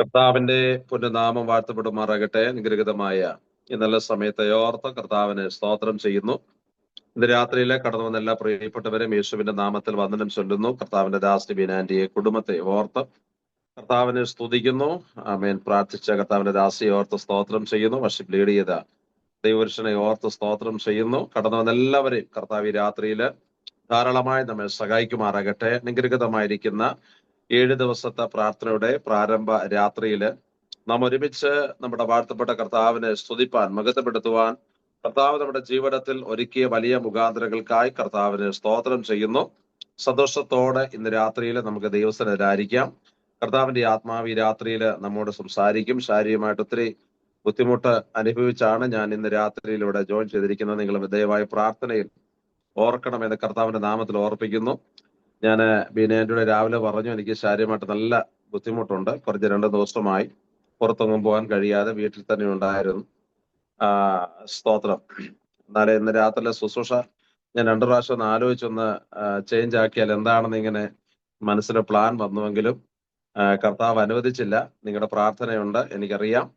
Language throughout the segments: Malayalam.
കർത്താവിന്റെ പുണ്യനാമം വാഴ്ത്തപ്പെടുമാറാകട്ടെ. അനുഗ്രഹീതമായ ഈ നല്ല സമയത്തെ ഓർത്ത് കർത്താവിന് സ്തോത്രം ചെയ്യുന്നു. ഇന്ന് രാത്രിയിലെ കടന്നു വന്ന എല്ലാ പ്രിയപ്പെട്ടവരും യേശുവിന്റെ നാമത്തിൽ വന്ദനം ചൊല്ലുന്നു. കർത്താവിന്റെ ദാസ് ബിനാന്റിയെ കുടുംബത്തെ ഓർത്ത് കർത്താവിനെ സ്തുതിക്കുന്നു. ആമേൻ. പ്രാർത്ഥിച്ച കർത്താവിന്റെ ദാസിയെ ഓർത്ത് സ്തോത്രം ചെയ്യുന്നു. വർഷിപ്പ് ലീഡ് ചെയ്ത ദൈവപുരുഷനെ ഓർത്ത് സ്തോത്രം ചെയ്യുന്നു. കടന്നു വന്ന എല്ലാവരെയും കർത്താവ് ഈ രാത്രിയില് ധാരാളമായി നമ്മെ സഹായിക്കുമാറാകട്ടെ. അനുഗ്രഹീതമായിരിക്കുന്ന 7 ദിവസത്തെ പ്രാർത്ഥനയുടെ പ്രാരംഭ രാത്രിയില് നാം ഒരുമിച്ച് നമ്മുടെ വാഴ്ത്തപ്പെട്ട കർത്താവിനെ സ്തുതിപ്പാൻ, മഹത്വപ്പെടുത്തുവാൻ കർത്താവ് നമ്മുടെ ജീവിതത്തിൽ ഒരുക്കിയ വലിയ മുഖാന്തരങ്ങൾക്കായി കർത്താവിന് സ്തോത്രം ചെയ്യുന്നു. സന്തോഷത്തോടെ ഇന്ന് രാത്രിയിൽ നമുക്ക് ദൈവസ്ഥരായിരിക്കാം. കർത്താവിന്റെ ആത്മാവ് ഈ രാത്രിയിൽ നമ്മോട് സംസാരിക്കും. ശാരീരികമായിട്ട് ഒത്തിരി ബുദ്ധിമുട്ട് അനുഭവിച്ചാണ് ഞാൻ ഇന്ന് രാത്രിയിൽ ഇവിടെ ജോയിൻ ചെയ്തിരിക്കുന്നത്. നിങ്ങൾ ദയവായി പ്രാർത്ഥനയിൽ ഓർക്കണമെന്ന് കർത്താവിന്റെ നാമത്തിൽ ഓർപ്പിക്കുന്നു. ഞാൻ ബിനേന്റെ രാവിലെ പറഞ്ഞു, എനിക്ക് ശാരീരികമായിട്ട് നല്ല ബുദ്ധിമുട്ടുണ്ട്. കുറച്ച് 2 ദിവസമായി പുറത്തൊന്നും പോകാൻ കഴിയാതെ വീട്ടിൽ തന്നെ ഉണ്ടായിരുന്നു. സ്തോത്രം. എന്നാലും ഇന്ന് രാത്രിയിലെ ശുശ്രൂഷ ഞാൻ 2 പ്രാവശ്യം ഒന്ന് ആലോചിച്ചൊന്ന് ചേഞ്ച് ആക്കിയാൽ എന്താണെന്ന് ഇങ്ങനെ മനസ്സിലെ പ്ലാൻ വന്നുവെങ്കിലും കർത്താവ് അനുവദിച്ചില്ല. നിങ്ങളുടെ പ്രാർത്ഥനയുണ്ട്, എനിക്കറിയാം.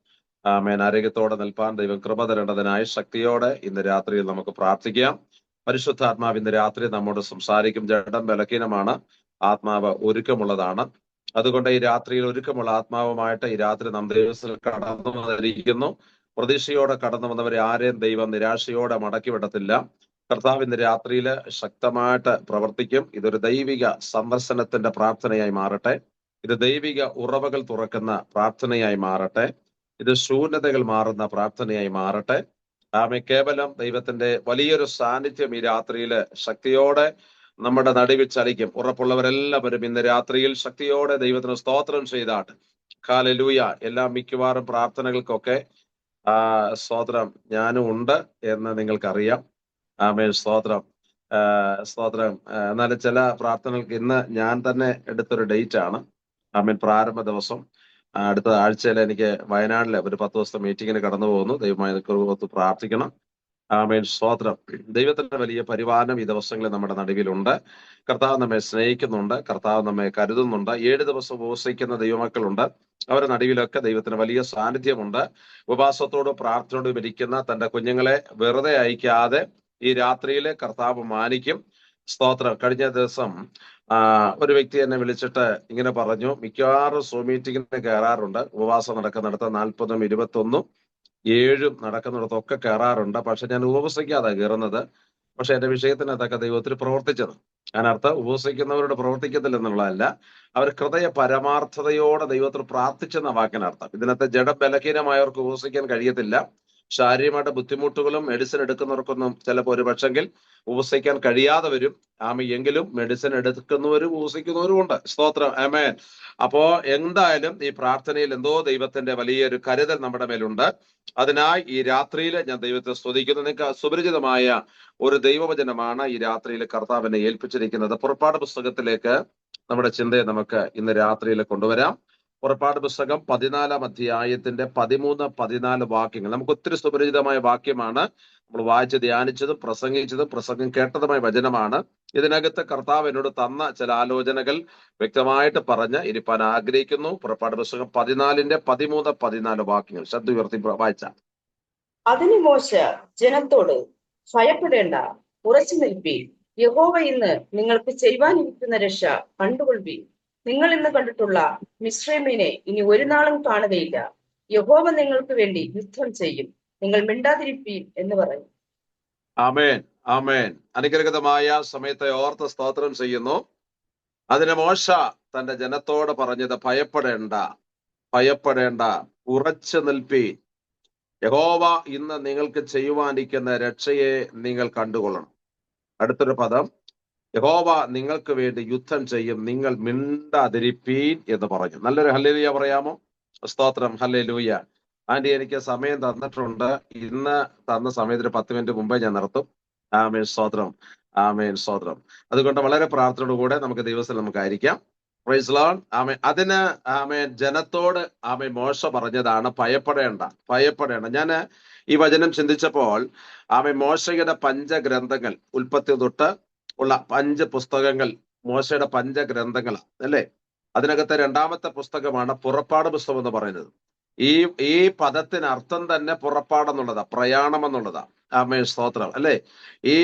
ആമേൻ. ആരോഗ്യത്തോടെ നിൽപ്പാൻ ദൈവം കൃപ തരേണ്ടതിനായി ശക്തിയോടെ ഇന്ന് രാത്രിയിൽ നമുക്ക് പ്രാർത്ഥിക്കാം. പരിശുദ്ധാത്മാവ് ഇന്ന് രാത്രി നമ്മോട് സംസാരിക്കും. ജഡം ബലഹീനമാണ്, ആത്മാവ് ഒരുക്കമുള്ളതാണ്. അതുകൊണ്ട് ഈ രാത്രിയിൽ ഒരുക്കമുള്ള ആത്മാവുമായിട്ട് ഈ രാത്രി നാം ദൈവത്തിൽ കടന്നു വന്നിരിക്കുന്നു. പ്രതീക്ഷയോടെ കടന്നു വന്നവരെ ആരെയും ദൈവം നിരാശയോടെ മടക്കി വിടത്തില്ല. കർത്താവ് ഇന്ന് രാത്രിയില് ശക്തമായിട്ട് പ്രവർത്തിക്കും. ഇതൊരു ദൈവിക സന്ദർശനത്തിന്റെ പ്രാർത്ഥനയായി മാറട്ടെ. ഇത് ദൈവിക ഉറവകൾ തുറക്കുന്ന പ്രാർത്ഥനയായി മാറട്ടെ. ഇത് ശൂന്യതകൾ മാറുന്ന പ്രാർത്ഥനയായി മാറട്ടെ. കേവലം ദൈവത്തിന്റെ വലിയൊരു സാന്നിധ്യം ഈ രാത്രിയിൽ ശക്തിയോടെ നമ്മുടെ നടുവിൽ ചലിക്കും. ഉറപ്പുള്ളവരെല്ലാവരും ഇന്ന് രാത്രിയിൽ ശക്തിയോടെ ദൈവത്തിന് സ്തോത്രം ചെയ്താട്ട്. ഹല്ലേലൂയ. എല്ലാ മിക്കവാറും പ്രാർത്ഥനകൾക്കൊക്കെ സ്തോത്രം ഞാനും ഉണ്ട് എന്ന് നിങ്ങൾക്കറിയാം. ആമേൻ. സ്തോത്രം. സ്തോത്രം. എന്നാലും ചില പ്രാർത്ഥനകൾക്ക് ഇന്ന് ഞാൻ തന്നെ എടുത്തൊരു ഡേറ്റ് ആണ്. ആമേൻ. പ്രാരംഭ ദിവസം. അടുത്ത ആഴ്ചയിൽ എനിക്ക് വയനാട്ടിലെ ഒരു 10 ദിവസത്തെ മീറ്റിങ്ങിന് കടന്നു പോകുന്നു. ദൈവമായി ഒത്ത് പ്രാർത്ഥിക്കണം. ആമേൻ. സ്തോത്രം. ദൈവത്തിന്റെ വലിയ പരിപാലനം ഈ ദിവസങ്ങളിൽ നമ്മുടെ നടുവിലുണ്ട്. കർത്താവ് നമ്മെ സ്നേഹിക്കുന്നുണ്ട്, കർത്താവ് നമ്മെ കരുതുന്നുണ്ട്. 7 ദിവസം ഉപവസിക്കുന്ന ദൈവമക്കളുണ്ട്. അവരുടെ നടുവിലൊക്കെ ദൈവത്തിന് വലിയ സാന്നിധ്യമുണ്ട്. ഉപവാസത്തോടും പ്രാർത്ഥനയോടും ഇരിക്കുന്ന തന്റെ കുഞ്ഞുങ്ങളെ വെറുതെ അയക്കാതെ ഈ രാത്രിയിൽ കർത്താവ് മാനിക്കും. സ്തോത്രം. കഴിഞ്ഞ ദിവസം ഒരു വ്യക്തി എന്നെ വിളിച്ചിട്ട് ഇങ്ങനെ പറഞ്ഞു, മിക്കവാറും സൂം മീറ്റിങ്ങിന് കയറാറുണ്ട്, ഉപവാസം നടക്കുന്നിടത്ത് 40ഉം 21ഉം 7ഉം നടക്കുന്നിടത്തൊക്കെ കയറാറുണ്ട്. പക്ഷെ ഞാൻ ഉപവസിക്കാതെ കയറുന്നത്. പക്ഷെ എന്റെ വിഷയത്തിനകത്തൊക്കെ ദൈവത്തിൽ പ്രവർത്തിച്ചത്. അതിനർത്ഥം ഉപവസിക്കുന്നവരോട് പ്രവർത്തിക്കത്തില്ല എന്നുള്ളതല്ല, അവർ ഹൃദയ പരമാർത്ഥതയോടെ ദൈവത്തിൽ പ്രാർത്ഥിച്ചെന്ന വാക്കിനർത്ഥം. ഇതിനകത്ത് ജഡ ബലഹീനമായവർക്ക് ഉപവസിക്കാൻ കഴിയത്തില്ല. ശാരീരികമായിട്ട് ബുദ്ധിമുട്ടുകളും മെഡിസിൻ എടുക്കുന്നവർക്കൊന്നും ചിലപ്പോൾ ഒരു പക്ഷെങ്കിൽ ഉപവസിക്കാൻ കഴിയാതെ വരും. എങ്കിലും മെഡിസിൻ എടുക്കുന്നവരും ഉപവസിക്കുന്നവരും ഉണ്ട്. സ്തോത്രം. ആമേൻ. അപ്പോ എന്തായാലും ഈ പ്രാർത്ഥനയിൽ എന്തോ ദൈവത്തിന്റെ വലിയൊരു കരുതൽ നമ്മുടെ മേലുണ്ട്. അതിനായി ഈ രാത്രിയിൽ ഞാൻ ദൈവത്തെ സ്തുതിക്കുന്നു. നിങ്ങൾക്ക് സുപരിചിതമായ ഒരു ദൈവവചനമാണ് ഈ രാത്രിയിൽ കർത്താവിനെ ഏൽപ്പിച്ചിരിക്കുന്നത്. പുറപ്പാട് പുസ്തകത്തിലേക്ക് നമ്മുടെ ചിന്തയെ നമുക്ക് ഇന്ന് രാത്രിയിൽ കൊണ്ടുവരാം. പുറപ്പാട് പുസ്തകം 14-ാം അധ്യായത്തിന്റെ 13-14 വാക്യങ്ങൾ. നമുക്ക് ഒത്തിരി സുപരിചിതമായ വാക്യമാണ്. നമ്മൾ വായിച്ച് ധ്യാനിച്ചതും പ്രസംഗം കേട്ടതുമായ വചനമാണ്. ഇതിനകത്ത് കർത്താവ് എന്നോട് തന്ന ചില ആലോചനകൾ വ്യക്തമായിട്ട് പറഞ്ഞ് ഇരിപ്പാൻ ആഗ്രഹിക്കുന്നു. പുറപ്പാട് പുസ്തകം 14-ന്റെ 13-14 വാക്യങ്ങൾ ശബ്ദം ഉയർത്തി വായിച്ച. അതിന് മോശെ ജനത്തോട്, ഭയപ്പെടേണ്ട, ഉറച്ചു നിൽപ്പീൻ. യഹോവ ഇന്ന് നിങ്ങൾക്ക് ചെയ്യുവാനിരിക്കുന്ന രക്ഷ കണ്ടുകൊള്ളുവീൻ. നിങ്ങൾ ഇന്ന് കണ്ടിട്ടുള്ള മിസ്രയീമിനെ ഇനി ഒരു നാളും കാണുകയില്ല. യഹോവ നിങ്ങൾക്ക് വേണ്ടി യുദ്ധം ചെയ്യും. നിങ്ങൾ മിണ്ടാതിരിപ്പീൻ എന്ന് പറഞ്ഞു. ആമേൻ. ആമേൻ. അനുഗ്രഹീതമായ സമയത്തെ ഓർത്ത് സ്തോത്രം ചെയ്യുന്നു. അതിന് മോശ തന്റെ ജനത്തോട് പറഞ്ഞത്, ഭയപ്പെടേണ്ട, ഉറച്ചു നിൽപ്പീൻ. യഹോവ ഇന്ന് നിങ്ങൾക്ക് ചെയ്യുവാനിരിക്കുന്ന രക്ഷയെ നിങ്ങൾ കണ്ടുകൊള്ളണം. അടുത്തൊരു പദം, യഹോവ നിങ്ങൾക്ക് വേണ്ടി യുദ്ധം ചെയ്യും, നിങ്ങൾ മിണ്ടാതിരിപ്പീൻ എന്ന് പറഞ്ഞു. നല്ലൊരു ഹല്ലേലൂയ പറയാമോ? സ്തോത്രം. ഹല്ലേലൂയ. ആന്റി എനിക്ക് സമയം തന്നിട്ടുണ്ട്. ഇന്ന് തന്ന സമയത്തിന് 10 മിനിറ്റ് മുമ്പേ ഞാൻ നിർത്തും. ആമേൻ. സ്തോത്രം. ആമേൻ. സ്തോത്രം. അതുകൊണ്ട് വളരെ പ്രാർത്ഥനയോടുകൂടെ നമുക്ക് ദിവസം നമുക്കായിരിക്കാം. Praise Lord. ആമേൻ. അതിന് ജനത്തോട് മോശ പറഞ്ഞതാണ്, ഭയപ്പെടേണ്ട. ഞാൻ ഈ വചനം ചിന്തിച്ചപ്പോൾ മോശയുടെ പഞ്ചഗ്രന്ഥങ്ങൾ, ഉൽപ്പത്തി തൊട്ട് ഉള്ള 5 പുസ്തകങ്ങൾ മോശയുടെ പഞ്ചഗ്രന്ഥങ്ങളാണ് അല്ലേ? അതിനകത്തെ രണ്ടാമത്തെ പുസ്തകമാണ് പുറപ്പാട് പുസ്തകം എന്ന് പറയുന്നത്. ഈ ഈ പദത്തിന് അർത്ഥം തന്നെ പുറപ്പാടെന്നുള്ളതാ, പ്രയാണം എന്നുള്ളതാ. ആമേ, സ്തോത്രം അല്ലെ. ഈ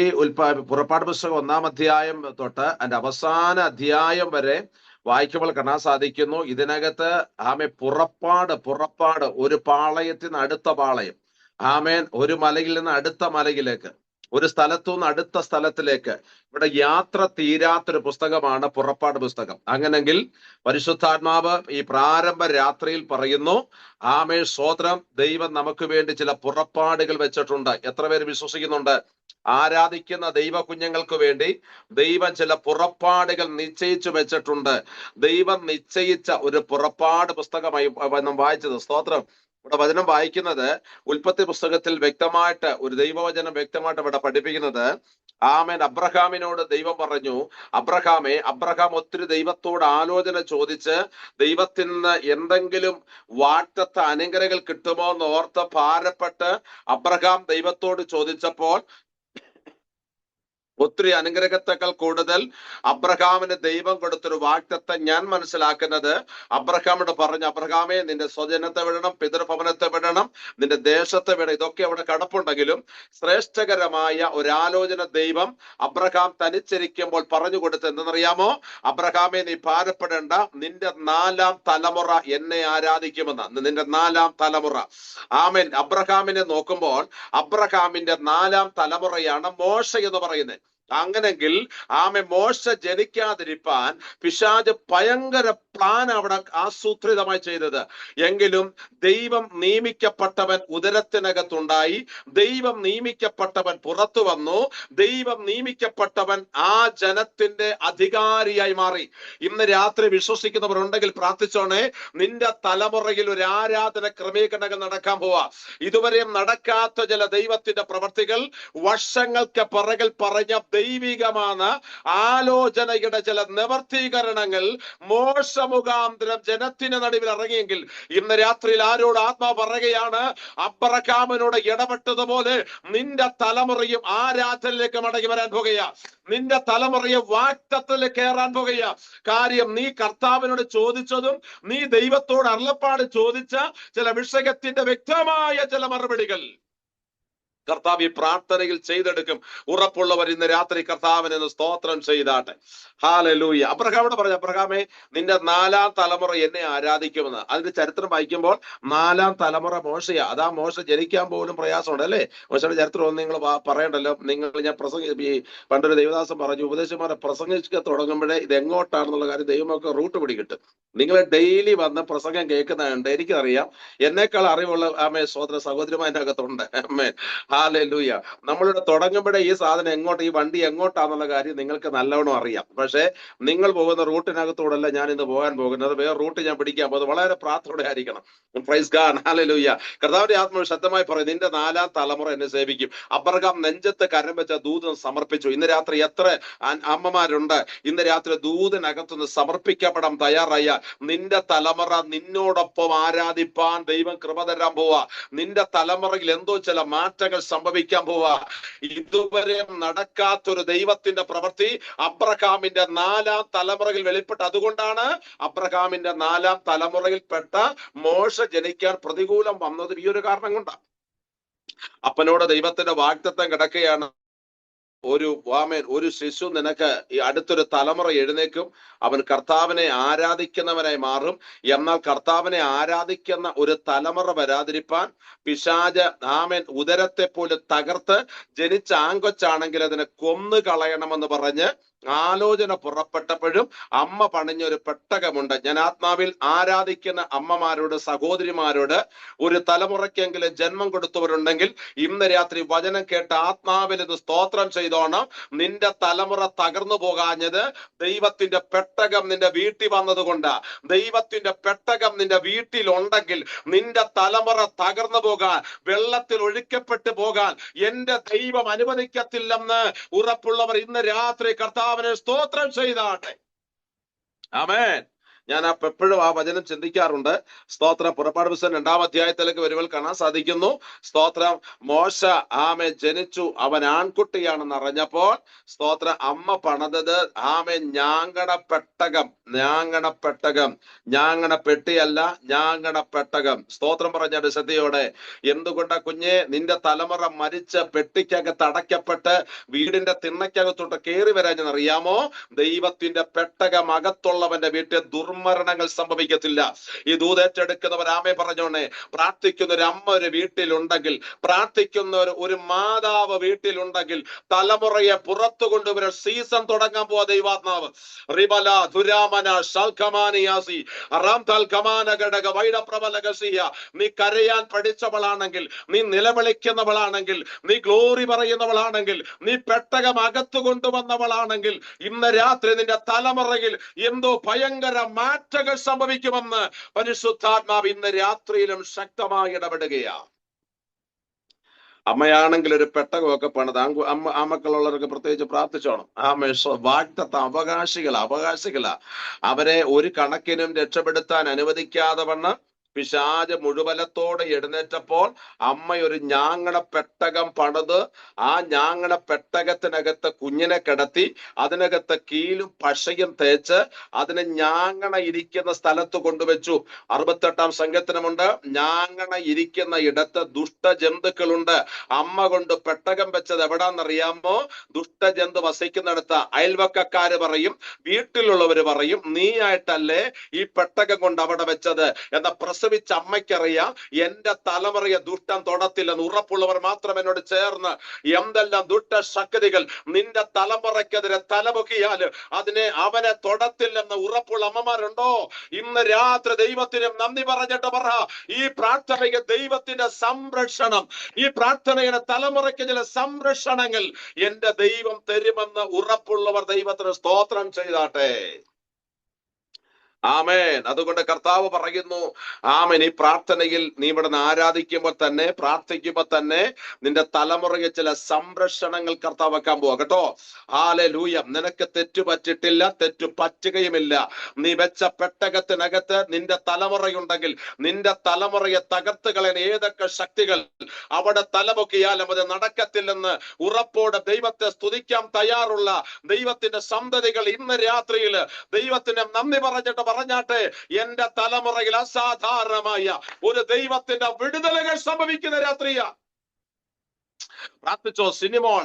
പുറപ്പാട് പുസ്തകം 1-ാം അധ്യായം തൊട്ട് അതിന്റെ അവസാന അധ്യായം വരെ വായിക്കുമ്പോൾ കാണാൻ സാധിക്കുന്നു. ഇതിനകത്ത് ആമേ പുറപ്പാട് ഒരു പാളയത്തിൽ നിന്ന് അടുത്ത പാളയം, ആമേൻ, ഒരു മലയിൽ നിന്ന് അടുത്ത മലയിലേക്ക്, ഒരു സ്ഥലത്തു നിന്ന് അടുത്ത സ്ഥലത്തിലേക്ക്, ഇവിടെ യാത്ര തീരാത്തൊരു പുസ്തകമാണ് പുറപ്പാട് പുസ്തകം. അങ്ങനെങ്കിൽ പരിശുദ്ധാത്മാവ് ഈ പ്രാരംഭ രാത്രിയിൽ പറയുന്നു, ആമേ, സ്തോത്രം, ദൈവം നമുക്ക് വേണ്ടി ചില പുറപ്പാടുകൾ വെച്ചിട്ടുണ്ട്. എത്ര പേര് വിശ്വസിക്കുന്നുണ്ട്? ആരാധിക്കുന്ന ദൈവ കുഞ്ഞുങ്ങൾക്ക് വേണ്ടി ദൈവം ചില പുറപ്പാടുകൾ നിശ്ചയിച്ചു വെച്ചിട്ടുണ്ട്. ദൈവം നിശ്ചയിച്ച ഒരു പുറപ്പാട് പുസ്തകമായി നാം വായിച്ചത്. സ്തോത്രം. ഇവിടെ വചനം വായിക്കുന്നത് ഉൽപ്പത്തി പുസ്തകത്തിൽ വ്യക്തമായിട്ട് ഒരു ദൈവവചനം വ്യക്തമായിട്ട് ഇവിടെ പഠിപ്പിക്കുന്നത്, ആമേൻ, അബ്രഹാമിനോട് ദൈവം പറഞ്ഞു, അബ്രഹാം ഒത്തിരി ദൈവത്തോട് ആലോചന ചോദിച്ച് ദൈവത്തിൽ നിന്ന് എന്തെങ്കിലും വാഗ്ദത്ത അനുഗ്രഹങ്ങൾ കിട്ടുമോ എന്ന് ഓർത്ത് ഭാരപ്പെട്ട് അബ്രഹാം ദൈവത്തോട് ചോദിച്ചപ്പോൾ ഒത്തിരി അനുഗ്രഹത്തേക്കാൾ കൂടുതൽ അബ്രഹാമിന് ദൈവം കൊടുത്തൊരു വാഗ്ദത്തം ഞാൻ മനസ്സിലാക്കുന്നത്, അബ്രഹാമിനോട് പറഞ്ഞു, അബ്രഹാമേ, നിന്റെ സ്വജനത്തെ വിടണം, പിതൃഭവനത്തെ വിടണം, നിന്റെ ദേശത്തെ വിടണം. ഇതൊക്കെ അവിടെ കിടപ്പുണ്ടെങ്കിലും ശ്രേഷ്ഠകരമായ ഒരാലോചന ദൈവം അബ്രഹാം തനിച്ചിരിക്കുമ്പോൾ പറഞ്ഞു കൊടുത്ത് എന്തെന്നറിയാമോ? അബ്രഹാമേ, നീ ഭാരപ്പെടേണ്ട, നിന്റെ 4-ാം തലമുറ എന്നെ ആരാധിക്കുമെന്ന്. നിന്റെ 4-ാം തലമുറ. ആമേൻ. അബ്രഹാമിനെ നോക്കുമ്പോൾ അബ്രഹാമിന്റെ 4-ാം തലമുറയാണ് മോശ എന്ന് പറയുന്നത്. അങ്ങനെങ്കിൽ ആമേ, മോശ ജനിക്കാതിരിപ്പാൻ പിശാച് ഭയങ്കര പ്ലാൻ അവിടെ ആസൂത്രിതമായി ചെയ്തത്. എങ്കിലും ദൈവം നിയമിക്കപ്പെട്ടവൻ ഉദരത്തിനകത്തുണ്ടായി, ദൈവം നിയമിക്കപ്പെട്ടവൻ പുറത്തു വന്നു, ദൈവം നിയമിക്കപ്പെട്ടവൻ ആ ജനത്തിന്റെ അധികാരിയായി മാറി. ഇന്ന് രാത്രി വിശ്വസിക്കുന്നവരുണ്ടെങ്കിൽ പ്രാർത്ഥിച്ചോണേ, നിന്റെ തലമുറയിൽ ഒരു ആരാധന ക്രമീകരണങ്ങൾ നടക്കാൻ പോവാ. ഇതുവരെയും നടക്കാത്ത ചില ദൈവത്തിന്റെ പ്രവർത്തികൾ വർഷങ്ങൾക്ക് പിറകിൽ പറഞ്ഞ ദൈവികമാണ് ആലോചനയുടെ ചില നിവർത്തീകരണങ്ങൾ മോശ മുഖാന്തരം ജനത്തിന് നടുവിൽ ഇറങ്ങിയെങ്കിൽ ഇന്ന് രാത്രിയിൽ ആരോട് ആത്മാ പറയുകയാണ്, അബ്രഹാമിനോട് ഇടപെട്ടതുപോലെ നിന്റെ തലമുറയും ആരാധനയിലേക്ക് മടങ്ങി വരാൻ പോകുകയാ. നിന്റെ തലമുറയെ വാഗ്ദത്തത്തിലേക്ക് കയറാൻ പോകുകയാ. കാര്യം, നീ കർത്താവിനോട് ചോദിച്ചതും നീ ദൈവത്തോട് അരുളപ്പാട് ചോദിച്ച ചില വിഷയത്തിന്റെ വ്യക്തമായ ചില മറുപടികൾ കർത്താവ് ഈ പ്രാർത്ഥനയിൽ ചെയ്തെടുക്കും. ഉറപ്പുള്ളവർ ഇന്ന് രാത്രി കർത്താവിനെ സ്തോത്രം ചെയ്താട്ടെ. ഹല്ലേലൂയ. അബ്രഹാമോട് പറഞ്ഞു, അബ്രഹാമേ, നിന്റെ 4-ാം തലമുറ എന്നെ ആരാധിക്കുമെന്ന്. അതിന്റെ ചരിത്രം വായിക്കുമ്പോൾ 4-ാം തലമുറ മോശയാ. അതാ മോശ ജനിക്കാൻ പോലും പ്രയാസമുണ്ട് അല്ലേ? മോശയുടെ ചരിത്രം ഒന്നും നിങ്ങൾ പറയണ്ടല്ലോ. ഞാൻ പണ്ടൊരു ദൈവദാസൻ പറഞ്ഞു, ഉപദേശിമാരെ പ്രസംഗിച്ച് തുടങ്ങുമ്പോഴേ ഇത് എങ്ങോട്ടാണെന്നുള്ള കാര്യം ദൈവമൊക്കെ റൂട്ട് പിടികിട്ടും. നിങ്ങൾ ഡെയിലി വന്ന് പ്രസംഗം കേൾക്കുന്നതുണ്ട്. എനിക്കറിയാം, എന്നേക്കാൾ അറിവുള്ള ആമേ സഹോദര സഹോദരിമാരുടെ അകത്തുണ്ട്. ആമേൻ. ഹല്ലേലൂയ. നമ്മളിവിടെ തുടങ്ങുമ്പോഴേ ഈ സാധനം എങ്ങോട്ട്, ഈ വണ്ടി എങ്ങോട്ടാന്നുള്ള കാര്യം നിങ്ങൾക്ക് നല്ലവണ്ണം അറിയാം. പക്ഷെ നിങ്ങൾ പോകുന്ന റൂട്ടിനകത്തോടല്ല ഞാൻ ഇന്ന് പോകാൻ പോകുന്നത്, വേറെ റൂട്ട് ഞാൻ പിടിക്കാൻ പോകുന്നത്. വളരെ പ്രാർത്ഥനയോടെ ആയിരിക്കണം. Praise God. ഹല്ലേലൂയ. കർത്താവിന്റെ ആത്മാവ് ശക്തമായി പറയും, നിന്റെ 4-ാം തലമുറ എന്നെ സേവിക്കും. അബ്രഹാം നെഞ്ചത്ത് കരം വെച്ച ദൂതൻ സമർപ്പിച്ചു. ഇന്ന് രാത്രി എത്ര അമ്മമാരുണ്ട് ഇന്ന് രാത്രി ദൂതനകത്തുനിന്ന് സമർപ്പിക്കപ്പെടാൻ തയ്യാറായ നിന്റെ തലമുറ നിന്നോടൊപ്പം ആരാധിപ്പാൻ ദൈവം കൃപ തരാൻ പോവാ. നിന്റെ തലമുറയിൽ എന്തോ ചില മാറ്റങ്ങൾ സംഭവിക്കാൻ പോവാ. ഇതുവരെ നടക്കാത്തൊരു ദൈവത്തിന്റെ പ്രവൃത്തി അബ്രഹാമിന്റെ 4-ാം തലമുറയിൽ വെളിപ്പെട്ട. അതുകൊണ്ടാണ് അബ്രഹാമിന്റെ 4-ാം തലമുറയിൽപ്പെട്ട മോശ ജനിക്കാൻ പ്രതികൂലം വന്നത് ഈ ഒരു കാരണം കൊണ്ടാണ്. അപ്പനോട് ദൈവത്തിന്റെ വാഗ്ദത്തം കിടക്കുകയാണ്, ഒരു ശിശു നിനക്ക് ഈ അടുത്തൊരു തലമുറ എഴുന്നേക്കും, അവൻ കർത്താവിനെ ആരാധിക്കുന്നവനായി മാറും. എന്നാൽ കർത്താവിനെ ആരാധിക്കുന്ന ഒരു തലമുറ വരാതിരിപ്പാൻ പിശാച് ഉദരത്തെ പോലെ തകർത്ത് ജനിച്ച ആങ്കൊച്ചാണെങ്കിൽ അതിനെ കൊന്നു കളയണമെന്ന് പറഞ്ഞ് ആലോചന പുറപ്പെട്ടപ്പോഴും അമ്മ പണിഞ്ഞൊരു പെട്ടകമുണ്ട്. ഞാൻ ആത്മാവിൽ ആരാധിക്കുന്ന അമ്മമാരോട്, സഹോദരിമാരോട്, ഒരു തലമുറയ്ക്കെങ്കിലും ജന്മം കൊടുത്തവരുണ്ടെങ്കിൽ ഇന്ന് രാത്രി വചനം കേട്ട് ആത്മാവിൽ ഇത് സ്തോത്രം ചെയ്തോണം. നിന്റെ തലമുറ തകർന്നു പോകാഞ്ഞത് ദൈവത്തിന്റെ പെട്ടകം നിന്റെ വീട്ടിൽ വന്നതുകൊണ്ട്. ദൈവത്തിന്റെ പെട്ടകം നിന്റെ വീട്ടിൽ ഉണ്ടെങ്കിൽ നിന്റെ തലമുറ തകർന്നു പോകാൻ, വെള്ളത്തിൽ ഒഴുക്കപ്പെട്ടു പോകാൻ എന്റെ ദൈവം അനുവദിക്കത്തില്ലെന്ന് ഉറപ്പുള്ളവർ ഇന്ന് രാത്രി കർത്താവിനെ സ്തോത്രം ചെയ്താട്ടെ. ആമേൻ. ഞാൻ എപ്പോഴും ആ വചനം ചിന്തിക്കാറുണ്ട്. സ്തോത്രം. പുറപ്പാട് പുസ്തകം 2-ാം അധ്യായത്തിലേക്ക് വരുമ്പോൾ കാണാൻ സാധിക്കുന്നു. സ്തോത്രം. മോശ ജനിച്ചു, അവൻ ആൺകുട്ടിയാണെന്ന് അറിഞ്ഞപ്പോൾ സ്തോത്രം അമ്മ പണിതത് ഞാങ്ങണപ്പെട്ടകം. ഞാങ്ങണപ്പെട്ടിയല്ല, ഞാങ്ങണപ്പെട്ടകം. സ്തോത്രം പറഞ്ഞാൽ ശ്രദ്ധയോടെ. എന്തുകൊണ്ടാ കുഞ്ഞെ? നിന്റെ തലമുറ മരിച്ച് പെട്ടിക്കകത്ത് അടയ്ക്കപ്പെട്ട് വീടിന്റെ തിണ്ണയ്ക്കകത്തോട്ട് കയറി വരാഞ്ഞെന്നറിയാമോ? ദൈവത്തിന്റെ പെട്ടകം അകത്തുള്ളവന്റെ വീട്ടിൽ ദുർമരണങ്ങൾ സംഭവിക്കത്തില്ല. ഈ ദൂതേറ്റെടുക്കുന്നവർ ആമേ പറഞ്ഞോണേ. പ്രാർത്ഥിക്കുന്ന ഒരു അമ്മ ഒരു വീട്ടിലുണ്ടെങ്കിൽ, പ്രാർത്ഥിക്കുന്ന ഒരു മാതാവ് വീട്ടിലുണ്ടെങ്കിൽ, തലമുറയെ പുറത്തു കൊണ്ടുവരാൻ സീസൺ തുടങ്ങാൻ പോവാ ദൈവാത്മാവ്. റിബല ദുരാമന ശൽഖമാനിയാസി റാംതൽ കമാന ഘടക വൈഡപ്രബലഗസിയ. നീ കരയാൻ പഠിച്ചവളാണെങ്കിൽ, നീ നിലവിളിക്കുന്നവളാണെങ്കിൽ, നീ ഗ്ലോറി പറയുന്നവളാണെങ്കിൽ, നീ പെട്ടകം അകത്തു കൊണ്ടുവന്നവളാണെങ്കിൽ, ഇന്ന് രാത്രി നിന്റെ തലമുറയിൽ എന്തോ ഭയങ്കര മാറ്റങ്ങൾ സംഭവിക്കുമെന്ന് പരിശുദ്ധാത്മാവ് ഇന്ന് രാത്രിയിലും ശക്തമായി ഇടപെടുകയാണ്. അമ്മയാണെങ്കിൽ ഒരു പെട്ടകമൊക്കെ പണിത് ആമക്കളുള്ളവർക്ക് പ്രത്യേകിച്ച് പ്രാർത്ഥിച്ചോണം. വാഗ്ദത്ത അവകാശികളാ. അവരെ ഒരു കണക്കിനും രക്ഷപ്പെടുത്താൻ അനുവദിക്കാതെ വണ്ണം പിശാച് മുഴുവലത്തോടെ എഴുന്നേറ്റപ്പോൾ അമ്മ ഒരു ഞാങ്ങണ പെട്ടകം പണിത് ആ ഞാങ്ങണ പെട്ടകത്തിനകത്ത് കുഞ്ഞിനെ കിടത്തി അതിനകത്ത് കീലും പശയും തേച്ച് അതിനെ ഞാങ്ങണ ഇരിക്കുന്ന സ്ഥലത്ത് കൊണ്ടുവച്ചു. 68-ാം സങ്കീർത്തനമുണ്ട്. ഞാങ്ങണ ഇരിക്കുന്ന ഇടത്ത് ദുഷ്ടജന്തുക്കളുണ്ട്. അമ്മ കൊണ്ട് പെട്ടകം വെച്ചത് എവിടാന്നറിയാമോ? ദുഷ്ടജന്തു വസിക്കുന്നിടത്ത്. അയൽവക്കക്കാര് പറയും, വീട്ടിലുള്ളവര് പറയും, നീ ആയിട്ടല്ലേ ഈ പെട്ടകം കൊണ്ട് അവിടെ വെച്ചത് എന്ന പ്രസവിച്ച അമ്മയ്ക്കറിയാം എന്റെ തലമുറയെ ദുഷ്ടം തൊടത്തില്ലെന്ന്. ഉറപ്പുള്ളവർ മാത്രം എന്നോട് ചേർന്ന് എന്തെല്ലാം ദുഷ്ടശക്തികൾ നിന്റെ തലമുറയ്ക്കെതിരെ തലമുക്കിയാൽ അവനെ തൊടത്തില്ലെന്ന് ഉറപ്പുള്ള അമ്മമാരുണ്ടോ? ഇന്ന് രാത്രി ദൈവത്തിന് നന്ദി പറഞ്ഞിട്ട് പറ, ഈ പ്രാർത്ഥനയ്ക്ക് ദൈവത്തിന്റെ സംരക്ഷണം, ഈ പ്രാർത്ഥനയുടെ തലമുറയ്ക്ക് ചില സംരക്ഷണങ്ങൾ എന്റെ ദൈവം തരുമെന്ന് ഉറപ്പുള്ളവർ ദൈവത്തിന് സ്തോത്രം ചെയ്താട്ടെ. ആമേൻ. അതുകൊണ്ട് കർത്താവ് പറയുന്നു, ആമേൻ, ഈ പ്രാർത്ഥനയിൽ നീ ഇവിടുന്ന് ആരാധിക്കുമ്പോൾ തന്നെ, പ്രാർത്ഥിക്കുമ്പോൾ തന്നെ നിന്റെ തലമുറയിൽ ചില സംരക്ഷണങ്ങൾ കർത്താവ് വെക്കാൻ പോവാ കേട്ടോ. ഹല്ലേലൂയ. നിനക്ക് തെറ്റു പറ്റിട്ടില്ല, തെറ്റു പറ്റുകയുമില്ല. നീ വെച്ച പെട്ടകത്തിനകത്ത് നിന്റെ തലമുറയുണ്ടെങ്കിൽ നിന്റെ തലമുറയെ തകർത്ത് കളയാൻ ഏതൊക്കെ ശക്തികൾ അവിടെ തലമുക്കിയാലും അത് നടക്കത്തില്ലെന്ന് ഉറപ്പോടെ ദൈവത്തെ സ്തുതിക്കാൻ തയ്യാറുള്ള ദൈവത്തിന്റെ സന്തതികൾ ഇന്ന് രാത്രിയിൽ ദൈവത്തിന് നന്ദി പറഞ്ഞാട്ടെ. എന്റെ തലമുറയിൽ അസാധാരണമായ ഒരു ദൈവത്തിന്റെ വിടുതലുകൾ സംഭവിക്കുന്ന രാത്രിയാ. പ്രാർത്ഥിച്ചോ.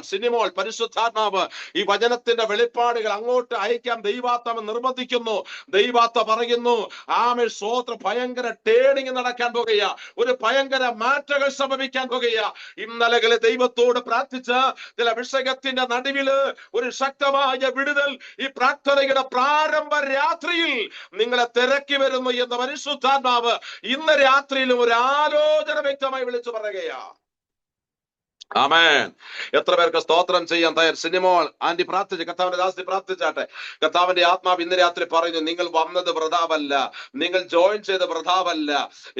സിനിമോൾ പരിശുദ്ധാത്മാവ് ഈ വചനത്തിന്റെ വെളിപ്പാടുകൾ അങ്ങോട്ട് അയക്കാൻ ദൈവാത്മാവ് നിർബന്ധിക്കുന്നു. ദൈവാത്മ പറയുന്നു, ആമേ സ്തോത്രം, ഭയങ്കര ടേണിങ് നടക്കാൻ പോകുകയാ, ഒരു ഭയങ്കര മാറ്റങ്ങൾ സംഭവിക്കാൻ പോകുകയാ. ഇന്നലകളിൽ ദൈവത്തോട് പ്രാർത്ഥിച്ച ചില വിഷയത്തിന്റെ നടുവില് ഒരു ശക്തമായ വിടുതൽ ഈ പ്രാർത്ഥനയുടെ പ്രാരംഭ രാത്രിയിൽ നിങ്ങളെ തിരക്കി വരുന്നു എന്ന് പരിശുദ്ധാത്മാവ് ഇന്ന് രാത്രിയിലും ഒരു ആലോചന വ്യക്തമായി വിളിച്ചു പറയുകയാ. ആമേൻ. എത്ര പേർക്ക് സ്തോത്രം ചെയ്യാൻ തയ്യാർ? സിനിമോൾ ആന്റി പ്രാർത്ഥിച്ച്, കർത്താവിന്റെ ദാസി പ്രാർത്ഥിച്ചാട്ടെ. കർത്താവിന്റെ ആത്മാവ് ഇന്ന് രാത്രി പറയുന്നു, നിങ്ങൾ വന്നത് വൃഥാവല്ല, നിങ്ങൾ ജോയിൻ ചെയ്ത വൃഥാവല്ല.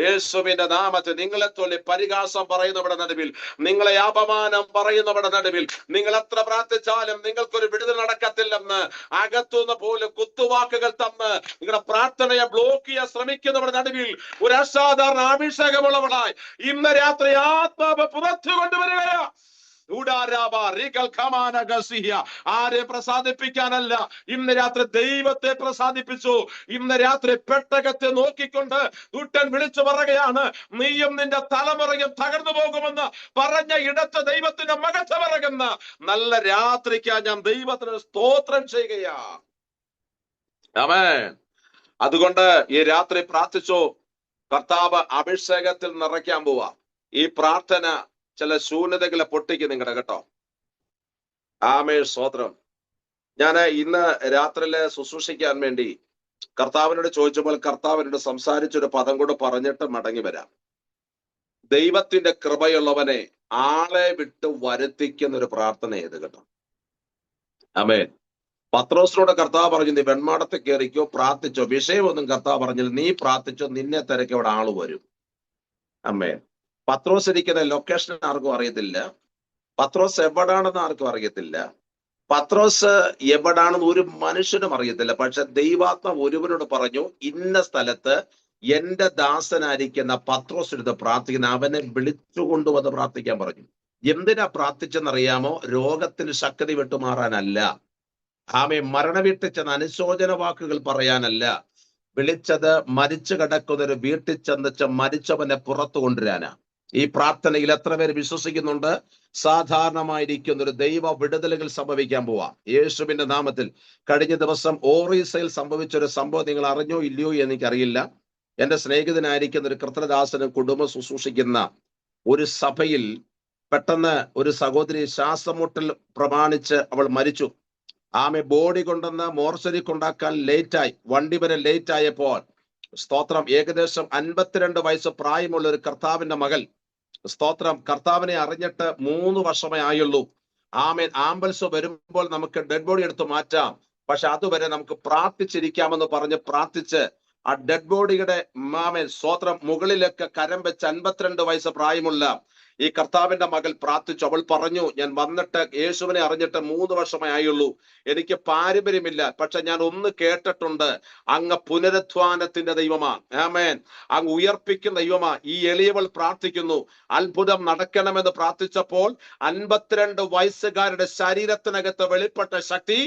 യേശുവിന്റെ നാമത്തിൽ നിങ്ങളെ തൊല്ലി പരിഹാസം പറയുന്നവരുടെ നടുവിൽ, നിങ്ങളെ അപമാനം പറയുന്നവരുടെ നടുവിൽ നിങ്ങൾ എത്ര പ്രാർത്ഥിച്ചാലും നിങ്ങൾക്കൊരു വിടുതൽ നടക്കത്തില്ലെന്ന് അകത്തുനിന്ന് പോലും കുത്തുവാക്കുകൾ തന്ന് നിങ്ങളുടെ പ്രാർത്ഥനയെ ബ്ലോക്ക് ചെയ്യാൻ ശ്രമിക്കുന്നവരുടെ നടുവിൽ ഒരു അസാധാരണ അഭിഷേകമുള്ളവളായി ഇന്ന് രാത്രി ആത്മാവ് പുറത്തു കൊണ്ടുവരികയാണ്. ആരെ പ്രസാദിപ്പിക്കാനല്ല, ഇന്ന് രാത്രി ദൈവത്തെ പ്രസാദിപ്പിച്ചു. ഇന്ന് രാത്രി പെട്ടകത്തെ നോക്കിക്കൊണ്ട് ദുഷ്ടൻ വിളിച്ചു പറയുകയാണ്, നീയും നിന്റെ തലമുറയും തകർന്നു പോകുമെന്ന് പറഞ്ഞ ഇടത്ത് ദൈവത്തിന്റെ മകത്വം ഇറങ്ങുന്ന നല്ല രാത്രിക്കാ ഞാൻ ദൈവത്തിന് സ്തോത്രം ചെയ്യുകയാ. ആമേൻ. അതുകൊണ്ട് ഈ രാത്രി പ്രാർത്ഥിച്ചു, കർത്താവ് അഭിഷേകത്തിൽ നിറയ്ക്കാൻ പോവാ. ഈ പ്രാർത്ഥന ചില ശൂന്യതകളെ പൊട്ടിക്ക് നിങ്ങളുടെ കേട്ടോ. ആമേൻ. സ്തോത്രം. ഞാൻ ഇന്ന് രാത്രിയിലെ ശുശ്രൂഷിക്കാൻ വേണ്ടി കർത്താവിനോട് ചോദിച്ചപ്പോൾ കർത്താവിനോട് സംസാരിച്ചൊരു പദം കൂടെ പറഞ്ഞിട്ട് മടങ്ങി വരാം. ദൈവത്തിന്റെ കൃപയുള്ളവനെ ആളെ വിട്ട് വരുത്തിക്കുന്ന ഒരു പ്രാർത്ഥന ഏത് കേട്ടോ. ആമേൻ. പത്രോസിനോട് കർത്താവ് പറഞ്ഞു, നീ വെൺമാടത്തെ കയറിക്കോ, പ്രാർത്ഥിച്ചോ. വിഷയമൊന്നും കർത്താവ് പറഞ്ഞില്ല, നീ പ്രാർത്ഥിച്ചോ, നിന്നെ തിരക്കി അവിടെ ആള് വരും. ആമേൻ. പത്രോസ് ഇരിക്കുന്ന ലൊക്കേഷൻ ആർക്കും അറിയത്തില്ല, പത്രോസ് എവിടാണെന്ന് ആർക്കും അറിയത്തില്ല, പത്രോസ് എവിടാണെന്ന് ഒരു മനുഷ്യനും അറിയത്തില്ല. പക്ഷെ ദൈവാത്മാവ് ഒരുവനോട് പറഞ്ഞു, ഇന്ന സ്ഥലത്ത് എന്റെ ദാസനായിരിക്കുന്ന പത്രോസിനടുത്ത് പ്രാർത്ഥിക്കുന്ന അവനെ വിളിച്ചുകൊണ്ടുവന്ന് പ്രാർത്ഥിക്കാൻ പറഞ്ഞു. എന്തിനാ പ്രാർത്ഥിച്ചെന്നറിയാമോ? രോഗത്തിന് ശക്തി വിട്ടുമാറാനല്ല, മരണവീട്ടിൽ ചെന്ന് അനുശോചന വാക്കുകൾ പറയാനല്ല. വിളിച്ചത് മരിച്ചു കിടക്കുന്നൊരു വീട്ടിൽ ചെന്നിച്ച് മരിച്ചവനെ പുറത്തു കൊണ്ടുവരാനാ. ഈ പ്രാർത്ഥനയിൽ എത്ര പേര് വിശ്വസിക്കുന്നുണ്ട്? സാധാരണമായിരിക്കുന്ന ഒരു ദൈവ വിടുതലുകൾ സംഭവിക്കാൻ പോവാ യേശുവിന്റെ നാമത്തിൽ. കഴിഞ്ഞ ദിവസം ഓറീസയിൽ സംഭവിച്ച ഒരു സംഭവം നിങ്ങൾ അറിഞ്ഞോ ഇല്ലയോ എനിക്കറിയില്ല. എന്റെ സ്നേഹിതനായിരിക്കുന്ന ഒരു കൃത്രദാസനും കുടുംബം ശുശ്രൂഷിക്കുന്ന ഒരു സഭയിൽ പെട്ടെന്ന് ഒരു സഹോദരി ശ്വാസമുട്ടൽ പ്രമാണിച്ച് അവൾ മരിച്ചു. ബോഡി കൊണ്ടുവന്ന് മോർച്ചറി കൊണ്ടാക്കാൻ ലേറ്റായി, വണ്ടി വരെ ലേറ്റ് ആയപ്പോൾ സ്തോത്രം, ഏകദേശം 52 വയസ്സ് പ്രായമുള്ള ഒരു കർത്താവിന്റെ മകൾ, സ്തോത്രം, കർത്താവിനെ അറിഞ്ഞിട്ട് 3 വർഷമേ ആയുള്ളൂ. ആംബുലൻസ് വരുമ്പോൾ നമുക്ക് ഡെഡ് ബോഡി എടുത്ത് മാറ്റാം, പക്ഷെ അതുവരെ നമുക്ക് പ്രാർത്ഥിച്ചിരിക്കാമെന്ന് പറഞ്ഞ് പ്രാർത്ഥിച്ച് ആ ഡെഡ് ബോഡിയുടെ സ്തോത്രം മുകളിലേക്ക് കരം വെച്ച് 52 വയസ്സ് പ്രായമുള്ള ഈ കർത്താവിന്റെ മകൾ പ്രാർത്ഥിച്ചു. അവൾ പറഞ്ഞു, ഞാൻ വന്നിട്ട് യേശുവിനെ അറിഞ്ഞിട്ട് 3 വർഷമേ ആയുള്ളൂ, എനിക്ക് പാരമ്പര്യമില്ല, പക്ഷെ ഞാൻ ഒന്ന് കേട്ടിട്ടുണ്ട്, അങ്ങ് പുനരുത്ഥാനത്തിന്റെ ദൈവമാ, ആമേൻ, അങ്ങ് ഉയർപ്പിക്കുന്ന ദൈവമാ. ഈ എളിയവൾ പ്രാർത്ഥിക്കുന്നു, അത്ഭുതം നടക്കണമെന്ന് പ്രാർത്ഥിച്ചപ്പോൾ 52 വയസ്സുകാരുടെ ശരീരത്തിനകത്ത് വെളിപ്പെട്ട ശക്തി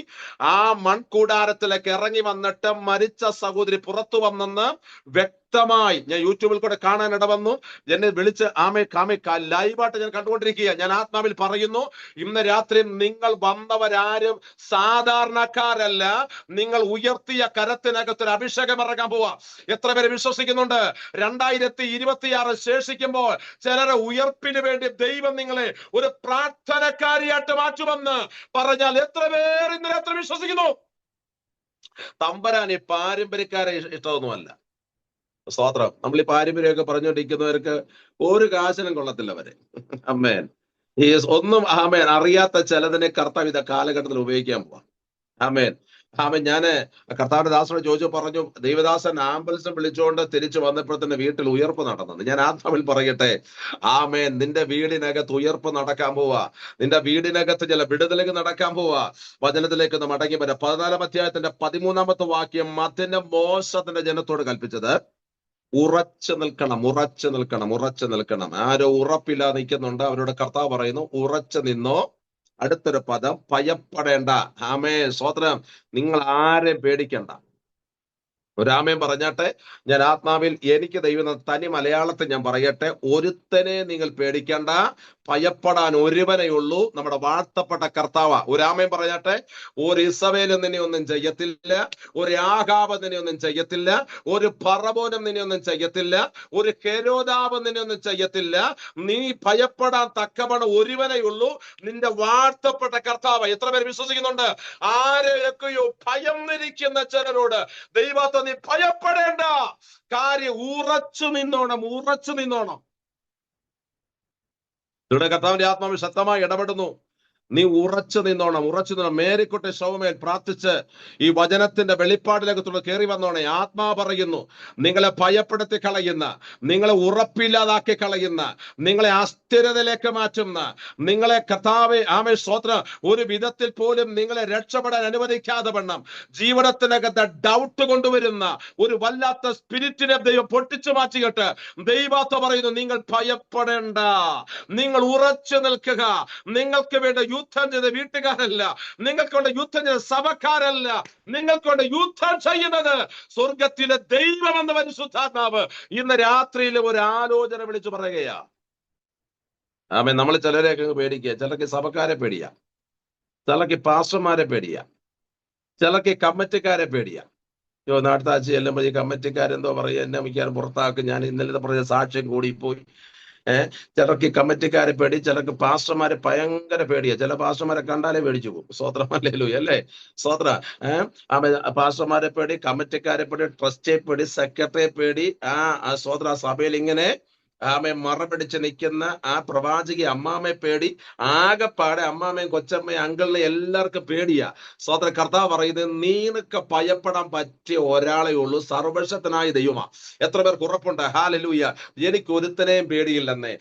ആ മൺകൂടാരത്തിലേക്ക് ഇറങ്ങി വന്നിട്ട് മരിച്ച സഹോദരി പുറത്തു വന്നെന്ന് വ്യക്തമായി ഞാൻ യൂട്യൂബിൽ കൂടെ കാണാൻ ഇടവന്നു. എന്നെ വിളിച്ച് ലൈവായിട്ട് ഞാൻ കണ്ടുകൊണ്ടിരിക്കുക. ഞാൻ ആത്മാവിൽ പറയുന്നു, ഇന്ന് രാത്രി നിങ്ങൾ വന്നവരാരും സാധാരണക്കാരല്ല. നിങ്ങൾ ഉയർത്തിയ കരത്തിനകത്തൊരു അഭിഷേകം ഇറങ്ങാൻ പോവാ. എത്ര പേര് വിശ്വസിക്കുന്നുണ്ട്? 2026 ശേഷിക്കുമ്പോൾ ചിലരെ ഉയർപ്പിന് വേണ്ടി ദൈവം നിങ്ങളെ ഒരു പ്രാർത്ഥനക്കാരിയായിട്ട് മാറ്റുമെന്ന് പറഞ്ഞാൽ എത്ര പേർ ഇന്ന് രാത്രി വിശ്വസിക്കുന്നു? തമ്പരാൻ ഈ പാരമ്പര്യക്കാരെ ഇഷ്ടമൊന്നുമല്ല. സ്തോത്രം. നമ്മൾ ഈ പാരമ്പര്യമൊക്കെ പറഞ്ഞുകൊണ്ടിരിക്കുന്നവർക്ക് ഒരു കാശിനും കൊള്ളത്തില്ല അവരെ. അമ്മേൻ. ഒന്നും അറിയാത്ത ചിലതിനെ കർത്താവ് ഇത കാലഘട്ടത്തിൽ ഉപയോഗിക്കാൻ പോവാം. ഞാന് കർത്താവിന്റെ ദാസനോട് ചോദിച്ചു, പറഞ്ഞു, ദൈവദാസൻ ആംബുലൻസ് വിളിച്ചുകൊണ്ട് തിരിച്ചു വന്നപ്പോൾ തന്നെ വീട്ടിൽ ഉയർപ്പ് നടന്നത്. ഞാൻ ആത്മാവിൽ പറയട്ടെ, നിന്റെ വീടിനകത്ത് ഉയർപ്പ് നടക്കാൻ പോവാ. നിന്റെ വീടിനകത്ത് ചില വിടുതലുകൾ നടക്കാൻ പോവാ. വചനത്തിലേക്ക് ഒന്ന് മടങ്ങി വരാം. 14-ാം അധ്യായത്തിന്റെ 13-ാമത്തെ വാക്യം അതിന്റെ മോശത്തിന്റെ ജനത്തോട് കൽപ്പിച്ചത്, ഉറച്ചു നിൽക്കണം, ഉറച്ചു നിൽക്കണം, ഉറച്ചു നിൽക്കണം. ആരോ ഉറപ്പില്ലാതെ നിൽക്കുന്നുണ്ട്, അവരോട് കർത്താവ് പറയുന്നു, ഉറച്ചു നിന്നോ. അടുത്തൊരു പദം, ഭയപ്പെടേണ്ട. സ്തോത്രം. നിങ്ങൾ ആരെയും പേടിക്കണ്ട. ഒരാമേൻ പറഞ്ഞാട്ടെ. ഞാൻ ആത്മാവിൽ എനിക്ക് ദൈവം തനി മലയാളത്തിൽ ഞാൻ പറയട്ടെ, ഒരുത്തനെ നിങ്ങൾ പേടിക്കണ്ട, ഭയപ്പെടാൻ ഒരുവനേ ഉള്ളൂ, നമ്മുടെ വാഴ്ത്തപ്പെട്ട കർത്താവ. ഒരാമേൻ പറഞ്ഞാട്ടെ. ഒരു ഇസബേലും നിന്നെ ഒന്നും ചെയ്യത്തില്ല, ഒരു ആഹാബ് നിന്നെ ഒന്നും ചെയ്യത്തില്ല, ഒരു ഫറവോനും നിന്നെ ഒന്നും ചെയ്യത്തില്ല, ഒരു ഹെരോദാവ് നിന്നെ ഒന്നും ചെയ്യത്തില്ല. നീ ഭയപ്പെടാൻ തക്കവണ്ണം ഒരുവനേ ഉള്ളൂ, നിന്റെ വാഴ്ത്തപ്പെട്ട കർത്താവ്. എത്ര പേര് വിശ്വസിക്കുന്നുണ്ട്? ആരെയൊക്കെയോ ഭയന്നിരിക്കുന്ന ചിലരോട് ദൈവത്തെ നീ ഭയപ്പെടേണ്ട കാര്യം, ഉറച്ചു നിന്നോണം, ഉറച്ചു നിന്നോണം. ഇവിടെ കർത്താവിന്റെ ആത്മാവ് ശക്തമായി ഇടപെടുന്നു. നീ ഉറച്ചു നിന്നോണം, ഉറച്ചു നിന്നോണം. മേരിക്കുട്ടി ശവമേൽ പ്രാർത്ഥിച്ച് ഈ വചനത്തിന്റെ വെളിപ്പാടിലേക്ക് കയറി വന്നോണേ. ആത്മാ പറയുന്നു, നിങ്ങളെ ഭയപ്പെടുത്തി കളയുന്ന, നിങ്ങളെ ഉറപ്പില്ലാതാക്കി കളയുന്ന, നിങ്ങളെ അസ്ഥിരതയിലേക്ക് മാറ്റുന്ന, നിങ്ങളെ കർത്താവേ സ്തോത്രം, ഒരു വിധത്തിൽ പോലും നിങ്ങളെ രക്ഷപ്പെടാൻ അനുവദിക്കാതെ വണ്ണം ജീവിതത്തിനകത്ത് ഡൗട്ട് കൊണ്ടുവരുന്ന ഒരു വല്ലാത്ത സ്പിരിറ്റിനെ ദൈവം പൊട്ടിച്ചു മാറ്റിയിട്ട് ദൈവത്തെ പറയുന്നു, നിങ്ങൾ ഭയപ്പെടേണ്ട, നിങ്ങൾ ഉറച്ചു നിൽക്കുക. നിങ്ങൾക്ക് വേണ്ട യുദ്ധം ചെയ്ത വീട്ടുകാരല്ല, നിങ്ങൾക്കൊണ്ട് യുദ്ധം ചെയ്ത സഭക്കാരല്ല, നിങ്ങൾക്കൊണ്ട് യുദ്ധം ചെയ്യുന്നത് സ്വർഗത്തിലെ ദൈവം എന്ന പരിശുദ്ധാത്മാവ് ഇന്ന് രാത്രിയിൽ ഒരു ആലോചന വിളിച്ചു പറയുകയാ. നമ്മൾ ചിലരെയൊക്കെ പേടിക്കുക. ചിലർക്ക് സഭക്കാരെ പേടിയാ, ചിലർക്ക് പാസ്റ്റർമാരെ പേടിയാ, ചിലർക്ക് കമ്മിറ്റിക്കാരെ പേടിയാ. അടുത്ത ആഴ്ച ചെല്ലുമ്പോൾ ഈ കമ്മിറ്റിക്കാരെന്തോ പറയുക, എന്നെ മിക്കാരും പുറത്താക്കും, ഞാൻ ഇന്നലെ പറഞ്ഞ സാക്ഷ്യം കൂടിപ്പോയി. ചിലർക്ക് കമ്മിറ്റിക്കാരെ പേടി, ചിലർക്ക് പാസ്റ്റർമാരെ ഭയങ്കര പേടിയാ. ചില പാസ്റ്റർമാരെ കണ്ടാലേ പേടിച്ചു പോകും. സ്തോത്രം, ഹല്ലേലൂയ, അല്ലേ? സ്തോത്ര. പാസ്റ്റർമാരെ പേടി, കമ്മിറ്റിക്കാരെ പേടി, ട്രസ്റ്റിയെ പേടി, സെക്രട്ടറിയെ പേടി. സ്തോത്ര. സഭയിൽ ഇങ്ങനെ മറപിടിച്ച് നിൽക്കുന്ന ആ പ്രവാചകി അമ്മാമ്മയെ പേടി. ആകെപ്പാടെ അമ്മാമ്മയും കൊച്ചമ്മയും അങ്കിളിനെ എല്ലാവർക്കും പേടിയാ. സ്വതന്ത്ര കർത്താവ് പറയുന്നത് നീനക്ക് ഭയപ്പെടാൻ പറ്റിയ ഒരാളെ ഉള്ളൂ, സർവശക്തനായ ദൈവമാ. എത്ര പേർക്ക് ഉറപ്പുണ്ട്? ഹാലലൂയ. എനിക്ക് ഒരുത്തനെയും പേടിയില്ലെന്നേ.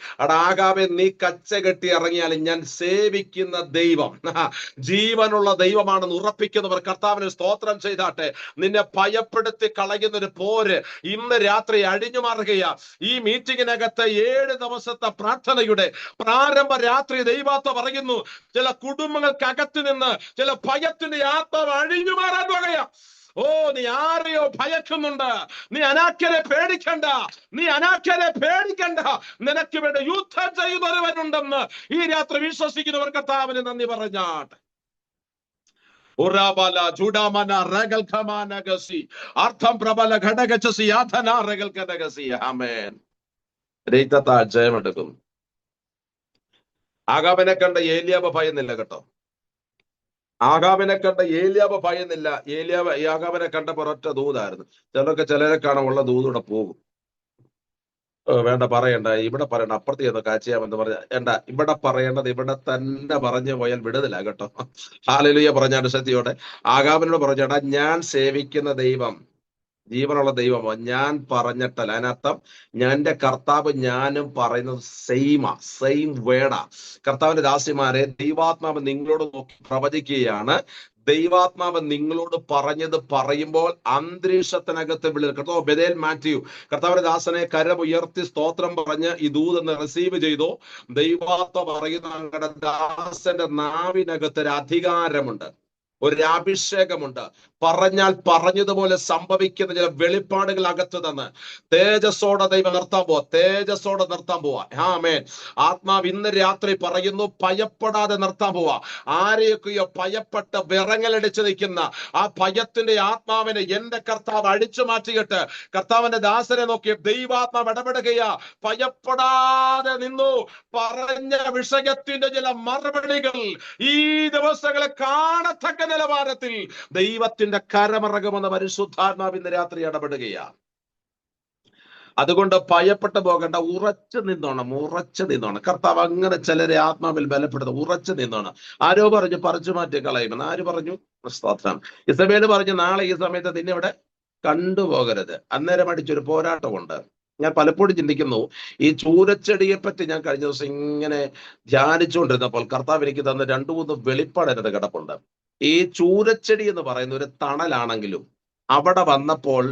ആകാവെ നീ കച്ച കെട്ടി ഇറങ്ങിയാലും ഞാൻ സേവിക്കുന്ന ദൈവം ജീവനുള്ള ദൈവമാണെന്ന് ഉറപ്പിക്കുന്നവർ കർത്താവിന് സ്തോത്രം ചെയ്താട്ടെ. നിന്നെ ഭയപ്പെടുത്തി കളയുന്ന ഒരു പോര് ഇന്ന് രാത്രി അഴിഞ്ഞു മാറുകയാ. ഈ മീറ്റിംഗിനകത്ത് 7 ദിവസത്തെ പ്രാർത്ഥനയുടെ പ്രാരംഭ രാത്രി ദൈവാത്മ പറയുന്നു, ചില കുടുംബങ്ങൾക്കകത്ത് നിന്ന് ചില ഭയത്തിന്റെ ആത്മാവ് അഴിഞ്ഞു മാറാൻ പോകുകയാ. ഓ, നീ ആരെയോ ഭയക്കുന്നുണ്ട്. നീ അനാക്യരെ പേടിക്കണ്ട, നീ അനാക്യരെ പേടിക്കണ്ട. നിനക്ക് വേണ്ടി യുദ്ധം ചെയ്യുന്നവരുണ്ടെന്ന് ഈ രാത്രി വിശ്വസിക്കുന്നവർ കർത്താവിന് നന്ദി പറഞ്ഞാട്ടെ. അർത്ഥം പ്രബല ഘടകച്ചി ആമേൻ. ജയമെടുക്കും. ആകാബിനെ കണ്ട ഏലിയാബ് ഭയന്നില്ല കേട്ടോ. ആകാബിനെ കണ്ട ഏലിയാബ് ഭയന്നില്ല. ആകാബിനെ കണ്ടപ്പോൾ ഒറ്റ ദൂതായിരുന്നു. ചിലരെ കാണാനുള്ള ദൂതൂടെ പോകും. വേണ്ട പറയണ്ട, ഇവിടെ പറയണ്ട, അപ്പുറത്ത് ചെന്ന് കാച്ചിയാമെന്ന് പറഞ്ഞ വേണ്ട. ഇവിടെ പറയേണ്ടത് ഇവിടെ തന്നെ പറഞ്ഞു പോയാൽ വിടുതല കേട്ടോ. ഹല്ലേലൂയ പറഞ്ഞാണ്ട് ശക്തിയോടെ ആകാബിനോട് പറഞ്ഞേട്ടാ, ഞാൻ സേവിക്കുന്ന ദൈവം ജീവനുള്ള ദൈവമോ ഞാൻ പറഞ്ഞിട്ടല്ല. അതിനർത്ഥം എന്റെ കർത്താവ് ഞാനും പറയുന്നത് സെയിം വേടാ. കർത്താവിന്റെ ദാസിമാരെ, ദൈവാത്മാവ് നിങ്ങളോട് നോക്കി പ്രവചിക്കുകയാണ്. ദൈവാത്മാവ് നിങ്ങളോട് പറഞ്ഞത് പറയുമ്പോൾ അന്തരീക്ഷത്തിനകത്ത് വിളിക്കട്ടോ. ബെദേൽ മാത്യു കർത്താവിന്റെ ദാസനെ കരമുയർത്തി സ്തോത്രം പറഞ്ഞ് ഈ ദൂതെന്ന് റിസീവ് ചെയ്തോ. ദൈവാത്മ പറയുന്ന ദാസന്റെ നാവിനകത്ത് ഒരു അധികാരമുണ്ട്, ഒരു അഭിഷേകമുണ്ട്. പറഞ്ഞാൽ പറഞ്ഞതുപോലെ സംഭവിക്കുന്ന ചില വെളിപ്പാടുകൾ അകത്ത് നിന്ന് തേജസ്സോടെ ദൈവം നിർത്താൻ പോവാ. ആമേൻ. ആത്മാവ് ഇന്ന് രാത്രി പറയുന്നു, ഭയപ്പെടാതെ നിർത്താൻ പോവാ. ആരെയൊക്കെയോ ഭയപ്പെട്ട് വിറങ്ങലടിച്ച് നിൽക്കുന്ന ആ ഭയത്തിന്റെ ആത്മാവിനെ എന്റെ കർത്താവ് അടിച്ചു മാറ്റിയിട്ട് കർത്താവിന്റെ ദാസനെ നോക്കി ദൈവാത്മാവ് ഇടപെടുകയാ. ഭയപ്പെടാതെ നിന്നു. പറഞ്ഞ വിഷയത്തിന്റെ ചില മറുപടികൾ ഈ ദിവസങ്ങളെ കാണത്തക്ക നിലവാരത്തിൽ ദൈവത്തിന്റെ കരമറകുമെന്ന പരിശുദ്ധാത്മാവ് ഇന്ന് രാത്രി ഇടപെടുകയാണ്. അതുകൊണ്ട് ഭയപ്പെട്ടു പോകേണ്ട, ഉറച്ചു നിന്നോണം. കർത്താവ് അങ്ങനെ ചിലരെ ആത്മാവിൽ ബലപ്പെടുത്തും. ഉറച്ചു നിന്നോണം. ആരോ പറഞ്ഞു പറിച്ചു മാറ്റി കളയുമെന്ന്. ആര് പറഞ്ഞു? സ്തോത്രം. ഇസബേല് പറഞ്ഞു നാളെ ഈ സമയത്ത് നിന്നെ ഇവിടെ കണ്ടുപോകരുത്. അന്നേരം അടിച്ചൊരു പോരാട്ടമുണ്ട്. ഞാൻ പലപ്പോഴും ചിന്തിക്കുന്നു, ഈ ചൂരച്ചെടിയെ പറ്റി ഞാൻ കഴിഞ്ഞ ദിവസം ഇങ്ങനെ ധ്യാനിച്ചുകൊണ്ടിരുന്നപ്പോൾ കർത്താവ് എനിക്ക് തന്ന 2-3 വെളിപ്പാട് എൻ്റെ കിടപ്പുണ്ട്. ഈ ചൂരച്ചെടി എന്ന് പറയുന്ന ഒരു തണലാണെങ്കിലും അവിടെ വന്നപ്പോൾ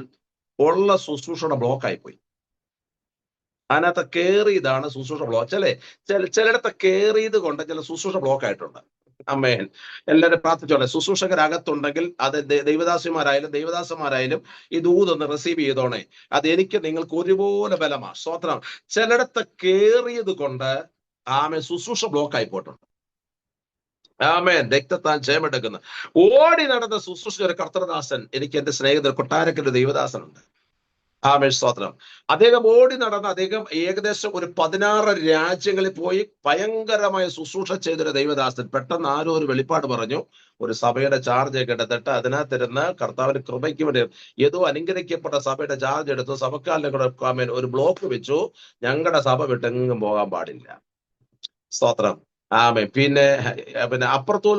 ഉള്ള ശുശ്രൂഷയുടെ ബ്ലോക്കായി പോയി. അതിനകത്ത് കയറിയതാണ് ശുശ്രൂഷ ബ്ലോക്ക്. ചിലയിടത്ത് കയറിയത് കൊണ്ട് ചില ശുശ്രൂഷ ബ്ലോക്ക് ആയിട്ടുണ്ട്. അമ്മേൻ. എല്ലാവരും പ്രാർത്ഥിച്ചോളെ. ശുശ്രൂഷകരകത്തുണ്ടെങ്കിൽ അത് ദൈവദാസന്മാരായാലും ഈ ദൂതൊന്ന് റിസീവ് ചെയ്തോണേ. അത് എനിക്ക് നിങ്ങൾക്ക് ഒരുപോലെ ബലമാ. സ്തോത്രം. ചിലയിടത്ത് കയറിയത് കൊണ്ട് ശുശ്രൂഷ ബ്ലോക്ക് ആയി പോയിട്ടുണ്ട്. ആമേൻ. രക്തത്താൻ ജയമെടുക്കുന്ന ഓടി നടന്ന ശുശ്രൂഷ ഒരു കർത്തൃദാസൻ, എനിക്ക് എന്റെ സ്നേഹിതർ കൊട്ടാരക്കര ദൈവദാസനുണ്ട്. ആമേൻ. സ്തോത്രം. അദ്ദേഹം ഓടി നടന്ന് അദ്ദേഹം ഏകദേശം ഒരു 16 രാജ്യങ്ങളിൽ പോയി ഭയങ്കരമായ ശുശ്രൂഷ ചെയ്തൊരു ദൈവദാസൻ. പെട്ടെന്ന് ആരോ ഒരു വെളിപ്പാട് പറഞ്ഞു, ഒരു സഭയുടെ ചാർജ് ഒക്കെ എടുത്തിട്ട് അതിനകത്തിരുന്ന് കർത്താവിന്റെ കൃപയ്ക്ക് വേണ്ടി ഏതോ അനുഗ്രഹിക്കപ്പെട്ട സഭയുടെ ചാർജ് എടുത്ത് സഭക്കാലിനെ കൂടെ ഒരു ബ്ലോക്ക് വെച്ചു. ഞങ്ങളുടെ സഭ വിട്ടെങ്ങും പോകാൻ പാടില്ല. സ്തോത്രം. പിന്നെ അപ്പുറത്തെ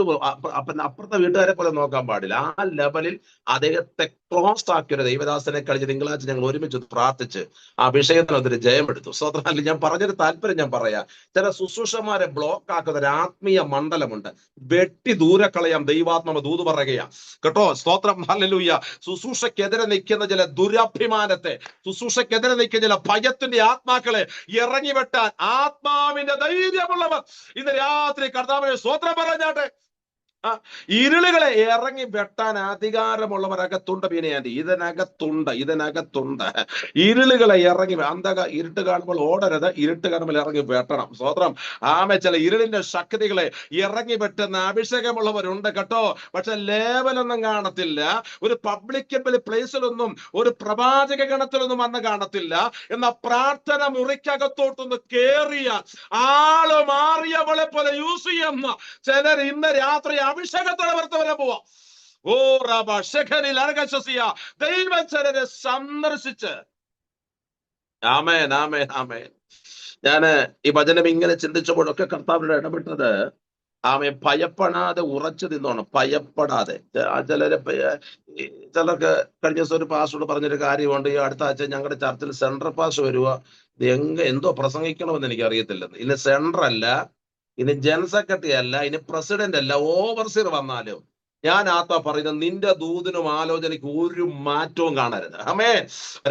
വീട്ടുകാരെ പോലെ നോക്കാൻ പാടില്ല. ആ ലെവലിൽ അദ്ദേഹത്തെ ക്ലോസ് ആക്കിയ ഒരു ദൈവദാസനെ കഴിഞ്ഞ് തിങ്കളാഴ്ച ഞങ്ങൾ ഒരുമിച്ച് പ്രാർത്ഥിച്ച് ആ വിഷയത്തിന് അതൊരു ജയമെടുത്തു. സ്വതന്ത്രം. അല്ലെങ്കിൽ ഞാൻ പറഞ്ഞൊരു താല്പര്യം ഞാൻ പറയാം. ചില ശുശ്രൂഷമാരെ ബ്ലോക്ക് ആക്കുന്ന ഒരു ആത്മീയ മണ്ഡലമുണ്ട്. വെട്ടി ദൂരെ കളയാം ദൈവാത്മാവ് ദൂത് പറയുകയാ കേട്ടോ. സ്തോത്രം. ഹല്ലേലൂയ. ശുശ്രൂഷക്കെതിരെ നിൽക്കുന്ന ചില ദുരഭിമാനത്തെ, ശുശ്രൂഷക്കെതിരെ നിൽക്കുന്ന ചില ഭയത്തിന്റെ ആത്മാക്കളെ ഇറങ്ങി വെട്ടാൻ ആത്മാവിന്റെ ധൈര്യമുള്ളവർ ഇന്ന് രാത്രി കർത്താവിനെ സ്തോത്രം പറഞ്ഞാട്ടെ. ഇരുളുകളെ ഇറങ്ങി വെട്ടാൻ അധികാരമുള്ളവരകത്തുണ്ട്. ബീനയാന്റി, ഇതിനകത്തുണ്ട്. ഇരുളുകളെ ഇറങ്ങി ഇരുട്ട് കാണുമ്പോൾ ഓടരുത്, ഇരുട്ട് കാണുമ്പോൾ ഇറങ്ങി വെട്ടണം. സ്വതന്ത്രം. ചില ഇരുളിന്റെ ശക്തികളെ ഇറങ്ങി വെട്ടുന്ന അഭിഷേകമുള്ളവരുണ്ട് കേട്ടോ. പക്ഷെ ലേവലൊന്നും കാണത്തില്ല. ഒരു പബ്ലിക്കബിൾ പ്ലേസിലൊന്നും ഒരു പ്രവാചക ഗണത്തിലൊന്നും വന്ന് കാണത്തില്ല. എന്ന പ്രാർത്ഥന മുറിക്കകത്തോട്ടൊന്ന് കേറിയ ആള് മാറിയവളെ പോലെ യൂസ് ചെയ്യുന്ന ചിലർ ഇന്ന് രാത്രി അഭിഷേകത്തോടെ വർത്തവരെ പോവാം. ഓ റബ ശഖനിൽ അർഗശസിയ ദൈവം ചിലരെ സന്ദർശിച്ച്. ആമേൻ. ഞാന് ഈ വചനം ഇങ്ങനെ ചിന്തിച്ചപ്പോഴൊക്കെ കർത്താവിനോട് ഇടപെട്ടത് ഭയപ്പെടാതെ ഉറച്ചു നിന്നോണം, ഭയപ്പെടാതെ. ചിലര് ചിലർക്ക് കഴിഞ്ഞ ദിവസം ഒരു പാസ്റ്റോട് പറഞ്ഞൊരു കാര്യമുണ്ട്, ഈ അടുത്ത ആഴ്ച ഞങ്ങളുടെ ചർച്ചിൽ സെൻട്രൽ പാസ് വരുക, ഇത് എന്തോ പ്രസംഗിക്കണമെന്ന് എനിക്ക് അറിയത്തില്ലെന്ന്. ഇനി സെൻട്രൽ അല്ല, ഇനി ജനറൽ സെക്രട്ടറി അല്ല, ഇനി പ്രസിഡന്റ് അല്ല, ഓവർസിയർ വന്നാലും ഞാൻ ആത്മാ പറയുന്നത് നിന്റെ ദൂതിനും ആലോചനയ്ക്ക് ഒരു മാറ്റവും കാണരുത്. ആമേൻ.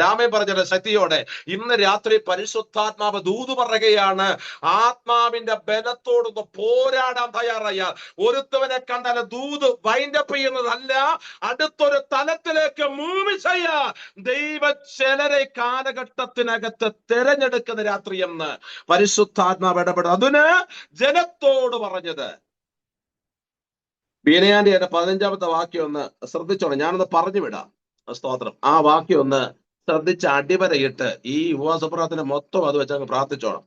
രാമേ പറഞ്ഞ ശക്തിയോടെ ഇന്ന് രാത്രി പരിശുദ്ധാത്മാവ് ദൂത് പറയുകയാണ്, ആത്മാവിന്റെ ബലത്തോടൊന്ന് പോരാടാൻ തയ്യാറായ ഒരുത്തവനെ കണ്ടാൽ ദൂത് വൈൻഡപ്പ് ചെയ്യുന്നതല്ല, അടുത്തൊരു തലത്തിലേക്ക് മൂവ് ചെയ്യാൻ ദൈവ ചിലരെ കാലഘട്ടത്തിനകത്ത് തെരഞ്ഞെടുക്കുന്ന രാത്രി എന്ന് പരിശുദ്ധാത്മാവ് ഇടപെടും. അതിന് ജനത്തോട് പറഞ്ഞത് ബിനയാന്റെ 15-ാമത്തെ വാക്യം ഒന്ന് ശ്രദ്ധിച്ചോണം, ഞാനൊന്ന് പറഞ്ഞു വിടാം. സ്തോത്രം. ആ വാക്യം ഒന്ന് ശ്രദ്ധിച്ച് അടിവരയിട്ട് ഈ ഉപവാസപ്രാർത്ഥന മൊത്തം അത് വെച്ച് അങ്ങ് പ്രാർത്ഥിച്ചോണം.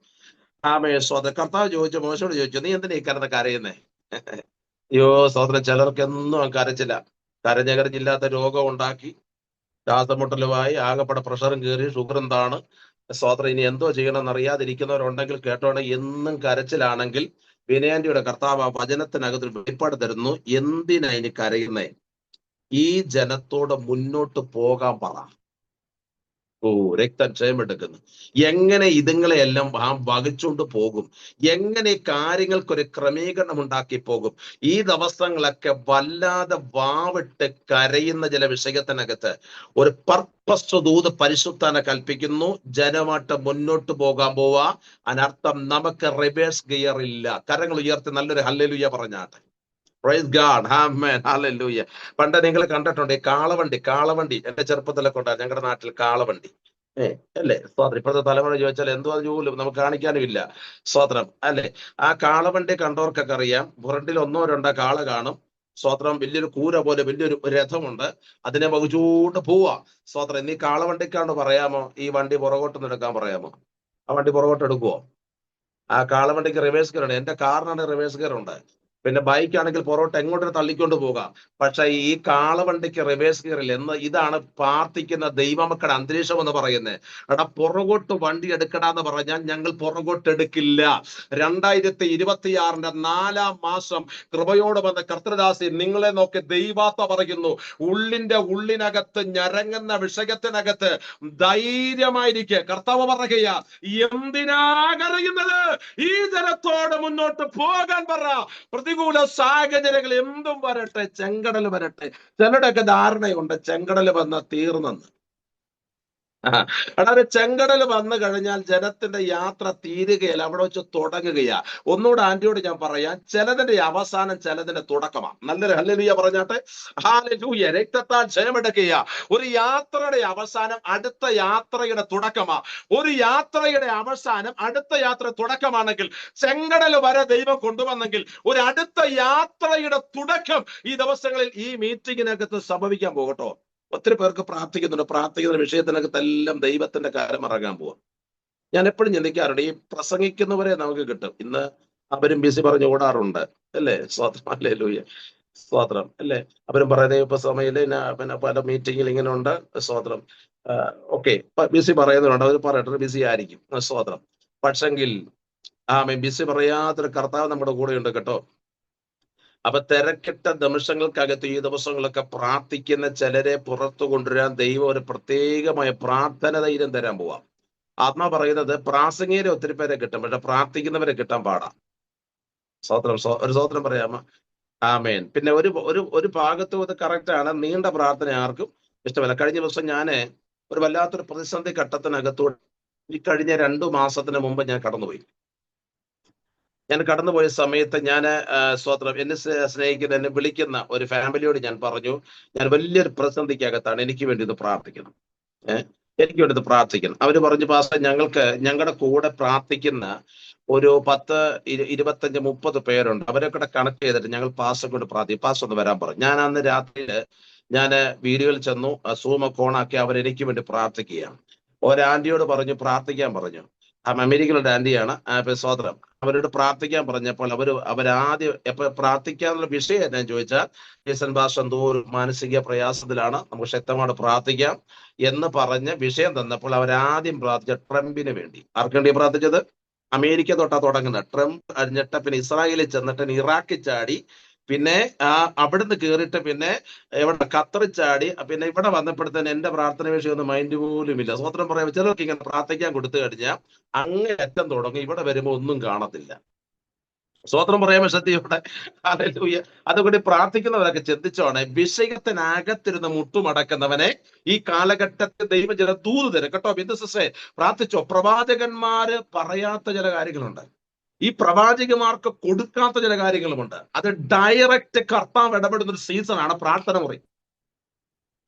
സ്തോത്രം. കർത്താവ് ചോദിച്ചു, മോശയോട് ചോദിച്ചു, നീ എന്തിനാ ഈ കിടന്ന് കരയുന്നേ? അയ്യോ സ്തോത്രം, ചിലർക്കെന്നും കരച്ചില്ല, കരഞ്ഞില്ലാത്ത രോഗം ഉണ്ടാക്കി, ശ്വാസമുട്ടലുമായി, ആകെപ്പടെ പ്രഷറും കയറി, ഷുഗറും താണ്. സ്തോത്രം. ഇനി എന്തോ ചെയ്യണമെന്ന് അറിയാതിരിക്കുന്നവരുണ്ടെങ്കിൽ കേട്ടോണെ, എന്നും കരച്ചിലാണെങ്കിൽ വിനയാന്റിയുടെ കർത്താവ് ആ വചനത്തിനകത്ത് വെളിപ്പാട് തരുന്നു. എന്തിനാ ഇനി കരയുന്നേ? ഈ ജനത്തോട് മുന്നോട്ട് പോകാൻ പറ. രക്തക്ഷയം എടുക്കുന്നു. എങ്ങനെ ഇതുങ്ങളെയെല്ലാം വഹിച്ചുകൊണ്ട് പോകും? എങ്ങനെ ഈ കാര്യങ്ങൾക്കൊരു ക്രമീകരണം ഉണ്ടാക്കി പോകും? ഈ ദിവസങ്ങളൊക്കെ വല്ലാതെ വാവിട്ട് കരയുന്ന ചില വിഷയത്തിനകത്ത് ഒരു പർപ്പസ് ദൂത് പരിശുദ്ധാന കൽപ്പിക്കുന്നു. ജനമായിട്ട് മുന്നോട്ട് പോകാൻ പോവാ. അതിനർത്ഥം നമുക്ക് റിവേഴ്സ് ഗിയർ ഇല്ല. കരങ്ങൾ ഉയർത്തി നല്ലൊരു ഹല്ലേലൂയ പറഞ്ഞാട്ടെ. Praise God. ആമേൻ. ഹല്ലേലൂയ. പണ്ട് നിങ്ങൾ കണ്ടിട്ടുണ്ട് ഈ കാളവണ്ടി എന്റെ ചെറുപ്പത്തിലൊക്കെ ഉണ്ടായിരുന്നു ഞങ്ങളുടെ നാട്ടിൽ കാളവണ്ടി. അല്ലേ സ്തോത്രം. ഇപ്പോഴത്തെ തലമുറ ചോദിച്ചാൽ എന്തോ അത് ജോലും നമുക്ക് കാണിക്കാനും ഇല്ല. സ്തോത്രം. അല്ലെ, ആ കാളവണ്ടി കണ്ടവർക്കൊക്കെ അറിയാം, ഫ്രണ്ടിൽ 1-2 കാള കാണും. സ്തോത്രം. വലിയൊരു കൂര പോലെ വലിയൊരു രഥമുണ്ട്, അതിനെ വഹിച്ചുകൊണ്ട് പോവാ. സ്തോത്രം. ഇനി കാളവണ്ടിക്കാണ്ട് പറയാമോ ഈ വണ്ടി പുറകോട്ടൊന്ന് എടുക്കാൻ പറയാമോ? ആ വണ്ടി പുറകോട്ട് എടുക്കുവോ? ആ കാളവണ്ടിക്ക് റിവേഴ്സ് ഗിയർ ഉണ്ട്. എന്റെ കാറിനാണ് റിവേഴ്സ് ഗിയർ ഉണ്ട്. പിന്നെ ബൈക്ക് ആണെങ്കിൽ പുറകോട്ട് എങ്ങോട്ട് തള്ളിക്കൊണ്ട് പോകാം. പക്ഷെ ഈ കാളവണ്ടിക്ക് റിവേഴ്സ് ഗിയറിൽ എന്ന് ഇതാണ് പ്രാർത്ഥിക്കുന്ന ദൈവമക്കളുടെ അന്തരീക്ഷം എന്ന് പറയുന്നത്. എടാ, പുറകോട്ട് വണ്ടി എടുക്കടാന്ന് പറഞ്ഞാൽ ഞങ്ങൾ പുറകോട്ട് എടുക്കില്ല. 2026 4-ാം മാസം കൃപയോട് വന്ന കർത്തൃദാസി നിങ്ങളെ നോക്കി ദൈവാത്മ പറയുന്നു, ഉള്ളിനകത്ത് ഞരങ്ങുന്ന വിഷയത്തിനകത്ത് ധൈര്യമായിരിക്കെ. കർത്താവ് പറയുക, എന്തിനാ കരയുന്നത്? ഈ ജനത്തോട് മുന്നോട്ട് പോകാൻ പറ. പ്രതികൂല സാഹചര്യങ്ങൾ എന്തും വരട്ടെ, ചെങ്കടൽ വരട്ടെ. ചിലരുടെയൊക്കെ ധാരണയുണ്ട് ചെങ്കടൽ വന്ന തീർന്നെന്ന്. അതായത് ചെങ്കടൽ വന്നു കഴിഞ്ഞാൽ ജനത്തിന്റെ യാത്ര തീരുകയല്ല, അവിടെ വെച്ച് തുടങ്ങുകയാ. ഒന്നുകൂടെ ആന്റിയോട് ഞാൻ പറയാം, ചിലതിന്റെ അവസാനം ചിലതിന്റെ തുടക്കമാണ്. നല്ലൊരു ഹല്ലേലൂയ പറഞ്ഞാട്ടെ. ഹല്ലേലൂയ. രക്തത്താൽ ജയമെടുക്കുക. ഒരു യാത്രയുടെ അവസാനം അടുത്ത യാത്രയുടെ തുടക്കമാ. ഒരു യാത്രയുടെ അവസാനം അടുത്ത യാത്ര തുടക്കമാണെങ്കിൽ, ചെങ്കടൽ വരെ ദൈവം കൊണ്ടുവന്നെങ്കിൽ ഒരു അടുത്ത യാത്രയുടെ തുടക്കം ഈ ദിവസങ്ങളിൽ ഈ മീറ്റിങ്ങിനകത്ത് സംഭവിക്കാൻ പോകട്ടോ. ഒത്തിരി പേർക്ക് പ്രാർത്ഥിക്കുന്ന വിഷയത്തിനകത്തെല്ലാം ദൈവത്തിന്റെ കാര്യം ഇറങ്ങാൻ പോവാം. ഞാൻ എപ്പോഴും ചിന്തിക്കാറുണ്ട്, ഈ പ്രസംഗിക്കുന്നവരെ നമുക്ക് കിട്ടും. ഇന്ന് അവരും ബിസി പറഞ്ഞ് ഓടാറുണ്ട്, അല്ലേ? സ്തോത്രം. ഹല്ലേലൂയ. സ്തോത്രം. അല്ലേ? അവരും പറയുന്നത് ഇപ്പൊ സമയത്ത് പിന്നെ പല മീറ്റിങ്ങിൽ ഇങ്ങനെ ഉണ്ട്. സ്തോത്രം. ഓക്കെ, ബിസി പറയുന്നുണ്ട്, അവർ പറയട്ടെ, ബിസി ആയിരിക്കും. സ്തോത്രം. പക്ഷെങ്കിൽ ബിസി പറയാത്തൊരു കർത്താവ് നമ്മുടെ കൂടെ ഉണ്ട് കേട്ടോ. അപ്പൊ തിരക്കിട്ട നിമിഷങ്ങൾക്കകത്ത് ഈ ദിവസങ്ങളൊക്കെ പ്രാർത്ഥിക്കുന്ന ചിലരെ പുറത്തു കൊണ്ടുവരാൻ ദൈവം ഒരു പ്രത്യേകമായ പ്രാർത്ഥന ധൈര്യം തരാൻ പോവാം. ആത്മാ പറയുന്നത് പ്രാസംഗികരെ ഒത്തിരി പേരെ കിട്ടും, പക്ഷെ പ്രാർത്ഥിക്കുന്നവരെ കിട്ടാൻ പാടാം. സ്തോത്രം. ഒരു സ്തോത്രം പറയാമോ? ആമേൻ. പിന്നെ ഒരു ഭാഗത്തും ഇത് കറക്റ്റ് ആണ്, നീണ്ട പ്രാർത്ഥന ആർക്കും ഇഷ്ടമല്ല. കഴിഞ്ഞ ദിവസം ഞാന് ഒരു വല്ലാത്തൊരു പ്രതിസന്ധി ഘട്ടത്തിനകത്തൂടെ ഈ കഴിഞ്ഞ 2 മാസത്തിന് മുമ്പ് ഞാൻ കടന്നുപോയി. ഞാൻ കടന്നുപോയ സമയത്ത് ഞാൻ സ്തോത്രം, എന്നെ സ്നേഹിക്കുന്ന, എന്നെ വിളിക്കുന്ന ഒരു ഫാമിലിയോട് ഞാൻ പറഞ്ഞു, ഞാൻ വലിയൊരു പ്രതിസന്ധിക്കകത്താണ്, എനിക്ക് വേണ്ടി ഇത് പ്രാർത്ഥിക്കണം. എനിക്ക് വേണ്ടി ഇത് പ്രാർത്ഥിക്കണം. അവര് പറഞ്ഞു, പാസ്റ്റർ ഞങ്ങളുടെ കൂടെ പ്രാർത്ഥിക്കുന്ന ഒരു 10, 25, 30 പേരുണ്ട്, അവരൊക്കെ കണക്ട് ചെയ്തിട്ട് ഞങ്ങൾ പാസ്റ്റർ കൊണ്ട് പ്രാർത്ഥിക്കും, പാസ്റ്റർ ഒന്ന് വരാൻ പറഞ്ഞു. ഞാൻ അന്ന് രാത്രിയില് ഞാൻ വീഡിയോയിൽ ചെന്നു, സൂമൊക്കെ ഓണാക്കി അവരെനിക്ക് വേണ്ടി പ്രാർത്ഥിക്കുകയാണ്. ഒരാന്റിയോട് പറഞ്ഞു പ്രാർത്ഥിക്കാൻ പറഞ്ഞു. അമേരിക്കയിലുള്ള ആന്റിയാണ്. സ്തോത്രം. അവരോട് പ്രാർത്ഥിക്കാൻ പറഞ്ഞപ്പോൾ അവരാദ്യം എപ്പോ പ്രാർത്ഥിക്കാനുള്ള വിഷയം എന്നാന്ന് ചോദിച്ചാൽ, ജേസൺ ഭാഷ എന്തോ ഒരു മാനസിക പ്രയാസത്തിലാണ്, നമുക്ക് ശക്തമായിട്ട് പ്രാർത്ഥിക്കാം എന്ന് പറഞ്ഞ് വിഷയം തന്നപ്പോൾ അവരാദ്യം പ്രാർത്ഥിച്ച ട്രംപിന് വേണ്ടി. ആർക്ക് വേണ്ടി പ്രാർത്ഥിച്ചത്? അമേരിക്ക തൊട്ടാ തുടങ്ങുന്നത്. ട്രംപ് അഴിഞ്ഞിട്ട് പിന്നെ ഇസ്രായേലിൽ ചെന്നിട്ട് ഇറാഖിൽ ചാടി, പിന്നെ അവിടുന്ന് കേറിയിട്ട് പിന്നെ ഇവിടെ ഖത്തറിൽ ചാടി, പിന്നെ ഇവിടെ വന്നപ്പോഴത്തേന് എന്റെ പ്രാർത്ഥന വിഷയമൊന്നും മൈൻഡ് പോലും ഇല്ല. സ്വതന്ത്രം പറയാം, ചിലർക്ക് ഇങ്ങനെ പ്രാർത്ഥിക്കാൻ കൊടുത്തു കഴിഞ്ഞാൽ അങ്ങേയറ്റം തുടങ്ങും, ഇവിടെ വരുമ്പോ ഒന്നും കാണത്തില്ല. സ്വതന്ത്രം പറയാൻ ശ്രദ്ധയോടെ. ഹല്ലേലൂയ. അതുകൊണ്ട് പ്രാർത്ഥിക്കുന്നവരൊക്കെ ചിന്തിച്ചോണെ, വിഷയത്തിനകത്തിരുന്ന് മുട്ടുമടക്കുന്നവനെ ഈ കാലഘട്ടത്തിൽ ദൈവജന ദൂത് തരും കേട്ടോ. ബിന്ദുസേ പ്രാർത്ഥിച്ചോ. പ്രവാചകന്മാര് പറയാത്ത ചില കാര്യങ്ങളുണ്ട്, ഈ പ്രവാചകന്മാർക്ക് കൊടുക്കാത്ത ചില കാര്യങ്ങളുമുണ്ട്. അത് ഡയറക്റ്റ് കർത്താവ് ഇടപെടുന്ന ഒരു സീസണാണ് പ്രാർത്ഥന മുറി.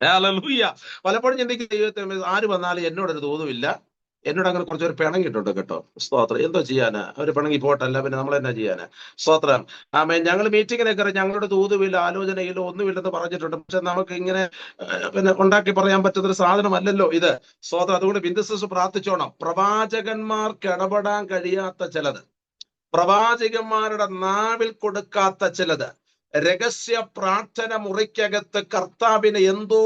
ഹല്ലേലൂയ. പലപ്പോഴും ചിന്തിക്കും, ദൈവത്തെ ആര് വന്നാലും എന്നോടൊരു തോന്നുമില്ല, എന്നോട് അങ്ങനെ കുറച്ചൊരു പിണങ്ങിയിട്ടുണ്ട് കേട്ടോ. സ്തോത്രം. എന്തോ ചെയ്യാന്, അവര് പിണങ്ങി പോട്ടല്ല, പിന്നെ നമ്മൾ എന്നാ ചെയ്യാന്. സ്തോത്രം. ഞങ്ങൾ മീറ്റിങ്ങിനൊക്കെ ഞങ്ങളുടെ തൂതുമില്ല, ആലോചനയില്ല, ഒന്നുമില്ലെന്ന് പറഞ്ഞിട്ടുണ്ട്. പക്ഷെ നമുക്ക് ഇങ്ങനെ പിന്നെ ഉണ്ടാക്കി പറയാൻ പറ്റുന്ന ഒരു സാധനമല്ലല്ലോ ഇത്. സ്തോത്രം. അതുകൊണ്ട് ബിന്ദുസസ് പ്രാർത്ഥിച്ചോണം. പ്രവാചകന്മാർക്ക് ഇടപെടാൻ കഴിയാത്ത ചിലത്, പ്രവാചകന്മാരുടെ നാവിൽ കൊടുക്കാത്ത ചിലത്, രഹസ്യ പ്രാർത്ഥന മുറിക്കകത്ത് കർത്താവിന് എന്തോ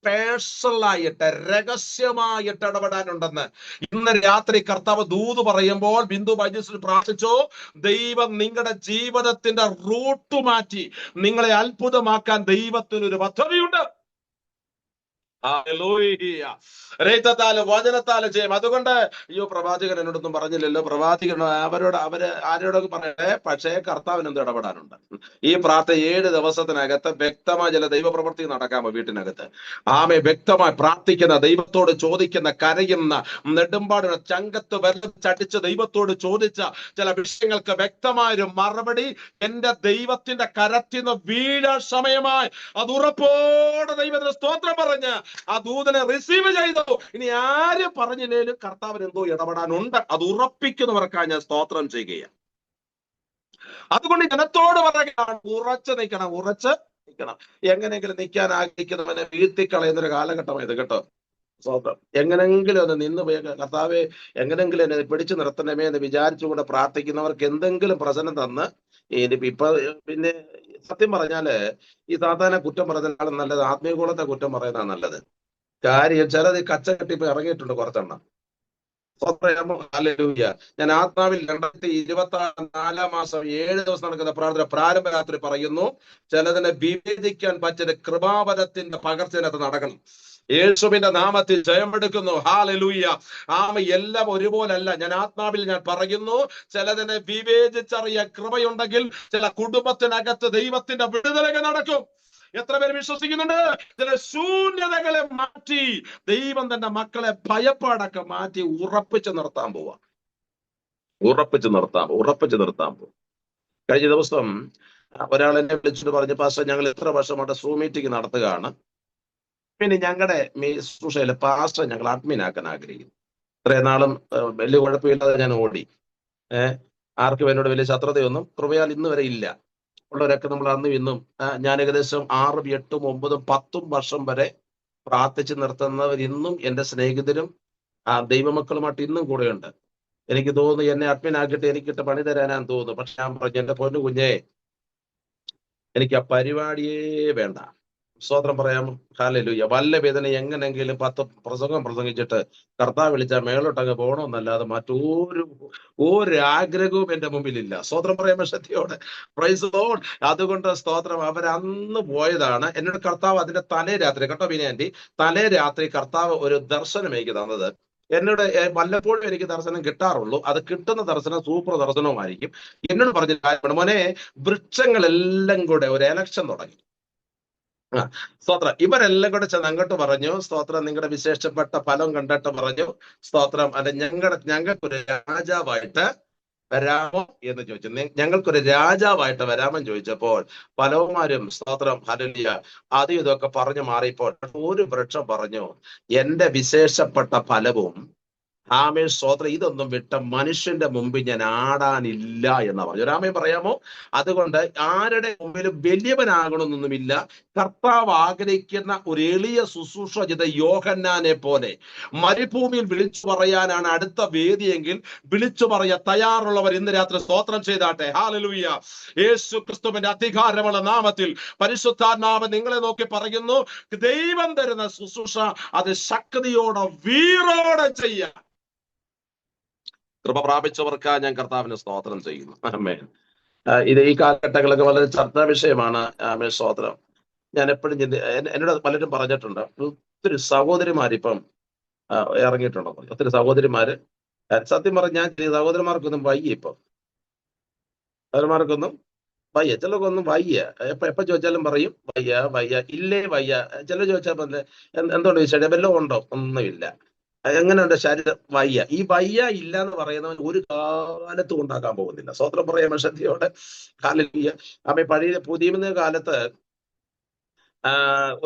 പേഴ്സണലായിട്ട് രഹസ്യമായിട്ട് ഇടപെടാനുണ്ടെന്ന് ഇന്ന് രാത്രി കർത്താവ് ദൂത് പറയുമ്പോൾ ബിന്ദു ബൈജുസിൽ പ്രാർത്ഥിച്ചോ. ദൈവം നിങ്ങളുടെ ജീവിതത്തിന്റെ റൂട്ട് മാറ്റി നിങ്ങളെ അത്ഭുതമാക്കാൻ ദൈവത്തിനൊരു പദ്ധതിയുണ്ട്. വചനത്താല് ചെയ്യും. അതുകൊണ്ട് അയ്യോ പ്രവാചകൻ എന്നോടൊന്നും പറഞ്ഞില്ലല്ലോ, പ്രവാചകൻ അവര് ആരോടൊക്കെ പറയട്ടെ, പക്ഷേ കർത്താവിന് എന്ത് ഇടപെടാനുണ്ട്. ഈ പ്രാർത്ഥന 7 ദിവസത്തിനകത്ത് വ്യക്തമായ ചില ദൈവപ്രവൃത്തി നടക്കാമോ വീട്ടിനകത്ത്. വ്യക്തമായി പ്രാർത്ഥിക്കുന്ന, ദൈവത്തോട് ചോദിക്കുന്ന, കരയുന്ന, നെടുമ്പാടുള്ള ചങ്കത്ത് വെള്ളച്ചടിച്ച് ദൈവത്തോട് ചോദിച്ച ചില വിഷയങ്ങൾക്ക് വ്യക്തമായൊരു മറുപടി എന്റെ ദൈവത്തിന്റെ കരത്തിന്ന് വീഴാൻ സമയമായി. അത് ഉറപ്പോടെ ദൈവത്തിന് സ്തോത്രം പറഞ്ഞ് ആ ദൂതനെ റിസീവ് ചെയ്തു. ഇനി ആര് പറഞ്ഞില്ലേലും കർത്താവിന് എന്തോ ഇടപെടാനുണ്ട്. അത് ഉറപ്പിക്കുന്നവർക്കായി ഞാൻ സ്തോത്രം ചെയ്യുകയാണ്. അതുകൊണ്ട് ജനത്തോട് പറയുകയാണ്, ഉറച്ചു നിൽക്കണം, ഉറച്ച് നിൽക്കണം. എങ്ങനെയെങ്കിലും നിൽക്കാൻ ആഗ്രഹിക്കുന്നവനെ വീഴ്ത്തിക്കളയുന്നൊരു കാലഘട്ടമായത് കേട്ടോ. സ്തോത്രം. എങ്ങനെങ്കിലും ഒന്ന് നിന്ന് പോയ കർത്താവെ, എങ്ങനെങ്കിലും എന്നെ പിടിച്ചു നിർത്തണമേ എന്ന് വിചാരിച്ചുകൊണ്ട് പ്രാർത്ഥിക്കുന്നവർക്ക് എന്തെങ്കിലും പ്രശ്നം തന്ന് ഇപ്പൊ പിന്നെ സത്യം പറഞ്ഞാല് ഈ സാധാരണ കുറ്റം പറയുന്നതിനാളും നല്ലത് ആത്മീയകൂടത്തെ കുറ്റം പറയുന്നതാണ് നല്ലത്. കാര്യം ചിലത് കച്ച കെട്ടിപ്പോ ഇറങ്ങിയിട്ടുണ്ട് കുറച്ചെണ്ണം. ഹല്ലേലൂയ. ഞാൻ ആത്മാവിൽ 2024 4 മാസം 7 ദിവസം നടക്കുന്ന പ്രാർത്ഥന പ്രാരംഭ രാത്രി പറയുന്നു, ചിലതിനെ വിവേചിക്കാൻ പറ്റുന്ന കൃപാവരത്തിന്റെ പകർച്ചതിനകത്ത് നടക്കണം. യേശുവിന്റെ നാമത്തിൽ ജയമെടുക്കുന്നു. ഹല്ലേലൂയ. എല്ലാം ഒരുപോലല്ല. ഞാൻ ആത്മാവിൽ ഞാൻ പറയുന്നു, ചിലതിനെ വിവേചിച്ചറിയാൻ കൃപയുണ്ടെങ്കിൽ ചില കുടുംബത്തിനകത്ത് ദൈവത്തിന്റെ വിടുതലകൾ നടക്കും. എത്ര പേര് വിശ്വസിക്കുന്നുണ്ട്? ചില ശൂന്യതകളെ മാറ്റി ദൈവം തന്റെ മക്കളെ ഭയപ്പാടൊക്കെ മാറ്റി ഉറപ്പിച്ച് നിർത്താൻ പോവാ. ഉറപ്പിച്ച് നിർത്താൻ പോവാ. കഴിഞ്ഞ ദിവസം ഒരാൾ എന്നെ വിളിച്ചിട്ട് പറഞ്ഞു, പാസ്റ്റർ ഞങ്ങൾ എത്ര വർഷമായിട്ട് സൂ മീറ്റിംഗ് നടത്തുകയാണ്, പിന്നെ ഞങ്ങളുടെ ശുശ്രൂഷയിലെ പാസ്റ്റർ ഞങ്ങൾ അഡ്മിൻ ആക്കാൻ ആഗ്രഹിക്കുന്നു. ഇത്രയും നാളും വലിയ കുഴപ്പമില്ലാതെ ഞാൻ ഓടി. ആർക്കും എന്നോട് വലിയ ശത്രുതയൊന്നും കൃപയാൽ ഇന്ന് വരെ ഇല്ല. ഉള്ളവരൊക്കെ നമ്മൾ അന്നും ഇന്നും ഞാൻ ഏകദേശം 6, 8, 9, 10 വർഷം വരെ പ്രാർത്ഥിച്ച് നിർത്തുന്നവർ ഇന്നും എന്റെ സ്നേഹിതരും ദൈവമക്കളുമായിട്ട് ഇന്നും കൂടെയുണ്ട്. എനിക്ക് തോന്നുന്നു എന്നെ അഡ്മിൻ ആക്കിയിട്ട് എനിക്കിട്ട് പണി തരാനാന്ന് തോന്നുന്നു. പക്ഷെ ഞാൻ പറഞ്ഞു, എന്റെ പൊന്നു കുഞ്ഞേ, എനിക്ക് ആ പരിപാടിയേ വേണ്ട. സ്തോത്രം പറയാം. ഹല്ലേലൂയ. വല്ല വേദന എങ്ങനെങ്കിലും 10 പ്രസംഗം പ്രസംഗിച്ചിട്ട് കർത്താവ് വിളിച്ചാൽ മേലോട്ടങ്ങ് പോകണമെന്നല്ലാതെ ഒരു ആഗ്രഹവും എന്റെ മുമ്പിലില്ല. സ്തോത്രം പറയാൻ ശ്രദ്ധയോടെ. Praise Lord. അതുകൊണ്ട് സ്തോത്രം, അവരന്ന് പോയതാണ്. എന്നോട് കർത്താവ് അതിന്റെ തലേ രാത്രി കേട്ടോ വിനയാന്റി, തലേ രാത്രി കർത്താവ് ഒരു ദർശനം എനിക്ക് തന്നത്. എന്നോട് വല്ലപ്പോഴും എനിക്ക് ദർശനം കിട്ടാറുള്ളൂ. അത് കിട്ടുന്ന ദർശനം സൂപ്പർ ദർശനവുമായിരിക്കും. എന്നോട് പറഞ്ഞ കാര്യമാണ്, മോനെ വൃക്ഷങ്ങളെല്ലാം കൂടെ ഒരു എലക്ഷൻ തുടങ്ങി. സ്തോത്രം. ഇവരെല്ലാം കൂടെ ചെന്ന് അങ്ങോട്ട് പറഞ്ഞു, സ്തോത്രം, നിങ്ങളുടെ വിശേഷപ്പെട്ട ഫലം കണ്ടിട്ട് പറഞ്ഞു, സ്തോത്രം, അല്ല ഞങ്ങൾക്കൊരു രാജാവായിട്ട് വരാമോ എന്ന് ചോദിച്ചു. ഞങ്ങൾക്കൊരു രാജാവായിട്ട് വരാമെന്ന് ചോദിച്ചപ്പോൾ പലവന്മാരും സ്തോത്രം ഹല്ലേലൂയ അത് ഇതൊക്കെ പറഞ്ഞു മാറിയപ്പോൾ ഒരു വൃക്ഷം പറഞ്ഞു, എന്റെ വിശേഷപ്പെട്ട ഫലവും സ്തോത്രം ഇതൊന്നും വിട്ട മനുഷ്യന്റെ മുമ്പിൽ ഞാൻ ആടാനില്ല എന്ന് പറഞ്ഞു. ഒരാമയും പറയാമോ? അതുകൊണ്ട് ആരുടെ മുമ്പിലും വലിയവനാകണമെന്നൊന്നുമില്ല. കർത്താവ് ആഗ്രഹിക്കുന്ന ഒരു എളിയ ശുശ്രൂഷ ചെയ്ത യോഹന്നാനെ പോലെ മരുഭൂമിയിൽ വിളിച്ചു പറയാനാണ് അടുത്ത വേദിയെങ്കിൽ വിളിച്ചു പറയാൻ തയ്യാറുള്ളവർ ഇന്ന് രാത്രി സ്തോത്രം ചെയ്താട്ടെ. ഹല്ലേലൂയ. യേശു ക്രിസ്തുവിന്റെ അധികാരമുള്ള നാമത്തിൽ പരിശുദ്ധാത്മാവ് നിങ്ങളെ നോക്കി പറയുന്നു, ദൈവം തരുന്ന ശുശ്രൂഷ അത് ശക്തിയോടെ വീറോടെ ചെയ്യാൻ കൃപ പ്രാപിച്ചവർക്ക് ഞാൻ കർത്താവിന് സ്തോത്രം ചെയ്യുന്നു. ആമേൻ. ഇത് ഈ കാലഘട്ടങ്ങളൊക്കെ വളരെ ചർച്ചാ വിഷയമാണ്. ആമേൻ, സ്തോത്രം. ഞാൻ എപ്പോഴും എന്നോട് പലരും പറഞ്ഞിട്ടുണ്ട്, ഒത്തിരി സഹോദരിമാരിപ്പം ഇറങ്ങിയിട്ടുണ്ടോ, ഒത്തിരി സഹോദരിമാര്. സത്യം പറഞ്ഞ ഞാൻ സഹോദരന്മാർക്കൊന്നും വയ്യ, ഇപ്പം സഹോദരന്മാർക്കൊന്നും വയ്യ, ചിലർക്കൊന്നും വയ്യ. എപ്പ ചോദിച്ചാലും പറയും വയ്യ വയ്യ, ഇല്ലേ വയ്യ. ചിലർ ചോദിച്ചാൽ എന്തുകൊണ്ട് ചോദിച്ചാൽ വല്ലതും ഉണ്ടോ, ഒന്നുമില്ല. എങ്ങനെയുണ്ട് ശരീരം, വയ്യ. ഈ വയ്യ ഇല്ല എന്ന് പറയുന്നവൻ ഒരു കാലത്തും ഉണ്ടാക്കാൻ പോകുന്നില്ല. സ്വത്രം പറയാൻ ശ്രദ്ധയോടെ. ഹല്ലേലൂയ. അപ്പൊ പുതിയ കാലത്ത്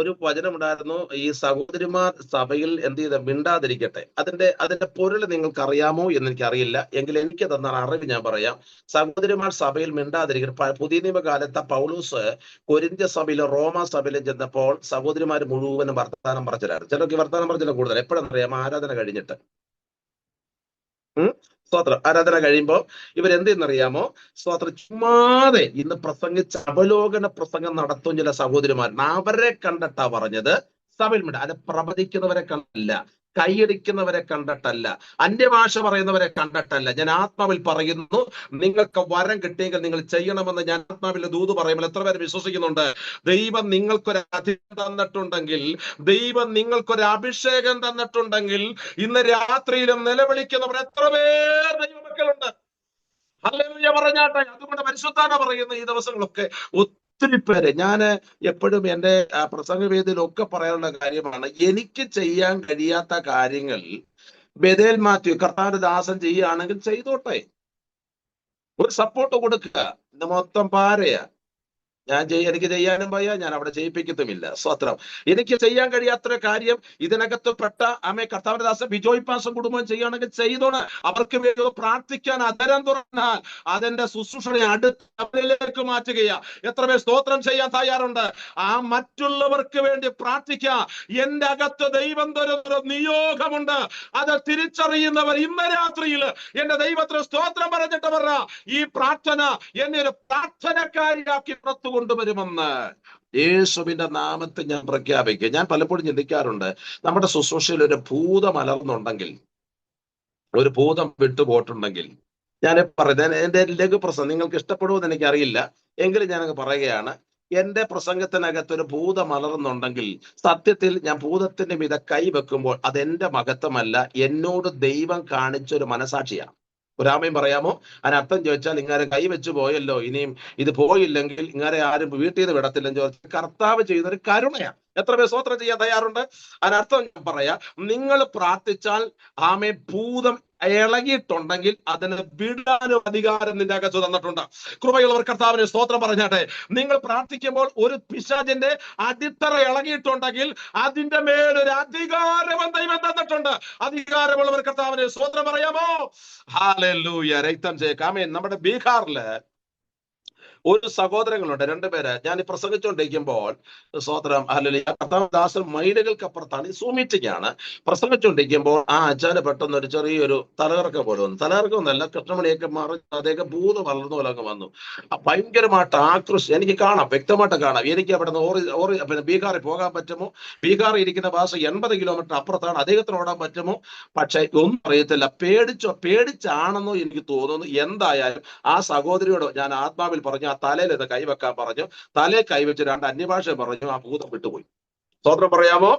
ഒരു വചനമുണ്ടായിരുന്നു, ഈ സഹോദരിമാർ സഭയിൽ എന്ത് ചെയ്ത മിണ്ടാതിരിക്കട്ടെ. അതിന്റെ പൊരുൾ നിങ്ങൾക്ക് അറിയാമോ എന്ന് എനിക്കറിയില്ല, എങ്കിൽ എനിക്ക് തന്ന അറിവ് ഞാൻ പറയാം. സഹോദരിമാർ സഭയിൽ മിണ്ടാതിരിക്കട്ടെ. പുതിയ നിയമകാലത്ത് പൗലോസ് കൊരിന്ത്യ സഭയിലും റോമ സഭയിലും ചെന്നപ്പോൾ സഹോദരിമാർ മുഴുവനും വർത്തമാനം പറച്ചിലായിരുന്നു. ചിലർക്ക് വർത്തമാനം പറച്ചില കൂടുതൽ. എപ്പോഴെന്നറിയാം? ആരാധന കഴിഞ്ഞിട്ട്. സ്തോത്രം. ആരാധന കഴിയുമ്പോൾ ഇവരെന്ത് ചെയ്യുന്നറിയാമോ? സ്തോത്രം. ചുമ്മാതെ ഇന്ന് പ്രസംഗിച്ച അവലോകന പ്രസംഗം നടത്തും ചില സഹോദരിമാർ. അവരെ കണ്ടിട്ടാ പറഞ്ഞത് സഭയിൽ മിണ്ട. അത് പ്രവചിക്കുന്നവരെ കണ്ടല്ല, കൈയടിക്കുന്നവരെ കണ്ടിട്ടല്ല, അന്യഭാഷ പറയുന്നവരെ കണ്ടിട്ടല്ല. ഞാൻ ആത്മാവിൽ പറയുന്നു, നിങ്ങൾക്ക് വരം കിട്ടിയെങ്കിൽ നിങ്ങൾ ചെയ്യണമെന്ന് ഞാൻ ആത്മാവിൽ ദൂത് പറയുമ്പോൾ എത്ര പേര് വിശ്വസിക്കുന്നുണ്ട്? ദൈവം നിങ്ങൾക്കൊരു അധികാരം തന്നിട്ടുണ്ടെങ്കിൽ, ദൈവം നിങ്ങൾക്കൊരു അഭിഷേകം തന്നിട്ടുണ്ടെങ്കിൽ, ഇന്ന് രാത്രിയിലും നിലവിളിക്കുന്നവർ എത്ര പേർ ദൈവമക്കളുണ്ട്? ഹല്ലേലൂയ പറഞ്ഞാട്ടെ. അതുകൊണ്ട് പരിശുദ്ധാത്മാവ് പറയുന്ന ഈ ദിവസങ്ങളൊക്കെ ഒത്തിരി പേര്, ഞാൻ എപ്പോഴും എൻ്റെ പ്രസംഗവേദിയിലൊക്കെ പറയാനുള്ള കാര്യമാണ്, എനിക്ക് ചെയ്യാൻ കഴിയാത്ത കാര്യങ്ങൾ ബെഥേൽ മാത്യു കർത്താവിന്റെ ദാസൻ ചെയ്യുകയാണെങ്കിൽ ചെയ്തോട്ടെ, ഒരു സപ്പോർട്ട് കൊടുക്കുക. ഇത് മൊത്തം പാരയാ. എനിക്ക് ചെയ്യാനും വയ്യ, ഞാൻ അവിടെ ചെയ്യിപ്പിക്കത്തുമില്ല. സ്വത്രം. എനിക്ക് ചെയ്യാൻ കഴിയാത്തൊരു കാര്യം ഇതിനകത്ത് പെട്ട കർത്താവിന്റെ ദാസൻ ബിജോയ് പാസം കുടുംബം ചെയ്യുകയാണെങ്കിൽ ചെയ്തോണ്. അവർക്ക് വേണ്ടി പ്രാർത്ഥിക്കാൻ അതരം തുറന്നാൽ അതെന്റെ ശുശ്രൂഷയെ അടുത്തവരിലേക്ക് മാറ്റുകയാ. എത്ര പേർ സ്തോത്രം ചെയ്യാൻ തയ്യാറുണ്ട്? മറ്റുള്ളവർക്ക് വേണ്ടി പ്രാർത്ഥിക്കുക. എന്റെ അകത്ത് ദൈവം തരുന്ന നിയോഗമുണ്ട്. അത് തിരിച്ചറിയുന്നവർ ഇന്ന് രാത്രിയിൽ എന്റെ ദൈവത്തിന് സ്തോത്രം പറഞ്ഞിട്ട് പറ, ഈ പ്രാർത്ഥന എന്നെ ഒരു പ്രാർത്ഥനക്കാരിയാക്കി പുറത്തു കൊണ്ടുവരുമെന്ന് യേശുവിന്റെ നാമത്തിൽ ഞാൻ പ്രഖ്യാപിക്കുക. ഞാൻ പലപ്പോഴും ചിന്തിക്കാറുണ്ട്, നമ്മുടെ ശുശ്രൂഷയിൽ ഒരു ഭൂതം അലർന്നുണ്ടെങ്കിൽ, ഒരു ഭൂതം വിട്ടുപോയിട്ടുണ്ടെങ്കിൽ, ഞാൻ പറയുന്നത് എന്റെ ലഘുപ്രസംഗം നിങ്ങൾക്ക് ഇഷ്ടപ്പെടുമെന്ന് എനിക്കറിയില്ല, എങ്കിലും ഞാനങ്ങ് പറയുകയാണ്. എന്റെ പ്രസംഗത്തിനകത്ത് ഒരു ഭൂതം അലർന്നുണ്ടെങ്കിൽ, സത്യത്തിൽ ഞാൻ ഭൂതത്തിന്റെ മീതെ കൈവെക്കുമ്പോൾ അതെന്റെ മഹത്വമല്ല, എന്നോട് ദൈവം കാണിച്ചൊരു മനസാക്ഷിയാണ്. ഒരാമയും പറയാമോ? അതിനർത്ഥം ചോദിച്ചാൽ, ഇങ്ങനെ കൈവെച്ച് പോയല്ലോ, ഇനിയും ഇത് പോയില്ലെങ്കിൽ ഇങ്ങനെ ആരും വീട്ടിൽ നിന്ന് വിടത്തില്ലെന്ന് ചോദിച്ചാൽ കർത്താവ് ചെയ്യുന്നൊരു കരുണയാണ്. എത്ര പേർ സ്തോത്രം ചെയ്യാൻ തയ്യാറുണ്ട്? അതിനർത്ഥം ഞാൻ പറയാം, നിങ്ങൾ പ്രാർത്ഥിച്ചാൽ ഭൂതം ഇളകിയിട്ടുണ്ടെങ്കിൽ അതിന് വിടാനും അധികാരം നിന്റെ അകത്ത് തന്നിട്ടുണ്ട്. കൃപയുള്ളവർ കർത്താവിന് സ്തോത്രം പറഞ്ഞാട്ടെ. നിങ്ങൾ പ്രാർത്ഥിക്കുമ്പോൾ ഒരു പിശാചിന്റെ അടിത്തറ ഇളകിയിട്ടുണ്ടെങ്കിൽ അതിന്റെ മേലൊരു അധികാരം ദൈവം തന്നിട്ടുണ്ട്. അധികാരമുള്ളവർ കർത്താവിന് സ്തോത്രം പറയാമോ? ഹല്ലേലൂയ. രക്തം ചെയ്യേക്കാം. നമ്മുടെ ബീഹാറില് ഒരു സഹോദരങ്ങളുണ്ട്, രണ്ടുപേര്. ഞാൻ പ്രസംഗിച്ചുകൊണ്ടിരിക്കുമ്പോൾ സ്തോത്രം ഹല്ലേലൂയ, കർത്താവ് ദാസൻ മൈലുകൾക്കപ്പുറത്താണ്, സൂം മീറ്റിംഗ് ആണ്. പ്രസംഗിച്ചുകൊണ്ടിരിക്കുമ്പോൾ അച്ഛന് പെട്ടെന്ന് ഒരു ചെറിയൊരു തലകറക്കം പോലെ വന്നു. തലകറക്കം ഒന്നല്ല, കൃഷ്ണമണിയൊക്കെ മാറി അദ്ദേഹം ഭൂതം വളർന്നു പോലെ അങ്ങ് വന്നു. ഭയങ്കരമായിട്ട് ആക്രോശം എനിക്ക് കാണാം, വ്യക്തമായിട്ട് കാണാം. എനിക്ക് അവിടെ നിന്ന് ബീഹാറിൽ പോകാൻ പറ്റുമോ? ബീഹാറിൽ ഇരിക്കുന്ന ഭാഷ 80 കിലോമീറ്റർ അപ്പുറത്താണ്. അദ്ദേഹത്തിന് ഓടാൻ പറ്റുമോ? പക്ഷെ ഒന്നും അറിയത്തില്ല. പേടിച്ചാണെന്നോ എനിക്ക് തോന്നുന്നു. എന്തായാലും ആ സഹോദരിയോട് ഞാൻ ആത്മാവിൽ പറഞ്ഞു, തലയിൽ ഇത് കൈവെക്കാൻ പറഞ്ഞു. തലയിൽ കൈവച്ച് 2 അന്യഭാഷ പറഞ്ഞു. ആ ഭൂതം വിട്ടുപോയി. സ്തോത്രം പറയാമോ?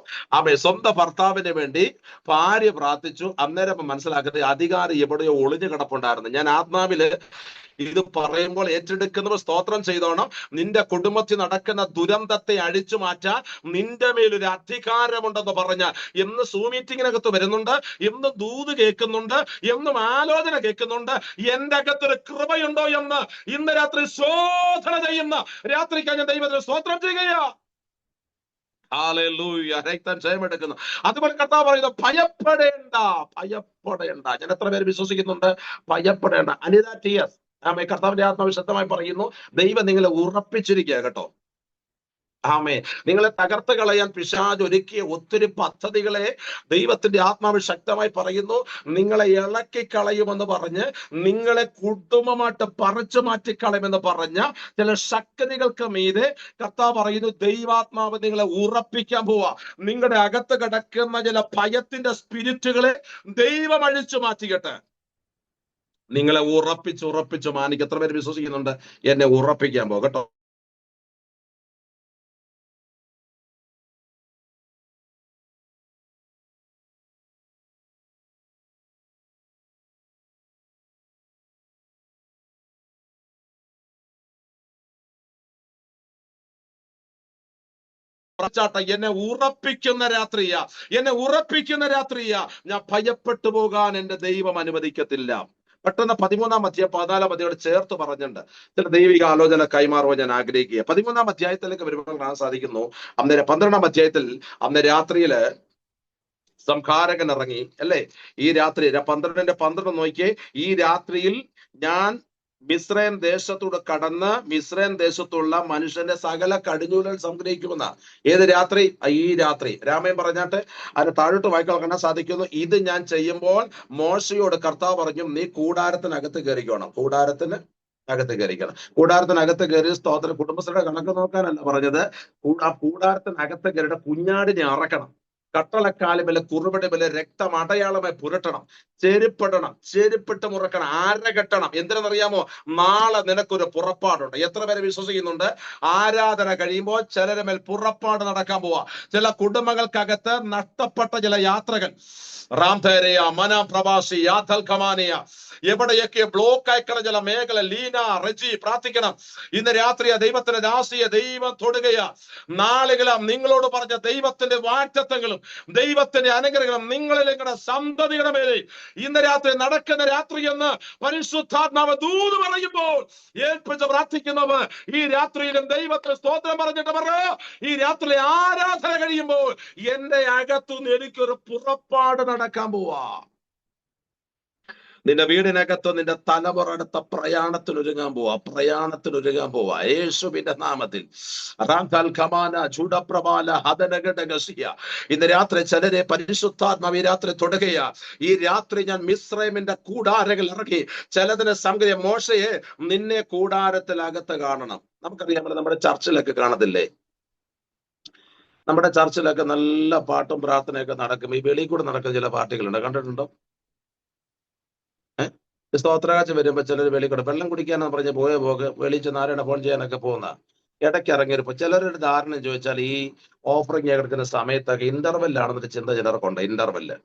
സ്വന്തം ഭർത്താവിന് വേണ്ടി ഭാര്യ പ്രാർത്ഥിച്ചു. അന്നേരം മനസ്സിലാക്കുന്നത് അധികാരം എവിടെയോ ഒളിഞ്ഞു കിടപ്പുണ്ടായിരുന്നു. ഞാൻ ആത്മാവില് ഇത് പറയുമ്പോൾ ഏറ്റെടുക്കുന്നവർ സ്തോത്രം ചെയ്തോണം. നിന്റെ കുടുംബത്തിൽ നടക്കുന്ന ദുരന്തത്തെ അഴിച്ചു മാറ്റാൻ നിന്റെ മേലൊരു അധികാരമുണ്ടെന്ന് പറഞ്ഞ എന്ന് സൂം മീറ്റിങ്ങിനകത്ത് വരുന്നുണ്ട്, എന്നും ദൂത് കേൾക്കുന്നുണ്ട്, എന്നും ആലോചന കേൾക്കുന്നുണ്ട്. എന്റെ അകത്തൊരു കൃപയുണ്ടോ എന്ന് ഇന്ന് രാത്രി ശോധന ചെയ്യുന്ന രാത്രിക്ക് ഞാൻ ദൈവത്തിന് സ്തോത്രം ചെയ്യുകയാ. ഹല്ലേലൂയ. രക്തം ജയമെടുക്കുന്നു. അതുപോലെ കർത്താവ് പറയുന്നത് ഭയപ്പെടേണ്ട. ഞാൻ എത്ര പേര് വിശ്വസിക്കുന്നുണ്ട്? ഭയപ്പെടേണ്ട. അനിത TS കർത്താവിന്റെ ആത്മാവ് ശക്തമായി പറയുന്നു, ദൈവം നിങ്ങളെ ഉറപ്പിച്ചിരിക്കുക കേട്ടോ. നിങ്ങളെ തകർത്ത് കളയാൻ പിശാച് ഒരുക്കിയ ഒത്തിരി പദ്ധതികളെ ദൈവത്തിന്റെ ആത്മാവ് ശക്തമായി പറയുന്നു, നിങ്ങളെ ഇളക്കി കളയുമെന്ന് പറഞ്ഞ്, നിങ്ങളെ കുടുംബമായിട്ട് പറിച്ചു മാറ്റിക്കളയുമെന്ന് പറഞ്ഞ ചില ശക്തികൾക്ക് മീതെ കർത്താവ് പറയുന്നു, ദൈവാത്മാവ് നിങ്ങളെ ഉറപ്പിക്കാൻ പോവാ. നിങ്ങളുടെ അകത്ത് കിടക്കുന്ന ചില ഭയത്തിന്റെ സ്പിരിറ്റുകളെ ദൈവം അഴിച്ചു മാറ്റിക്കട്ടെ. നിങ്ങളെ ഉറപ്പിച്ച് മാനിക്കും. എത്ര പേര് വിശ്വസിക്കുന്നുണ്ട്? എന്നെ ഉറപ്പിക്കാൻ പോകും കേട്ടോ. എന്നെ ഉറപ്പിക്കുന്ന രാത്രിയാ, എന്നെ ഉറപ്പിക്കുന്ന രാത്രിയാ. ഞാൻ ഭയപ്പെട്ടു പോകാൻ എന്റെ ദൈവം അനുവദിക്കത്തില്ല. പെട്ടെന്ന് 13-ാം അധ്യായം 14-ാം അധ്യായോട് ചേർത്ത് പറഞ്ഞിട്ടുണ്ട് ചില ദൈവിക ആലോചന കൈമാറുവാൻ ഞാൻ ആഗ്രഹിക്കുക. 13-ാം അധ്യായത്തിലേക്ക് വരുമ്പോൾ കാണാൻ സാധിക്കുന്നു, അന്നേരം 12-ാം അധ്യായത്തിൽ അന്ന് രാത്രിയില് സംഹാരകൻ ഇറങ്ങി അല്ലേ. ഈ രാത്രി 12 നോക്കിയേ, ഈ രാത്രിയിൽ ഞാൻ മിസ്രൈം ദേശത്തൂടെ കടന്ന് മിസ്രൈം ദേശത്തുള്ള മനുഷ്യന്റെ സകല കടിഞ്ഞൂലുകൾ സംഗ്രഹിക്കുമെന്ന. ഏത് രാത്രി? ഈ രാത്രി. രാമൻ പറഞ്ഞാട്ട് അതിന് താഴോട്ട് വായിക്കാൻ കാണാൻ സാധിക്കുന്നു, ഇത് ഞാൻ ചെയ്യുമ്പോൾ മോശയോട് കർത്താവ് പറഞ്ഞു, നീ കൂടാരത്തിനകത്ത് കയറിക്കണം. കൂടാരത്തിനകത്ത് കയറി സ്തോത്ര കുടുംബസ്ഥരുടെ കണക്ക് നോക്കാനല്ല പറഞ്ഞത്. ആ കൂടാരത്തിനകത്ത് കയറിയിട്ട് കുഞ്ഞാടിനെ അറക്കണം. കട്ടളക്കാലുമല്ല കുറുപടി രക്തം അടയാളമായി പുരട്ടണം, ചെരുപ്പിട്ട് മുറക്കണം, കെട്ടണം. എന്തിനെന്നറിയാമോ? നാളെ നിനക്കൊരു പുറപ്പാടുണ്ട്. എത്ര പേരെ വിശ്വസിക്കുന്നുണ്ട്? ആരാധന കഴിയുമ്പോൾ ചിലരുടെ മേൽ പുറപ്പാട് നടക്കാൻ പോവാ. ചില കുടുംബങ്ങൾക്കകത്ത് നഷ്ടപ്പെട്ട ചില യാത്രകൾ, റാംധേരയ, മനാം പ്രവാസി, യാഥൽ ഖമാനിയ, എവിടെയൊക്കെ ബ്ലോക്ക് ആയിക്കള ചില മേഖല. ലീന, റജി പ്രാർത്ഥിക്കണം. ഇന്ന് രാത്രി ദൈവത്തിന്റെ ദാസിയെ ദൈവം തൊടുകയാ. നാളുകളാം നിങ്ങളോട് പറഞ്ഞ ദൈവത്തിന്റെ വാഗ്ദത്തങ്ങളും ദൈവത്തിന്റെ അനുഗ്രഹങ്ങളും നിങ്ങളിൽ നിങ്ങളുടെ സന്തതിയുടെ മേലെ ഇന്ന് രാത്രി നടക്കുന്ന രാത്രി എന്ന് പരിശുദ്ധാത്മാവ് ദൂത് പറയുമ്പോൾ ഏൽപ്പിച്ച് പ്രാർത്ഥിക്കുന്നവർ ഈ രാത്രിയിലും ദൈവത്തിന് സ്തോത്രം പറഞ്ഞിട്ട് പറയോ, ഈ രാത്രി ആരാധന കഴിയുമ്പോൾ എന്റെ അകത്തുനിന്ന് എനിക്കൊരു പുറപ്പാട് നടക്കാൻ പോവാ. നിന്റെ വീടിനകത്ത് നിന്റെ തലമുറ അടുത്ത പ്രയാണത്തിനൊരുങ്ങാൻ പോവാ യേശുവിന്റെ നാമത്തിൽ. ഇന്ന് രാത്രി ചിലരെ പരിശുദ്ധാത്മാവ് ഈ രാത്രി തൊടുകയാ. ഈ രാത്രി ഞാൻ മിസ്രൈമിന്റെ കൂടാരങ്ങൾ ഇറക്കി ചിലതിനെ സംഗ്രഹം. മോശയെ നിന്നെ കൂടാരത്തിലകത്ത് കാണണം. നമുക്കറിയാം, നമ്മുടെ ചർച്ചിലൊക്കെ കാണത്തില്ലേ, നമ്മുടെ ചർച്ചിലൊക്കെ നല്ല പാട്ടും പ്രാർത്ഥനയൊക്കെ നടക്കും. ഈ വെളിയിൽ കൂടെ നടക്കുന്ന ചില പാർട്ടികളുണ്ട്, കണ്ടിട്ടുണ്ടോ? സ്തോത്രകാഴ്ച വരുമ്പോ ചിലർ വെളിക്കൂടെ വെള്ളം കുടിക്കാനെന്ന് പറഞ്ഞ് പോക്ക് വെളിയിൽ ചെന്ന് ആരാണ് ഫോൺ ചെയ്യാനൊക്കെ പോകുന്ന. ഇടയ്ക്ക് ഇറങ്ങിയപ്പോ ചിലരുടെ ധാരണ ചോദിച്ചാൽ ഈ ഓഫറിങ് എടുക്കുന്ന സമയത്തൊക്കെ ഇന്റർവെല്ലാണെന്നൊരു ചിന്ത ചിലർക്കുണ്ട്. ഇന്റർവെല്ല്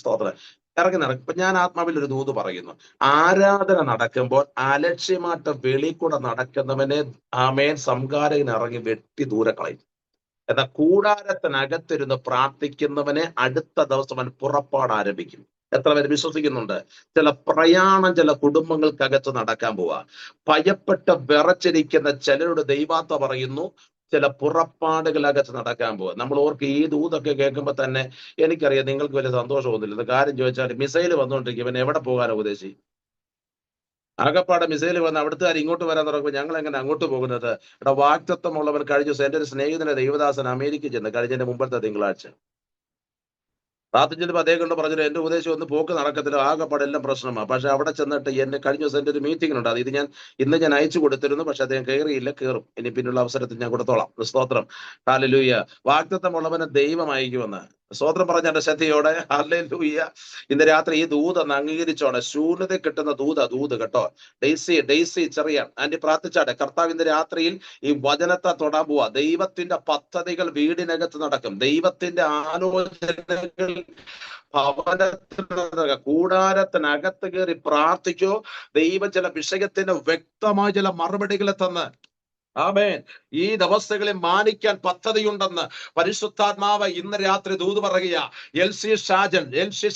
സ്തോത്രം ഇറങ്ങി നടക്കും. ഇപ്പൊ ഞാൻ ആത്മാവിൽ ഒരു ദൂത് പറയുന്നു, ആരാധന നടക്കുമ്പോൾ അലക്ഷ്യമായിട്ട് വെളിയിൽ കൂടെ നടക്കുന്നവനെ ആമേൻ സംഘാരകൻ ഇറങ്ങി വെട്ടി ദൂരെ കളയും. എന്നാൽ കൂടാരത്തിനകത്തിരുന്ന് പ്രാർത്ഥിക്കുന്നവനെ അടുത്ത ദിവസം അവൻ പുറപ്പാട് ആരംഭിക്കും. എത്ര പേര് വിശ്വസിക്കുന്നുണ്ട്? ചില പ്രയാണം ചില കുടുംബങ്ങൾക്കകത്ത് നടക്കാൻ പോവാ. ഭയപ്പെട്ട് വിറച്ചിരിക്കുന്ന ചിലരുടെ ദൈവാത്മ പറയുന്നു ചില പുറപ്പാടുകളകത്ത് നടക്കാൻ പോവാ. നമ്മൾ ഓർക്ക് ഈ ദൂതൊക്കെ കേൾക്കുമ്പോ തന്നെ എനിക്കറിയാം നിങ്ങൾക്ക് വലിയ സന്തോഷം തോന്നില്ല. കാര്യം ചോദിച്ചാൽ മിസൈൽ വന്നുകൊണ്ടിരിക്കും, ഇവൻ എവിടെ പോകാനോ ഉപദേശി? ആകപ്പാടെ മിസൈൽ വന്ന് അവിടുത്തുകാർ ഇങ്ങോട്ട് വരാൻ തുടങ്ങുമ്പോൾ ഞങ്ങൾ എങ്ങനെ അങ്ങോട്ട് പോകുന്നത്? ഇവിടെ വാക്തത്വമുള്ളവൻ കഴിഞ്ഞ ദിവസം എന്റെ ഒരു സ്നേഹിതന്റെ ദൈവദാസൻ അമേരിക്ക ചെന്ന് കഴിഞ്ഞതിന്റെ മുമ്പത്തെ തിങ്കളാഴ്ച പ്രാർത്ഥിച്ചിട്ട് അദ്ദേഹം കൊണ്ട് പറഞ്ഞിട്ട് എന്റെ ഉപദേശം ഒന്ന് പോക്ക് നടക്കത്തില്ല, ആകെപ്പാടെല്ലാം പ്രശ്നമാണ്. പക്ഷെ അവിടെ ചെന്നിട്ട് എന്നെ കഴിഞ്ഞ ദിവസം എന്റെ ഒരു മീറ്റിംഗിനുണ്ട്, അത് ഇന്ന് ഞാൻ അയച്ചു കൊടുത്തിരുന്നു. പക്ഷെ അദ്ദേഹം കയറും. ഇനി പിന്നുള്ള അവസരത്തിൽ ഞാൻ കൊടുത്തോളാം. സ്തോത്രം, ഹല്ലേലൂയ. വാഗ്ദത്തമുള്ളവനെ ദൈവം അയക്കുമെന്ന് സ്തോത്രം പറഞ്ഞ എന്റെ ശ്രദ്ധയോടെ ഹല്ലേലൂയ. ഇന്ന് രാത്രി ഈ ദൂത് ഒന്ന് അംഗീകരിച്ചോടെ. ശൂന്യത കിട്ടുന്ന ദൂത് കേട്ടോ. ഡെയ്സി ചെറിയ ആന്റി പ്രാർത്ഥിച്ചാട്ടെ. കർത്താവ് ഇന്ന് രാത്രിയിൽ ഈ വചനത്തെ തൊടാൻ പോവാ. ദൈവത്തിന്റെ പദ്ധതികൾ വീടിനകത്ത് നടക്കും. ദൈവത്തിന്റെ ആലോചനകൾ ഭവനത്തിന് കൂടാരത്തിനകത്ത് കയറി പ്രാർത്ഥിച്ചോ. ദൈവം ചില വിഷയത്തിന് വ്യക്തമായ ചില മറുപടികളെ തന്ന് ആമേൻ ഈ ദിവസങ്ങളെ മാനിക്കാൻ പദ്ധതിയുണ്ടെന്ന് പരിശുദ്ധാത്മാവ് ഇന്ന് രാത്രി ദൂത് പറയുക. എൽ സി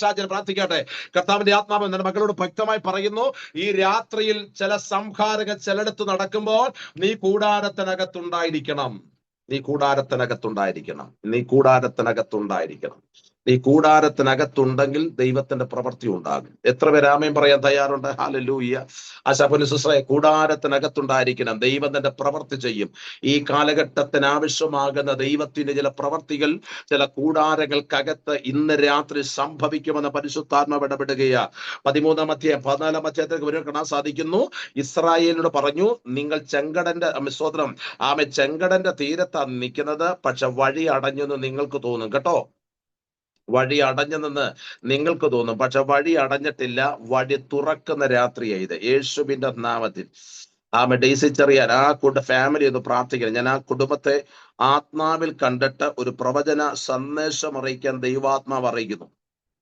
ഷാജൻ പ്രാർത്ഥിക്കട്ടെ. കർത്താവിന്റെ ആത്മാവ് എന്റെ മക്കളോട് വ്യക്തമായി പറയുന്നു, ഈ രാത്രിയിൽ ചില സംഹാരക ചിലടത്ത് നടക്കുമ്പോൾ നീ കൂടാരത്തിനകത്തുണ്ടായിരിക്കണം. നീ കൂടാരത്തിനകത്തുണ്ടെങ്കിൽ ദൈവത്തിന്റെ പ്രവൃത്തി ഉണ്ടാകും. എത്ര പേര് ആമേൻ പറയാൻ തയ്യാറുണ്ട്? ഹല്ലേലൂയ. ആശാപുലിസ്രേ, കൂടാരത്തിനകത്തുണ്ടായിരിക്കണം. ദൈവം തന്റെ പ്രവൃത്തി ചെയ്യും. ഈ കാലഘട്ടത്തിന് ആവശ്യമാകുന്ന ദൈവത്തിന്റെ ചില പ്രവർത്തികൾ ചില കൂടാരങ്ങൾക്കകത്ത് ഇന്ന് രാത്രി സംഭവിക്കുമെന്ന് പരിശുദ്ധാത്മാവ് ഇടപെടുകയാ. 13-ാം അധ്യായം 14-ാം അധ്യായത്തിലേക്ക് വരെ കാണാൻ സാധിക്കുന്നു. ഇസ്രായേലിനോട് പറഞ്ഞു, നിങ്ങൾ ചെങ്കടന്റെ തീരത്താണ് നിൽക്കുന്നത്, പക്ഷെ വഴി അടഞ്ഞെന്ന് നിങ്ങൾക്ക് തോന്നും കേട്ടോ. വഴി അടഞ്ഞു നിന്ന് നിങ്ങൾക്ക് തോന്നും, പക്ഷെ വഴി അടഞ്ഞിട്ടില്ല. വഴി തുറക്കുന്ന രാത്രിയായി ഇത്, യേശുവിന്റെ നാമത്തിൽ. ഡെയ്സി ചെറിയാൻ ആ ഫാമിലി ഒന്ന് പ്രാർത്ഥിക്കണം. ഞാൻ ആ കുടുംബത്തെ ആത്മാവിൽ കണ്ടിട്ട് ഒരു പ്രവചന സന്ദേശം അറിയിക്കാൻ ദൈവാത്മാവ് അറിയിക്കുന്നു.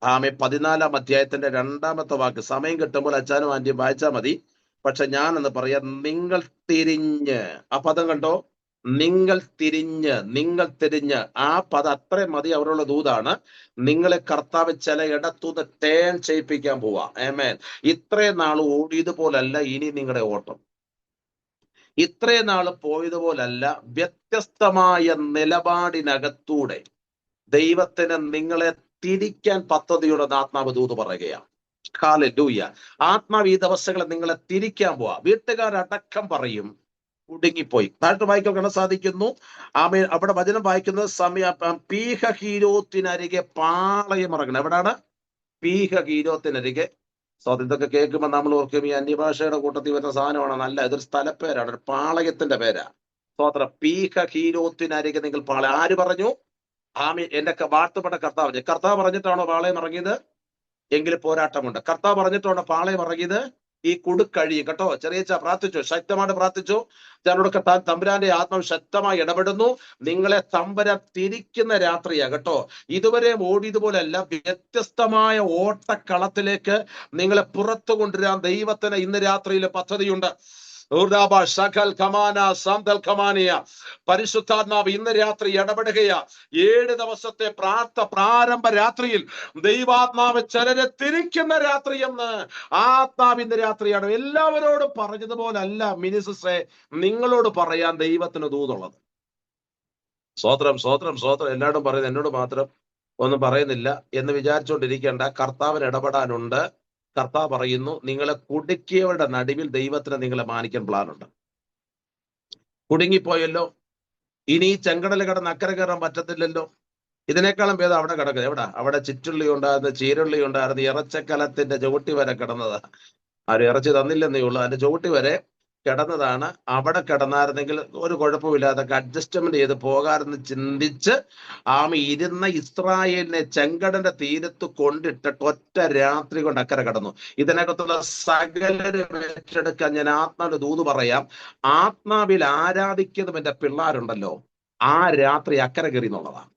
14-ാം അധ്യായത്തിന്റെ 2-ാമത്തെ വാക്ക് സമയം കിട്ടുമ്പോൾ അച്ഛനും ആന്റിയും വായിച്ചാൽ മതി. പക്ഷെ ഞാനെന്ന് പറയാം, നിങ്ങൾ തിരിഞ്ഞ്. ആ പദം കണ്ടോ, നിങ്ങൾ തിരിഞ്ഞ്. ആ പദം അത്രയും മതി. അവരുള്ള ദൂതാണ്. നിങ്ങളെ കർത്താവ് ചില ഇടത്തുനിന്ന് ടേൺ ചെയ്യിപ്പിക്കാൻ പോവാ. ആമേൻ. ഇത്രയും നാൾ ഓടിയതുപോലല്ല ഇനി നിങ്ങളുടെ ഓട്ടം. ഇത്രയും നാൾ പോയതുപോലല്ല. വ്യത്യസ്തമായ നിലപാടിനകത്തൂടെ ദൈവത്തിന് നിങ്ങളെ തിരിക്കാൻ പദ്ധതിയുടെ ആത്മാവ് ദൂത് പറയുകയാണ്. ഹല്ലേലൂയ. ആത്മാവ് ഈ ദിവസങ്ങളെ നിങ്ങളെ തിരിക്കാൻ പോവാ. വീട്ടുകാരടക്കം പറയും കുടുങ്ങിപ്പോയി. താഴ്ത്ത് വായിക്കാൻ കാണാൻ സാധിക്കുന്നു. അവിടെ വചനം വായിക്കുന്നത് പീഹഹീരോത്തിനരികെ പാളയം ഇറങ്ങണം. എവിടാണ്? പീഹഹീരോത്തിനരികെ. ഇതൊക്കെ കേൾക്കുമ്പോൾ നമ്മൾ ഓർക്കും ഈ അന്യഭാഷയുടെ കൂട്ടത്തിൽ വരുന്ന സാധനമാണ്. നല്ല, ഇതൊരു സ്ഥലപ്പേരാണ്, ഒരു പാളയത്തിന്റെ പേരാ. പീഹഹീരോത്തിനരികെ നിങ്ങൾ പാളയം. ആര് പറഞ്ഞു? എന്റെ വാഴ്ത്തപ്പെട്ട കർത്താവ് പറഞ്ഞിട്ടാണോ പാളയം ഇറങ്ങിയത്? എങ്കിൽ പോരാട്ടമുണ്ട്. കർത്താവ് പറഞ്ഞിട്ടാണോ പാളയം ഇറങ്ങിയത്? ഈ കുടുക്കഴിയും കേട്ടോ. ചെറിയ പ്രാർത്ഥിച്ചു, ശക്തമായിട്ട് പ്രാർത്ഥിച്ചു. ഞാനോട് തമ്പുരാന്റെ ആത്മാവ് ശക്തമായി ഇടപെടുന്നു. നിങ്ങളെ തമ്പുരാൻ തിരിക്കുന്ന രാത്രിയാ കേട്ടോ. ഇതുവരെ ഓടിയതുപോലല്ല, വ്യത്യസ്തമായ ഓട്ടക്കളത്തിലേക്ക് നിങ്ങളെ പുറത്തു കൊണ്ടുവരാൻ ദൈവത്തിന് ഇന്ന് രാത്രിയിൽ പദ്ധതിയുണ്ട്. പരിശുദ്ധാത്മാവ് ഇന്ന് രാത്രി ഇടപെടുകയാ. 7 ദിവസത്തെ പ്രാരംഭ രാത്രിയിൽ ദൈവാത്മാവ് ചിലരെ തിരിക്കുന്ന രാത്രി എന്ന് ആത്മാവ് ഇന്ന് രാത്രിയാണ്. എല്ലാവരോടും പറഞ്ഞതുപോലല്ല മിനിസിസ്റ്ററെ നിങ്ങളോട് പറയാൻ ദൈവത്തിന് ദൂതുള്ളത്. സ്വോത്രം. എല്ലാവരും പറയുന്നത് എന്നോട് മാത്രം ഒന്നും പറയുന്നില്ല എന്ന് വിചാരിച്ചുകൊണ്ടിരിക്കേണ്ട. കർത്താവിന് ഇടപെടാനുണ്ട്. കർത്താവ് പറയുന്നു, നിങ്ങളെ കുടുക്കിയവരുടെ നടുവിൽ ദൈവത്തിന് നിങ്ങളെ മാനിക്കാൻ പ്ലാനുണ്ട്. കുടുങ്ങിപ്പോയല്ലോ, ഇനി ചെങ്കടൽ കടന്ന് അക്കരെ കയറാൻ പറ്റത്തില്ലല്ലോ. ഇതിനേക്കാളും ഭേദം അവിടെ കിടക്കുക. അവിടെ ചിറ്റുള്ളി ഉണ്ടായിരുന്നു, ചീരുള്ളി ഉണ്ടായിരുന്നു, ഇറച്ചക്കലത്തിന്റെ ചുവട്ടി വരെ കിടന്നതാ. ആരും ഇറച്ചി തന്നില്ലെന്നേ ഉള്ളൂ, അതിന്റെ ചുവട്ടി വരെ കിടന്നതാണ്. അവിടെ കിടന്നായിരുന്നെങ്കിൽ ഒരു കുഴപ്പമില്ലാതൊക്കെ അഡ്ജസ്റ്റ്മെന്റ് ചെയ്ത് പോകാമെന്ന് ചിന്തിച്ച് ഇരുന്ന ഇസ്രായേലിനെ ചെങ്കടന്റെ തീരത്ത് കൊണ്ടിട്ടിട്ട് ഒറ്റ രാത്രി കൊണ്ട് അക്കരെ കടന്നു. ഇതിനകത്തുള്ള സകലരും ഏറ്റെടുക്കാൻ ഞാൻ ആത്മാവിന്റെ ദൂത് പറയാം. ആത്മാവിൽ ആരാധിക്കുന്നവന്റെ പിള്ളേരുണ്ടല്ലോ, ആ രാത്രി അക്കരെ കയറി എന്നുള്ളതാണ്.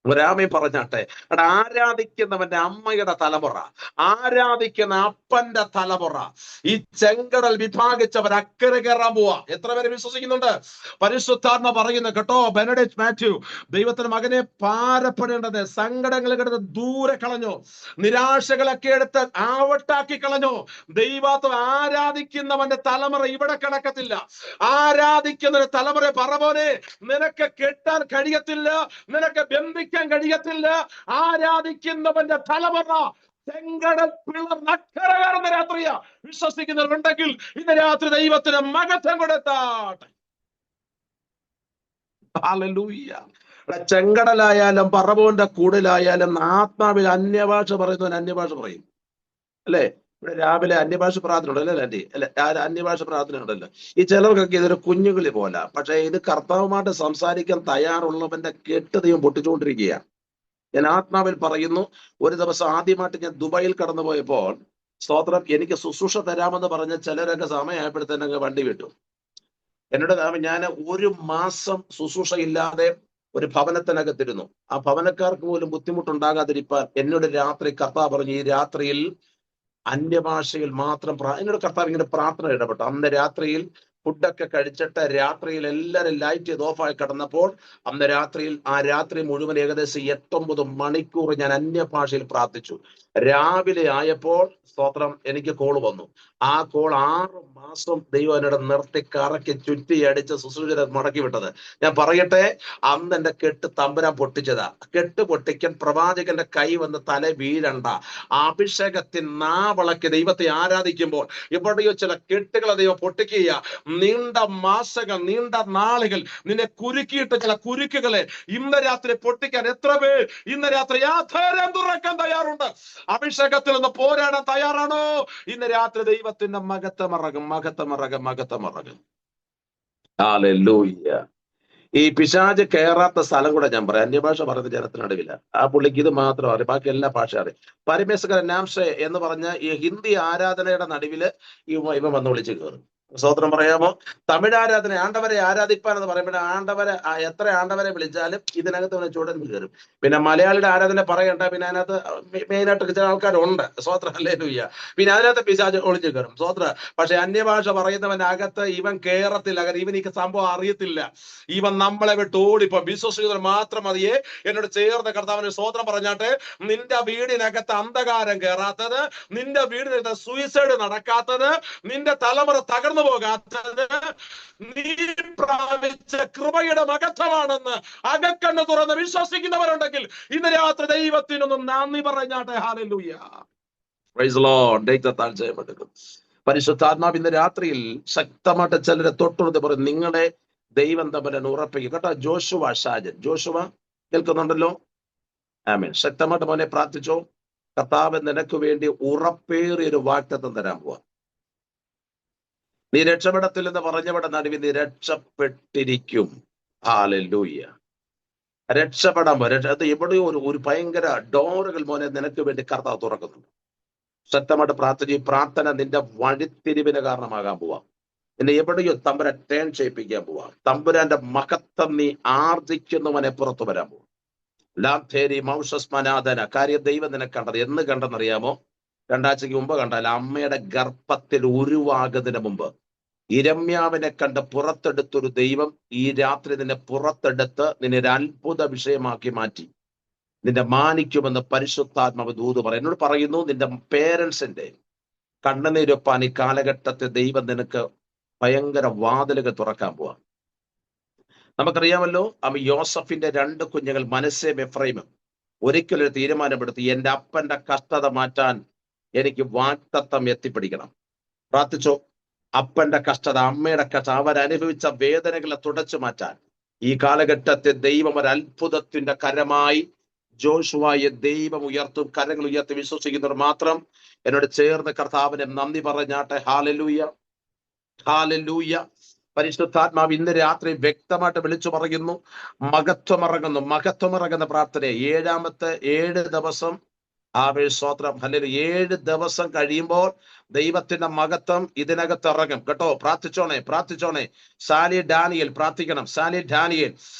ഒരാമേ പറഞ്ഞാട്ടെ. ആരാധിക്കുന്നവന്റെ അമ്മയുടെ തലമുറ, ആരാധിക്കുന്ന അപ്പന്റെ തലമുറ, ഈ ചെങ്കടൽ വിഭാഗിച്ചവർ അക്കരെ കയറാൻ പോവാ. എത്ര പേര് വിശ്വസിക്കുന്നുണ്ട്? പരിശുദ്ധാത്മ പറയുന്നു കേട്ടോ. ബെനഡിക്ട് മാത്യു, ദൈവത്തിന് മകനെ ഭാരപ്പെടേണ്ടത് സങ്കടങ്ങൾ കിടന്ന് ദൂരെ കളഞ്ഞു, നിരാശകളൊക്കെ എടുത്ത് ആവട്ടാക്കി കളഞ്ഞു. ദൈവത്തെ ആരാധിക്കുന്നവന്റെ തലമുറ ഇവിടെ കിടക്കത്തില്ല. ആരാധിക്കുന്ന തലമുറ പറവോനെ, നിനക്ക് കെട്ടാൻ കഴിയത്തില്ല, നിനക്ക് ബന്ധിക്കാൻ കഴിയത്തില്ല. ആരാധിക്കുന്നവന്റെ തലമുറ ചെങ്കടൽ പിളർന്ന് അക്കരെ കയറുന്ന രാത്രിയാ. വിശ്വസിക്കുന്നവരുണ്ടെങ്കിൽ ഇന്ന് രാത്രി ദൈവത്തിന് മഹത്വം കൊടുത്താട്ടെ. ഹല്ലേലൂയ. ചെങ്കടലായാലും പറവോന്റെ കൂടിലായാലും ആത്മാവിൽ അന്യഭാഷ പറയുന്നവൻ അന്യഭാഷ പറയും. അല്ലേ? ഇവിടെ രാവിലെ അന്യഭാഷ പ്രാർത്ഥന ഉണ്ടല്ലോ അല്ലേ? അന്യഭാഷ പ്രാർത്ഥന ഉണ്ടല്ലോ. ഈ ചിലർക്കൊക്കെ ഇതൊരു കുഞ്ഞുകളി പോലെ. പക്ഷെ ഇത് കർത്താവുമായിട്ട് സംസാരിക്കാൻ തയ്യാറുള്ളവന്റെ കെട്ട് ദൈവം പൊട്ടിച്ചുകൊണ്ടിരിക്കുകയാണ്. ഞാൻ ആത്മാവിൽ പറയുന്നു. ഒരു ദിവസം ആദ്യമായിട്ട് ഞാൻ ദുബായിൽ കടന്നു പോയപ്പോൾ, സ്തോത്രം, എനിക്ക് ശുശ്രൂഷ തരാമെന്ന് പറഞ്ഞ ചിലരൊക്കെ സമയമായപ്പോഴത്തേനങ്ങ് വണ്ടി വിട്ടു. എന്നോട് ഞാൻ 1 മാസം ശുശ്രൂഷ ഇല്ലാതെ ഒരു ഭവനത്തിനകത്തിരുന്നു. ആ ഭവനക്കാർക്ക് പോലും ബുദ്ധിമുട്ടുണ്ടാകാതിരിക്കാൻ എന്നോട് രാത്രി കർത്താവ് പറഞ്ഞു, ഈ രാത്രിയിൽ അന്യഭാഷയിൽ മാത്രം എന്നോട് കർത്താവ് ഇങ്ങനെ പ്രാർത്ഥന ഇടപെട്ടു. അന്ന് രാത്രിയിൽ ഫുഡൊക്കെ കഴിച്ചിട്ട് രാത്രിയിൽ എല്ലാവരും ലൈറ്റ് ചെയ്ത് ഓഫായി കിടന്നപ്പോൾ അന്ന് രാത്രിയിൽ ആ രാത്രി മുഴുവൻ ഏകദേശം 8-9 മണിക്കൂർ ഞാൻ അന്യഭാഷയിൽ പ്രാർത്ഥിച്ചു. രാവിലെ ആയപ്പോൾ സ്തോത്രം എനിക്ക് കോള് വന്നു. ആ കോൾ 6 മാസം ദൈവം എന്നോട് നിർത്തി കറക്കി ചുറ്റി അടിച്ച് ശുശ്രൂഷ മടക്കി വിട്ടത്. ഞാൻ പറയട്ടെ, അന്ന് എന്റെ കെട്ട് തമ്പുരാൻ പൊട്ടിച്ചതാ. കെട്ട് പൊട്ടിക്കാൻ പ്രവാചകന്റെ കൈ വന്ന് തല വീഴണ്ട. അഭിഷേകത്തിൽ നാവളക്കി ദൈവത്തെ ആരാധിക്കുമ്പോൾ എവിടെയോ ചില കെട്ടുകളെ ദൈവം പൊട്ടിക്കുക. നീണ്ട മാസങ്ങൾ, നീണ്ട നാളുകൾ നിന്നെ കുരുക്കിയിട്ട് ചില കുരുക്കുകളെ ഇന്ന് രാത്രി പൊട്ടിക്കാൻ എത്ര പേർ ഇന്ന് രാത്രി ആധാരം തുറക്കാൻ തയ്യാറുണ്ട്? അഭിഷേകത്തിൽ നിന്ന് പോരാടാൻ തയ്യാറാണോ? ഇന്ന് രാത്രി ദൈവത്തിന്റെ മഹത്വമറകും. ഹല്ലേലൂയ. ഈ പിശാച് കയറാത്ത സ്ഥലം കൂടെ ഞാൻ പറയാം. അന്യഭാഷ പറയുന്ന ജനത്തിനടുവില്ല. ആ പുള്ളിക്ക് ഇത് മാത്രം അറിയാം, ബാക്കി എല്ലാ ഭാഷ അറിയാം. പരമേശ്വര നാംഷെ എന്ന് പറഞ്ഞ ഈ ഹിന്ദി ആരാധനയുടെ നടുവില് ഇവ വന്ന് വിളിച്ച് കയറും. സ്തോത്രം പറയാമോ? തമിഴ് ആരാധന, ആണ്ടവരെ ആരാധിപ്പാൻ എന്ന് പറയുമ്പോൾ ആണ്ടവരെ എത്ര ആണ്ടവരെ വിളിച്ചാലും ഇതിനകത്ത് അവനെ ചുടന്ന് കയറും. പിന്നെ മലയാളിയുടെ ആരാധന പറയണ്ട, പിന്നെ അതിനകത്ത് മെയിനായിട്ട് ചില ആൾക്കാരുണ്ട്. സ്തോത്രം, ഹല്ലേലൂയ. പിന്നെ അതിനകത്ത് പിശാച് ഒളിച്ചു കയറും. സ്തോത്രം. പക്ഷെ അന്യഭാഷ പറയുന്നവനകത്ത് ഇവൻ കയറത്തില്ല. കാരണം ഇവൻ ഈ സംഭവം അറിയത്തില്ല. ഇവൻ നമ്മളെ വിട്ട് ഓടിപ്പോ. വിശ്വസിക്കുന്നവർ മാത്രം മതിയെ എന്നോട് ചേർന്ന് കർത്താവിന് സ്തോത്രം പറഞ്ഞാട്ടെ. നിന്റെ വീടിനകത്ത് അന്ധകാരം കയറാത്തത്, നിന്റെ വീടിനകത്ത് സൂയിസൈഡ് നടക്കാത്തത്, നിന്റെ തലമുറ തകർന്നു പോകാത്തത് നീ പ്രാപിച്ച കൃപയുടെ മഹത്വമാണെന്ന് അകക്കണ്ണ് തുറന്ന് വിശ്വസിക്കുന്നവരുണ്ടെങ്കിൽ ഇന്ന് രാത്രി ദൈവത്തിനൊന്നും നന്ദി പറഞ്ഞാട്ടെ. ഹല്ലേലൂയ. Praise the Lord. ദൈവത്താൽ ജയമെടുക്കും. പരിശുദ്ധാത്മാവ് ഇന്ന് രാത്രിയിൽ ശക്തമായിട്ട് ചിലരെ തൊട്ടുള്ളത് പറയും, നിങ്ങളെ ദൈവം തമ്മിൽ ഉറപ്പിക്കും കേട്ടോ. ജോഷുവ ഷാജൻ, ജോഷുവ കേൾക്കുന്നുണ്ടല്ലോ? ആമേൻ. ശക്തമായിട്ട് മോനെ പ്രാർത്ഥിച്ചോ. കർത്താവ് നിനക്ക് വേണ്ടി ഉറപ്പേറിയൊരു വാഗ്ദത്തം തരാൻ പോവാ. നീ രക്ഷപ്പെടത്തില്ലെന്ന് പറഞ്ഞവിടെ നടുവിൽ നീ രക്ഷപ്പെട്ടിരിക്കും. ഹല്ലേലൂയ. രക്ഷപ്പെടാൻ അത് എവിടെയോ ഒരു ഭയങ്കര ഡോറുകൾ മോനെ നിനക്ക് വേണ്ടി കർത്താവ് തുറക്കുന്നുണ്ട്. ശക്തമായിട്ട് പ്രാർത്ഥിച്ചു. ഈ പ്രാർത്ഥന നിന്റെ വഴിത്തിരിവിന് കാരണമാകാൻ പോവാം. നിന്നെ എവിടെയോ തമ്പുരാൻ ടേൺ ചെയ്യിപ്പിക്കാൻ പോവാം. തമ്പുരാന്റെ മഹത്വം നീ ആർജിക്കുന്നവനെ പുറത്തു വരാൻ പോവാം. ലാംഥേരി മൗഷസ്മനാഥന. കാര്യം ദൈവം നിന്നെ കണ്ടത് എന്ന് കണ്ടെന്നറിയാമോ? 2 ആഴ്ചയ്ക്ക് മുമ്പ് കണ്ടല്ല, അമ്മയുടെ ഗർഭത്തിൽ ഉരുവാകുന്നതിന് മുമ്പ് ഇരമ്യാവിനെ കണ്ട് പുറത്തെടുത്തൊരു ദൈവം ഈ രാത്രി നിന്നെ പുറത്തെടുത്ത് നിന്നെ ഒരു അത്ഭുത വിഷയമാക്കി മാറ്റി. നിന്നെ മാനിക്കുമെന്ന് പരിശുദ്ധാത്മാവ് ദൂത് പറയും. എന്നോട് പറയുന്നു, നിന്റെ പേരൻസിന്റെ കണ്ണുനീരൊപ്പാൻ ഈ കാലഘട്ടത്തിൽ ദൈവം നിനക്ക് ഭയങ്കര വാതിലുകൾ തുറക്കാൻ പോവാ. നമുക്കറിയാമല്ലോ, യോസഫിന്റെ 2 കുഞ്ഞുങ്ങൾ മനസ്സേം എഫ്രൈമും ഒരിക്കലൊരു തീരുമാനമെടുത്ത്, എന്റെ അപ്പന്റെ കഷ്ടത മാറ്റാൻ എനിക്ക് വാഗ്ദത്തം എത്തിപ്പിടിക്കണം. പ്രാർത്ഥിച്ചോ. അപ്പന്റെ കഷ്ടത, അമ്മയുടെ കഷ്ടത, അവരനുഭവിച്ച വേദനകളെ തുടച്ചു മാറ്റാൻ ഈ കാലഘട്ടത്തിൽ ദൈവം ഒരു അത്ഭുതത്തിന്റെ കരമായി ജോഷുവയെ ദൈവം ഉയർത്തും. കരങ്ങൾ ഉയർത്തി വിശ്വസിക്കുന്നവർ മാത്രം എന്നോട് ചേർന്ന് കർത്താവിനെ നന്ദി പറഞ്ഞാട്ടെ. Hallelujah, hallelujah. പരിശുദ്ധാത്മാവ് ഇന്ന് രാത്രി വ്യക്തമായിട്ട് വിളിച്ചു പറയുന്നു, മഹത്വമിറങ്ങുന്ന പ്രാർത്ഥന. 7 ദിവസം സ്തോത്രം, ഹല്ലേലൂയ. 7 ദിവസം കഴിയുമ്പോൾ ദൈവത്തിന്റെ മഹത്വം ഇതിനകത്ത് ഇറങ്ങും കേട്ടോ. പ്രാർത്ഥിച്ചോണേ. സാലി ഡാനിയൽ പ്രാർത്ഥിക്കണം. സാലി ഡാനിയൽ,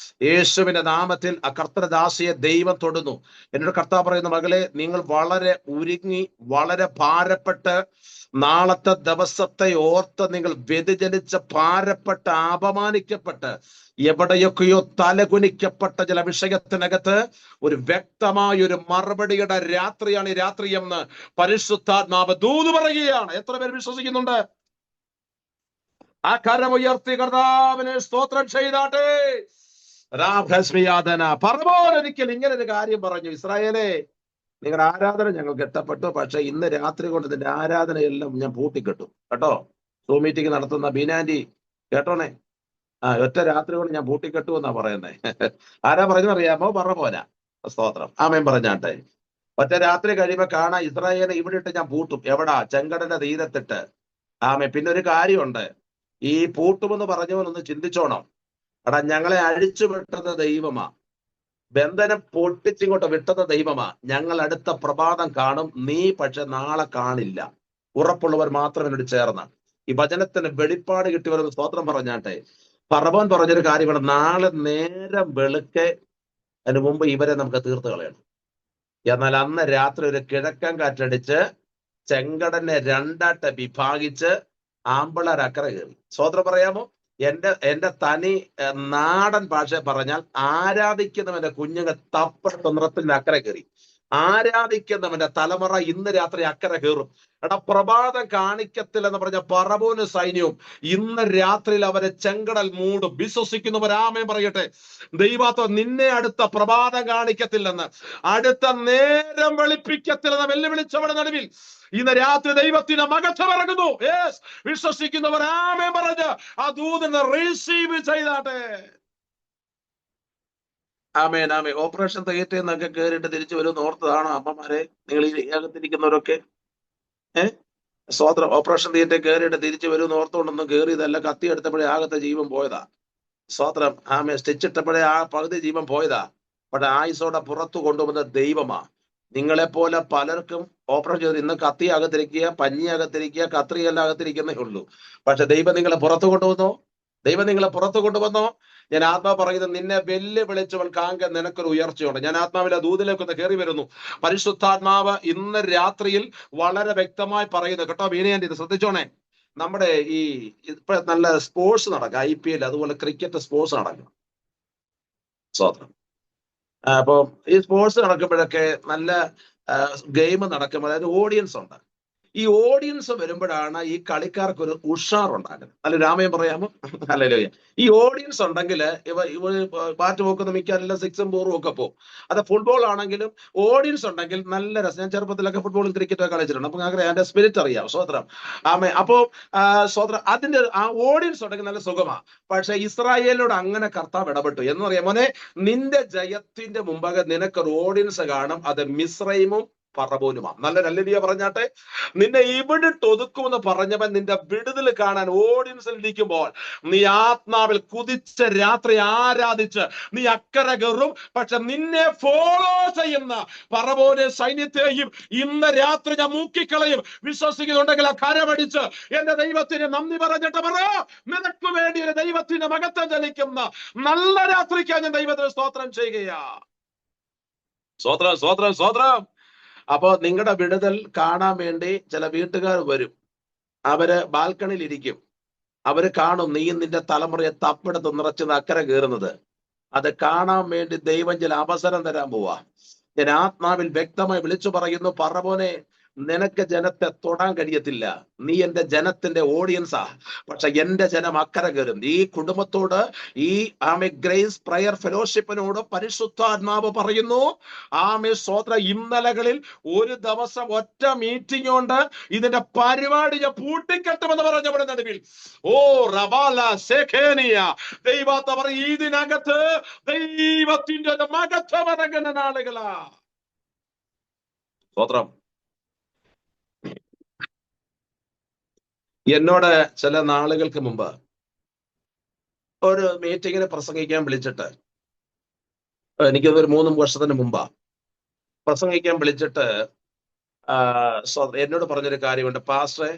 യേശുവിന്റെ നാമത്തിൽ ആ കർത്തൃദാസിയെ ദൈവം തൊടുന്നു. എന്നോട് കർത്താവ് പറയുന്ന, മകളെ, നിങ്ങൾ വളരെ ഒരുങ്ങി, വളരെ ഭാരപ്പെട്ട്, നാളത്തെ ദിവസത്തെ ഓർത്ത് നിങ്ങൾ വ്യതിചലിച്ച് ഭാരപ്പെട്ട് അപമാനിക്കപ്പെട്ട് എവിടെയൊക്കെയോ തലകുനിക്കപ്പെട്ട ചില വിഷയത്തിനകത്ത് ഒരു വ്യക്തമായ ഒരു മറുപടിയുടെ രാത്രിയാണ് ഈ രാത്രി എന്ന് പരിശുദ്ധാത്മാവ് ദൂത് പറയുകയാണ്. എത്ര പേര് വിശ്വസിക്കുന്നുണ്ട്? ആ കരമുയർത്തി കർത്താവിനെ സ്തോത്രം ചെയ്താട്ടെ. പറവോൻ ഒരിക്കൽ ഇങ്ങനെ ഒരു കാര്യം പറഞ്ഞു, ഇസ്രായേലേ, നിങ്ങളുടെ ആരാധന ഞങ്ങൾക്ക് ഇഷ്ടപ്പെട്ടു, പക്ഷെ ഇന്ന് രാത്രി കൊണ്ട് നിന്റെ ആരാധനയെല്ലാം ഞാൻ പൂട്ടിക്കെട്ടും കേട്ടോ. സൂം മീറ്റിംഗ് നടത്തുന്ന ബീനാൻറ്റി കേട്ടോണേ. ഒറ്റ രാത്രി കൊണ്ട് ഞാൻ പൂട്ടിക്കെട്ടു എന്നാ പറയുന്നേ. ആരാ പറഞ്ഞറിയാമോ? പറവോനാ. സ്തോത്രം, ആമേൻ പറഞ്ഞാട്ടെ. ഒറ്റ രാത്രി കഴിയുമ്പോ കാണാം, ഇസ്രായേലിനെ ഇവിടെ ഇട്ട് ഞാൻ പൂട്ടും. എവിടാ? ചെങ്കടലിന്റെ തീരത്തിട്ട്. ആമേ. പിന്നെ ഒരു കാര്യമുണ്ട്, ഈ പൂട്ടുമെന്ന് പറഞ്ഞവനൊന്ന് ചിന്തിച്ചോണം. എടാ, ഞങ്ങളെ അഴിച്ചു വിട്ടത് ദൈവമാ, ബന്ധനം പൊട്ടിച്ചിങ്ങോട്ട് വിട്ടത് ദൈവമാ. ഞങ്ങൾ അടുത്ത പ്രഭാതം കാണും, നീ പക്ഷെ നാളെ കാണില്ല. ഉറപ്പുള്ളവർ മാത്രം എന്നോട് ചേർന്ന ഈ വചനത്തിന് വെളിപ്പാട് കിട്ടിയവരെന്ന് സ്തോത്രം പറഞ്ഞാട്ടെ. പറവോൻ പറഞ്ഞൊരു കാര്യമാണ്, നാളെ നേരം വെളുക്കെ അതിന് മുമ്പ് ഇവരെ നമുക്ക് തീർത്ത് കളയണം. എന്നാൽ അന്ന് രാത്രി ഒരു കിഴക്കൻ കാറ്റടിച്ച് ചെങ്കടലിനെ 2ആയിട്ട് വിഭാഗിച്ച് ആമ്പിളർ അക്കരെ കയറി. സ്തോത്രം പറയാമോ? എന്റെ തനി നാടൻ ഭാഷ പറഞ്ഞാൽ, ആരാധിക്കുന്നവന്റെ കുഞ്ഞുങ്ങൾ തപ്പുറത്ത് നിറത്തിന്റെ അക്കരെ കയറി. ആരാധിക്കുന്നവന്റെ തലമുറ ഇന്ന് രാത്രി അക്കരെ കയറും. എടാ, പ്രഭാതം കാണിക്കത്തില്ലെന്ന് പറഞ്ഞ പറവോന് സൈന്യവും ഇന്ന് രാത്രിയിൽ അവരെ ചെങ്കടൽ മൂടും. വിശ്വസിക്കുന്നവരാമേ പറയട്ടെ. ദൈവത്വം നിന്നെ അടുത്ത പ്രഭാതം കാണിക്കത്തില്ലെന്ന്, അടുത്ത നേരം വെളുപ്പിക്കത്തില്ലെന്ന് വെല്ലുവിളിച്ചവരുടെ നടുവിൽ ഇന്ന് രാത്രി ദൈവത്തിന്റെ മഹത്വം ഇറങ്ങുന്നു. വിശ്വസിക്കുന്നവരാമേ പറഞ്ഞ് ആ ദൂതനെ റിസീവ് ചെയ്താട്ടെ. ആമേൻ, ആമേ. ഓപ്പറേഷൻ തിയേറ്ററിൽ നിന്നൊക്കെ കയറിയിട്ട് തിരിച്ചു വരുമെന്ന് ഓർത്തതാണോ അമ്മമാരെ? നിങ്ങൾ ഈ അകത്തിരിക്കുന്നവരൊക്കെ സ്തോത്രം. ഓപ്പറേഷൻ തിയേറ്ററിൽ കയറിയിട്ട് തിരിച്ചു വരുമെന്ന് ഓർത്തുകൊണ്ടൊന്നും കയറിയതല്ല. കത്തി എടുത്തപ്പോഴേ ആകത്തെ ജീവൻ പോയതാ. സ്വോത്രം. ആമേ. സ്റ്റിച്ചിട്ടപ്പോഴേ ആ പകുതി ജീവൻ പോയതാ. പക്ഷെ ആയുസോടെ പുറത്തു കൊണ്ടുവന്ന ദൈവമാ. നിങ്ങളെപ്പോലെ പലർക്കും ഓപ്പറേഷൻ ചെയ്ത് ഇന്ന് കത്തി അകത്തിരിക്കുക, പഞ്ഞി അകത്തിരിക്കുക, കത്രിയെല്ലാം അകത്തിരിക്കുന്നേ ഉള്ളൂ. പക്ഷെ ദൈവം നിങ്ങളെ പുറത്തു കൊണ്ടുവന്നോ? ദൈവം നിങ്ങളെ പുറത്തു കൊണ്ടുവന്നോ? ഞാൻ ആത്മാവ് പറയുന്നത്, നിന്നെ വെല്ലുവിളിച്ചവൾ കാങ്ക നിനക്കൊരു ഉയർച്ചയുണ്ട്. ഞാൻ ആത്മാവിലെ ദൂതിലേക്ക് ഒന്ന് കയറി വരുന്നു. പരിശുദ്ധാത്മാവ് ഇന്ന് രാത്രിയിൽ വളരെ വ്യക്തമായി പറയുന്നു കേട്ടോ. വീണയാൻ്റെ ഇത് ശ്രദ്ധിച്ചോണേ. നമ്മുടെ ഈ ഇപ്പൊ നല്ല സ്പോർട്സ് നടക്കുക, IPL അതുപോലെ ക്രിക്കറ്റ് സ്പോർട്സ് നടക്കുക. സ്വതന്ത്രം. അപ്പൊ ഈ സ്പോർട്സ് നടക്കുമ്പോഴൊക്കെ നല്ല ഗെയിം നടക്കുമ്പോൾ അതായത് ഓഡിയൻസ് ഉണ്ട്. ഈ ഓഡിയൻസ് വരുമ്പോഴാണ് ഈ കളിക്കാർക്ക് ഒരു ഉഷാറുണ്ടാകുന്നത്. അല്ല, രാമയം പറയാമോ? ഹല്ലേലൂയ. ഈ ഓഡിയൻസ് ഉണ്ടെങ്കിൽ ഇവ ബാറ്റ് പോക്കുന്ന മിക്കാരെല്ലാം 6ഉം 4ഉം ഒക്കെ പോകും. അത് ഫുട്ബോൾ ആണെങ്കിലും ഓഡിയൻസ് ഉണ്ടെങ്കിൽ നല്ല രസം. ഞാൻ ചെറുപ്പത്തിലൊക്കെ ഫുട്ബോളും ക്രിക്കറ്റൊക്കെ കളിച്ചിട്ടുണ്ട്. അപ്പൊ ഞങ്ങൾക്ക് അതിന്റെ സ്പിരിറ്റ് അറിയാം. സ്വതന്ത്രം. ആമേ. അപ്പോ സ്വതന്ത്രം അതിന്റെ ആ ഓഡിയൻസ് ഉണ്ടെങ്കിൽ നല്ല സുഖമാണ്. പക്ഷെ ഇസ്രായേലിനോട് അങ്ങനെ കർത്താവ് ഇടപെട്ടു. എന്ന് പറയാം, മോനെ, നിന്റെ ജയത്തിന്റെ മുമ്പാകെ നിനക്കൊരു ഓഡിയൻസ് കാണും. അത് മിസ്രൈമും പറവോനുമാ. നല്ല ഹല്ലേലൂയ പറഞ്ഞാട്ടെ. നിന്നെ ഇവിടിട്ട് ഒതുക്കുമെന്ന് പറഞ്ഞവൻ നിന്റെ വിടുതൽ കാണാൻ ഓഡിയൻസിൽ ഇരിക്കുമ്പോൾ നീ ആത്മാവിൽ കുതിച്ച രാത്രി ആരാധിച്ച് നീ അക്കരെ കയറും. പക്ഷെ നിന്നെ ഫോളോ ചെയ്യുന്ന പറവോനെ സൈന്യത്തെയും ഇന്ന് രാത്രി ഞാൻ മൂക്കിക്കളയും. വിശ്വസിക്കുന്നുണ്ടെങ്കിൽ ആ കരമടിച്ച് എന്റെ ദൈവത്തിന് നന്ദി പറഞ്ഞിട്ട് പറ, നിനക്ക് വേണ്ടി ഒരു ദൈവത്തിന്റെ മകത്വം ജനിക്കുന്ന നല്ല രാത്രിക്കാണ് ഞാൻ ദൈവത്തിന് സ്തോത്രം ചെയ്യുകയാ. സ്തോത്രം, സ്തോത്രം, സ്തോത്രം. അപ്പോ നിങ്ങളുടെ വിടുതൽ കാണാൻ വേണ്ടി ചില വീട്ടുകാർ വരും. അവര് ബാൽക്കണിയിൽ ഇരിക്കും. അവര് കാണും നീ നിന്റെ തലമുറയെ തപ്പെടുത്ത് നിറച്ചത് അക്കരെ കയറുന്നത്. അത് കാണാൻ വേണ്ടി ദൈവം ചില അവസരം തരാൻ പോവാ. ഞാൻ ആത്മാവിൽ വ്യക്തമായി വിളിച്ചു പറയുന്നു, പറവോനെ, നിനക്ക് ജനത്തെ തൊടാൻ കഴിയത്തില്ല. നീ എന്റെ ജനത്തിന്റെ ഓഡിയൻസാ. പക്ഷെ എന്റെ ജനം അക്കരെ കയറും. ഈ കുടുംബത്തോട്, ഈ ഗ്രേസ് പ്രയർ ഫെലോഷിപ്പിനോട് പരിശുദ്ധാത്മാവ് പറയുന്നു, സ്വോത്ര, ഇന്നലകളിൽ ഒരു ദിവസം ഒറ്റ മീറ്റിംഗ് കൊണ്ട് ഇതിന്റെ പരിപാടി ഞാൻ പൂട്ടിക്കെട്ടുമെന്ന് പറഞ്ഞവിടെ നടുവിൽ റവാല സെഖേനിയ ദൈവത്തെ പറയും, ഇതിനകത്ത് ദൈവത്തിന്റെ മകത്വം ഇറങ്ങുന്ന നാളുകളാ. സ്തോത്രം. എന്നോട് ചില നാളുകൾക്ക് മുമ്പ് ഒരു മീറ്റിങ്ങിന് പ്രസംഗിക്കാൻ വിളിച്ചിട്ട്, എനിക്കതൊരു 3 വർഷത്തിന് മുമ്പാ പ്രസംഗിക്കാൻ വിളിച്ചിട്ട് എന്നോട് പറഞ്ഞൊരു കാര്യമുണ്ട്, പാസ്റ്ററെ,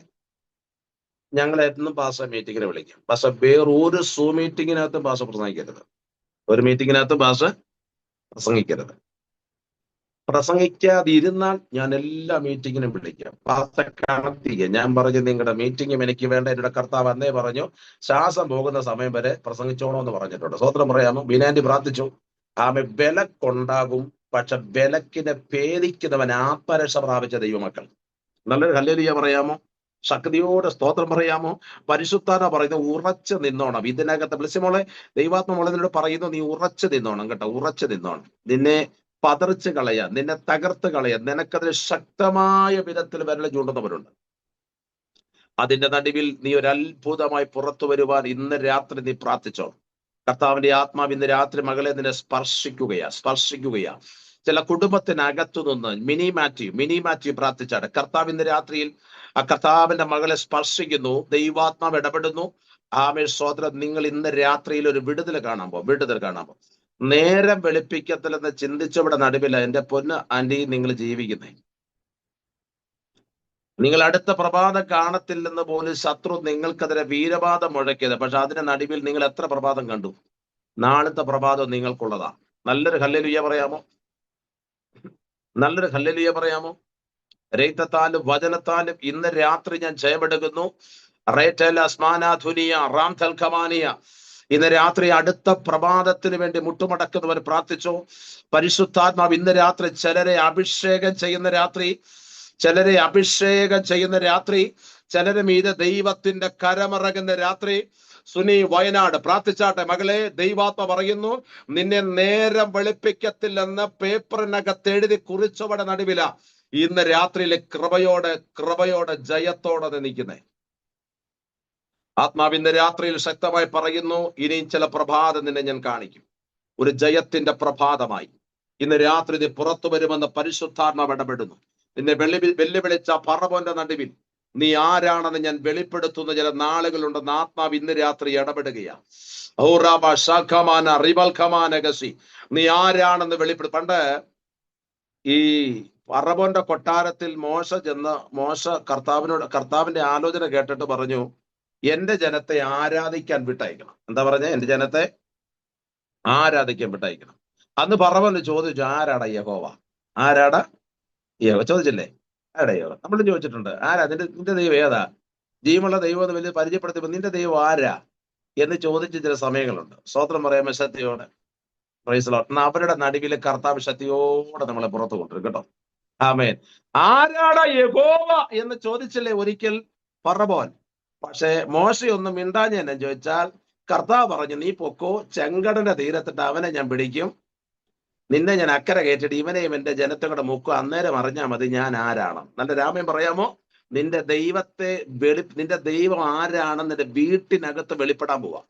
ഞങ്ങൾ എന്നും പാസ്റ്റർ മീറ്റിങ്ങിന് വിളിക്കും. പാസ്റ്റർ വേറൊരു സൂ മീറ്റിങ്ങിനകത്തും പാസ്റ്റർ പ്രസംഗിക്കരുത്. ഒരു മീറ്റിങ്ങിനകത്തും പാസ്റ്റർ പ്രസംഗിക്കരുത്. പ്രസംഗിക്കാതിരുന്നാൽ ഞാൻ എല്ലാ മീറ്റിങ്ങിനും വിളിക്കാം. Pastor connect. ഞാൻ പറഞ്ഞു, നിങ്ങളുടെ മീറ്റിങ്ങും എനിക്ക് വേണ്ട. എന്നോട് കർത്താവ് അന്നേ പറഞ്ഞു, ശ്വാസം പോകുന്ന സമയം വരെ പ്രസംഗിച്ചോണോ എന്ന് പറഞ്ഞിട്ടുണ്ട്. സ്വതന്ത്രം പറയാമോ? ബിനാൻഡി പ്രാർത്ഥിച്ചു. വിലക്കുണ്ടാകും, പക്ഷെ വിലക്കിനെ ഭേദിക്കുന്നവൻ ആത്മരക്ഷ പ്രാപിച്ച ദൈവമക്കൾ. നല്ലൊരു ഹല്ലേലൂയ പറയാമോ? ശക്തിയോടെ സ്തോത്രം പറയാമോ? പരിശുദ്ധാന പറയുന്നത്, ഉറച്ചു നിന്നോണം. ഇതിനകത്ത് വിളിച്ചുമോളെ, ദൈവാത്മ മോളെ പറയുന്നു, നീ ഉറച്ചു നിന്നോണം കേട്ടോ. ഉറച്ചു നിന്നോണം. നിന്നെ പതറിച്ച് കളയാൻ, നിന്നെ തകർത്ത് കളയാൻ, നിനക്കതിന് ശക്തമായ വിധത്തിൽ വിരൽ ചൂണ്ടുന്നവരുണ്ട്. അതിന്റെ നടുവിൽ നീ ഒരു അത്ഭുതമായി പുറത്തു വരുവാൻ ഇന്ന് രാത്രി നീ പ്രാർത്ഥിച്ചോ. കർത്താവിന്റെ ആത്മാവ് ഇന്ന് രാത്രി മകളെ നിന്നെ സ്പർശിക്കുകയാ. ചില കുടുംബത്തിനകത്തു നിന്ന് മിനി മാത്യു പ്രാർത്ഥിച്ചാണ്. കർത്താവ് ഇന്ന് രാത്രിയിൽ ആ കർത്താവിന്റെ മകളെ സ്പർശിക്കുന്നു. ദൈവാത്മാവ് ഇടപെടുന്നു. സ്വതന്ത്രം. നിങ്ങൾ ഇന്ന് രാത്രിയിൽ ഒരു വിടുതൽ കാണാൻ പോകും. നേരം വെളുപ്പിക്കത്തില്ലെന്ന് ചിന്തിച്ചവിടെ നടുവില്ല എന്റെ പൊന്ന് ആന്റി നിങ്ങൾ ജീവിക്കുന്നേ. നിങ്ങൾ അടുത്ത പ്രഭാതം കാണത്തില്ലെന്ന് പോലും ശത്രു നിങ്ങൾക്കെതിരെ വീരവാദം മുഴക്കിയത്. പക്ഷെ അതിന്റെ നടുവിൽ നിങ്ങൾ എത്ര പ്രഭാതം കണ്ടു? നാളത്തെ പ്രഭാതം നിങ്ങൾക്കുള്ളതാ. നല്ലൊരു ഹല്ലേലൂയ പറയാമോ? നല്ലൊരു ഹല്ലേലൂയ പറയാമോ? രക്തത്താലും വചനത്താലും ഇന്ന് രാത്രി ഞാൻ ജയമെടുക്കുന്നു. ഇന്ന് രാത്രി അടുത്ത പ്രഭാതത്തിന് വേണ്ടി മുട്ടുമടക്കുന്നവർ പ്രാർത്ഥിച്ചോ. പരിശുദ്ധാത്മാവ് ഇന്ന് രാത്രി ചിലരെ അഭിഷേകം ചെയ്യുന്ന രാത്രി, ചിലരെ മീതെ ദൈവത്തിന്റെ കരമിറങ്ങുന്ന രാത്രി. സുനി വയനാട് പ്രാർത്ഥിച്ചാട്ടെ. മകളെ, ദൈവാത്മ പറയുന്നു, നിന്നെ നേരം വെളുപ്പിക്കത്തില്ലെന്ന് പേപ്പറിനകത്ത് എഴുതി കുറിച്ചവടെ നടുവില ഇന്ന് രാത്രിയിലെ കൃപയോടെ ജയത്തോടെ നിൽക്കുന്നേ. ആത്മാവിന്റെ രാത്രിയിൽ ശക്തമായി പറയുന്നു, ഇനിയും ചില പ്രഭാതം നിന്നെ ഞാൻ കാണിക്കും. ഒരു ജയത്തിന്റെ പ്രഭാതമായി ഇന്ന് രാത്രി നീ പുറത്തു വരുമെന്ന് പരിശുദ്ധാത്മാവ് ഇടപെടുന്നു. നിന്നെ വെല്ലുവിളിച്ച പറവോന്റെ നടുവിൽ നീ ആരാണെന്ന് ഞാൻ വെളിപ്പെടുത്തുന്ന ചില നാളുകളുണ്ടെന്ന് ആത്മാവ് ഇന്ന് രാത്രി ഇടപെടുകയാണ്. ഔറാബ ഷാഖമാന റിബൽഖമാനഗസി. നീ ആരാണെന്ന് വെളിപ്പെടും. പണ്ട് ഈ ഫറവോന്റെ കൊട്ടാരത്തിൽ മോശ കർത്താവിന്റെ ആലോചന കേട്ടിട്ട് പറഞ്ഞു, എന്റെ ജനത്തെ ആരാധിക്കാൻ വിട്ടയക്കണം. എന്താ പറഞ്ഞ? എന്റെ ജനത്തെ ആരാധിക്കാൻ വിട്ടയക്കണം. അന്ന് ഫറവോന് ചോദിച്ചു, ആരാടാ യഹോവ? ആരാടാ യഹോവ? ചോദിച്ചില്ലേ? ആരാടാ യഹോവ? നമ്മളും ചോദിച്ചിട്ടുണ്ട്. ആരാ നിന്റെ ദൈവം? ഏതാ ജീവനുള്ള ദൈവം എന്ന് വലിയ പരിചയപ്പെടുത്തിയപ്പോ നിന്റെ ദൈവം ആരാ എന്ന് ചോദിച്ച ചില സമയങ്ങളുണ്ട്. സ്തോത്രം പറയാമോ? ശക്തിയോടെ പ്രൈസ് ദി ലോർഡ്. എന്നാ അവരുടെ നടുവിലെ കർത്താവ് ശക്തിയോടെ നമ്മളെ പുറത്തു കൊണ്ടുവരും കേട്ടോ. ആമേൻ. ആരാടാ യഹോവ എന്ന് ചോദിച്ചില്ലേ ഒരിക്കൽ ഫറവോൻ. പക്ഷെ മോശയൊന്നും മിണ്ടാഞ്ഞ എന്നെ ചോദിച്ചാൽ കർത്താവ് പറഞ്ഞു, നീ പൊക്കോ, ചെങ്കടന്റെ തീരത്തിട്ട് അവനെ ഞാൻ പിടിക്കും, നിന്നെ ഞാൻ അക്കരെ കയറ്റിട്ട് ഇവനെയും എന്റെ ജനത്തോടെ മുക്കും, അന്നേരം അറിഞ്ഞാൽ മതി ഞാൻ ആരാണ്. നല്ല രാമൻ പറയാമോ? നിന്റെ ദൈവം ആരാണെന്ന് നിന്റെ വീട്ടിനകത്ത് വെളിപ്പെടാൻ പോവാ.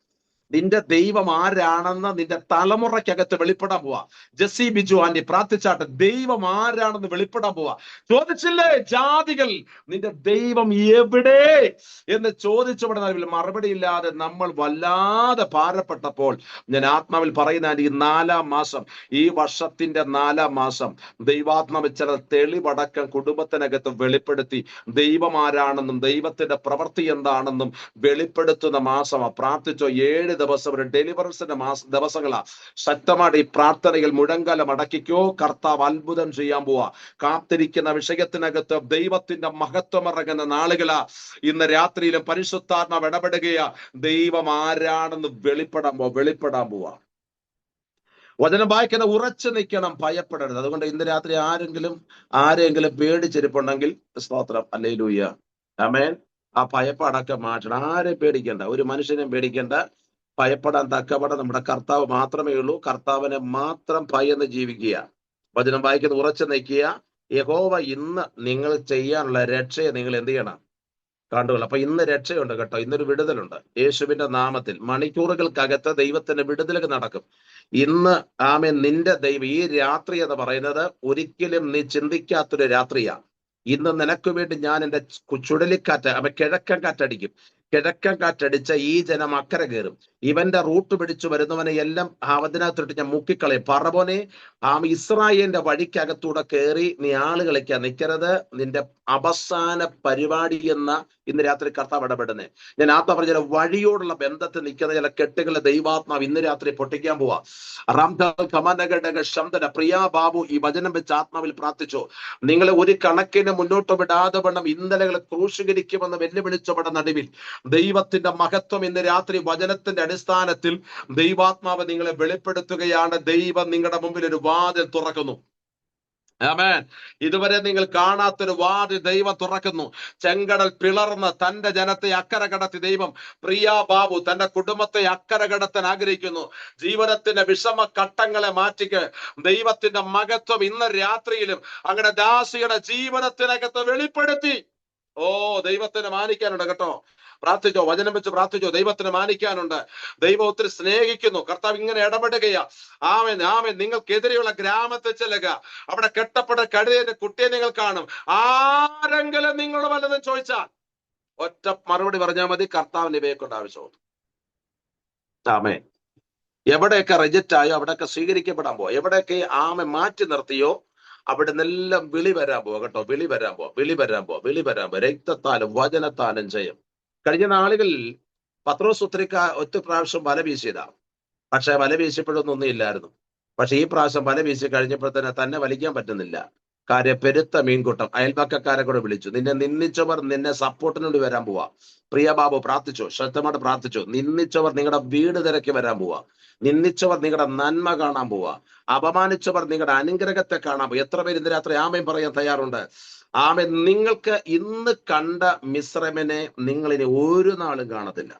നിന്റെ ദൈവം ആരാണെന്ന് നിന്റെ തലമുറയ്ക്കകത്ത് വെളിപ്പെടാൻ പോവാ. ജെസ്സി ബിജു ആന്റി പ്രാർത്ഥിച്ചാട്ടെ. ദൈവം ആരാണെന്ന് വെളിപ്പെടാൻ പോവാ. ചോദിച്ചില്ലേ ജാതികൾ, നിന്റെ ദൈവം എവിടെ എന്ന് ചോദിച്ചവിടെ മറുപടി ഇല്ലാതെ നമ്മൾ വല്ലാതെ ഭാരപ്പെട്ടപ്പോൾ ഞാൻ ആത്മാവിൽ പറയുന്ന ഈ 4-ാം മാസം, ഈ വർഷത്തിന്റെ 4-ാം മാസം ദൈവാത്മാവ് ചില തെളിവടക്കം കുടുംബത്തിനകത്ത് വെളിപ്പെടുത്തി ദൈവം ആരാണെന്നും ദൈവത്തിന്റെ പ്രവൃത്തി എന്താണെന്നും വെളിപ്പെടുത്തുന്ന മാസമാ. പ്രാർത്ഥിച്ചോ? 7 ദിവസം ഒരു ഡെലിവറൻസിന്റെ ദിവസങ്ങളാ. ശക്തമായിട്ട് ഈ പ്രാർത്ഥനയിൽ മുഴങ്കാലം അടക്കിക്കോ. കർത്താവ് അത്ഭുതം ചെയ്യാൻ പോവാ. കാത്തിരിക്കുന്ന വിഷയത്തിനകത്ത് ദൈവത്തിന്റെ മഹത്വം ഇറങ്ങുന്ന നാളുകളാ. ഇന്ന് രാത്രിയിലും പരിശുദ്ധാത്മാവ് ഇടപെടുകയാ. ദൈവം ആരാണെന്ന് വെളിപ്പെടാൻ പോവാ. വചനം വായിക്കുന്ന ഉറച്ചു നിൽക്കണം, ഭയപ്പെടരുത്. അതുകൊണ്ട് ഇന്ന് രാത്രി ആരെങ്കിലും പേടിച്ചിരിപ്പുണ്ടെങ്കിൽ സ്തോത്രം, ഹല്ലേലൂയ, ആമേൻ. ആ ഭയപ്പാടൊക്കെ മാറ്റണം. ആരെയും പേടിക്കേണ്ട, ഒരു മനുഷ്യനെയും പേടിക്കേണ്ട. ഭയപ്പെടാൻ തക്കവണ്ണം നമ്മുടെ കർത്താവ് മാത്രമേ ഉള്ളൂ. കർത്താവിനെ മാത്രം ഭയന്ന് ജീവിക്കുക. വചനം വായിക്കുന്ന ഉറച്ചു നിൽക്കുക. യഹോവ ഇന്ന് നിങ്ങൾ ചെയ്യാനുള്ള രക്ഷയെ നിങ്ങൾ എന്ത് ചെയ്യണം? കണ്ടുകൊള്ളു. അപ്പൊ ഇന്ന് രക്ഷയുണ്ട് കേട്ടോ. ഇന്നൊരു വിടുതലുണ്ട് യേശുവിന്റെ നാമത്തിൽ. മണിക്കൂറുകൾക്കകത്ത് ദൈവത്തിന്റെ വിടുതലൊക്കെ നടക്കും ഇന്ന്. ആമേൻ. നിന്റെ ദൈവം ഈ രാത്രി എന്ന് പറയുന്നത് ഒരിക്കലും നീ ചിന്തിക്കാത്തൊരു രാത്രിയാ. ഇന്ന് നിനക്ക് വേണ്ടി ഞാൻ എന്റെ ചുഴലിക്കാറ്റ്, കിഴക്കൻ കാറ്റടിക്കും. കിഴക്കൻ കാറ്റടിച്ച ഈ ജനം അക്കരെ കയറും. ഇവന്റെ റൂട്ട് പിടിച്ചു വരുന്നവനെ എല്ലാം അതിനകത്തിട്ട് ഞാൻ മുക്കിക്കളയും. ഫറവോനെ, ഇസ്രായേലിന്റെ വഴിക്കകത്തൂടെ കയറി നീ ആള് കളിക്കാൻ നിൽക്കരുത്. നിന്റെ അവസാന പരിപാടി എന്ന ഇന്ന് രാത്രി കർത്താവ് ഇടപെടുന്നേ. ഞാൻ ആത്മാ പറഞ്ഞ വഴിയോടുള്ള ബന്ധത്തിൽ നിൽക്കുന്ന ചില കെട്ടുകളെ ദൈവാത്മാവ് ഇന്ന് രാത്രി പൊട്ടിക്കാൻ പോവാ. ശബ്ദന പ്രിയ ബാബു ഈ വചനം വെച്ച് ആത്മാവിൽ പ്രാർത്ഥിച്ചു. നിങ്ങളെ ഒരു കണക്കിന് മുന്നോട്ട് വിടാതെ വണ്ണം ഇന്നലകളെ ക്രൂശീകരിക്കുമെന്ന് വെല്ലുവിളിച്ചവരുടെ നടുവിൽ ദൈവത്തിന്റെ മഹത്വം ഇന്ന് രാത്രി വചനത്തിന്റെ അടിസ്ഥാനത്തിൽ ദൈവാത്മാവ് നിങ്ങളെ വെളിപ്പെടുത്തുകയാണ്. ദൈവം നിങ്ങളുടെ മുമ്പിൽ ഒരു വാതിൽ തുറക്കുന്നു. ആമേൻ. ഇതുവരെ നിങ്ങൾ കാണാത്തൊരു വാതിൽ ദൈവം തുറക്കുന്നു. ചെങ്കടൽ പിളർന്ന് തന്റെ ജനത്തെ അക്കരെ കടത്തി ദൈവം, പ്രിയ ബാബു തന്റെ കുടുംബത്തെ അക്കരെ കടത്താൻ ആഗ്രഹിക്കുന്നു. ജീവനത്തിന്റെ വിഷമ ഘട്ടങ്ങളെ മാറ്റിക്ക് ദൈവത്തിന്റെ മഹത്വം ഇന്ന് രാത്രിയിലും അങ്ങനെ ദാസിയുടെ ജീവനത്തിനകത്ത് വെളിപ്പെടുത്തി. ദൈവത്തിനെ മാനിക്കാനുണ്ട് കേട്ടോ. പ്രാർത്ഥിച്ചോ, വചനം വെച്ച് പ്രാർത്ഥിച്ചോ. ദൈവത്തിന് മാനിക്കാനുണ്ട്. ദൈവം ഒത്തിരി സ്നേഹിക്കുന്നു. കർത്താവ് ഇങ്ങനെ ഇടപെടുകയാ. ആമേൻ, ആമേൻ. നിങ്ങൾക്കെതിരെയുള്ള ഗ്രാമത്തിൽ ചെല്ലുക. അവിടെ കെട്ടപ്പെട്ട കഴുതേന്റെ കുട്ടിയെ നിങ്ങൾ കാണും. ആരെങ്കിലും നിങ്ങൾ വല്ലതും ചോദിച്ചാൽ ഒറ്റ മറുപടി പറഞ്ഞാൽ മതി, കർത്താവിന് ഇവയെക്കൊണ്ട് ആവശ്യമുണ്ട്. ആമേൻ. എവിടെയൊക്കെ റിജക്റ്റ് ആയോ അവിടെയൊക്കെ സ്വീകരിക്കപ്പെടാൻ പോവാ. എവിടെയൊക്കെ മാറ്റി നിർത്തിയോ അവിടെ നിന്നെല്ലാം വിളി വരാൻ പോവാ കേട്ടോ. വിളി വരാൻ പോവാ. രക്തത്താലും വചനത്താലും ജയം. കഴിഞ്ഞ നാളുകളിൽ പത്രോസ് ഒറ്റ പ്രാവശ്യം വല വീശിയതാ. പക്ഷെ വല വീശിയപ്പോഴൊന്നും ഇല്ലായിരുന്നു. പക്ഷെ ഈ പ്രാവശ്യം വല വീശി കഴിഞ്ഞപ്പോൾ തന്നെ വലിക്കാൻ പറ്റുന്നില്ല. കാര്യം പെരുത്ത മീൻകൂട്ടം. അയൽപക്കക്കാരെ കൂടെ വിളിച്ചു. നിന്നെ നിന്ദിച്ചവർ നിന്നെ സപ്പോർട്ടിനോട് വരാൻ പോവാ. പ്രിയ ബാബു പ്രാർത്ഥിച്ചു, ശ്രദ്ധമായിട്ട് പ്രാർത്ഥിച്ചു. നിന്ദിച്ചവർ നിങ്ങളുടെ വീട് തിരക്കി വരാൻ പോവാ. നിന്ദിച്ചവർ നിങ്ങളുടെ നന്മ കാണാൻ പോവാ. അപമാനിച്ചവർ നിങ്ങളുടെ അനുഗ്രഹത്തെ കാണാൻ പോവാ. എത്ര പേര് ഇന്ന് രാത്രി ആമേൻ പറയാൻ തയ്യാറുണ്ട്? ആമേൻ. നിങ്ങൾക്ക് ഇന്ന് കണ്ട മിസ്രൈമിനെ നിങ്ങൾ ഇനി ഒരു നാളും കാണത്തില്ല.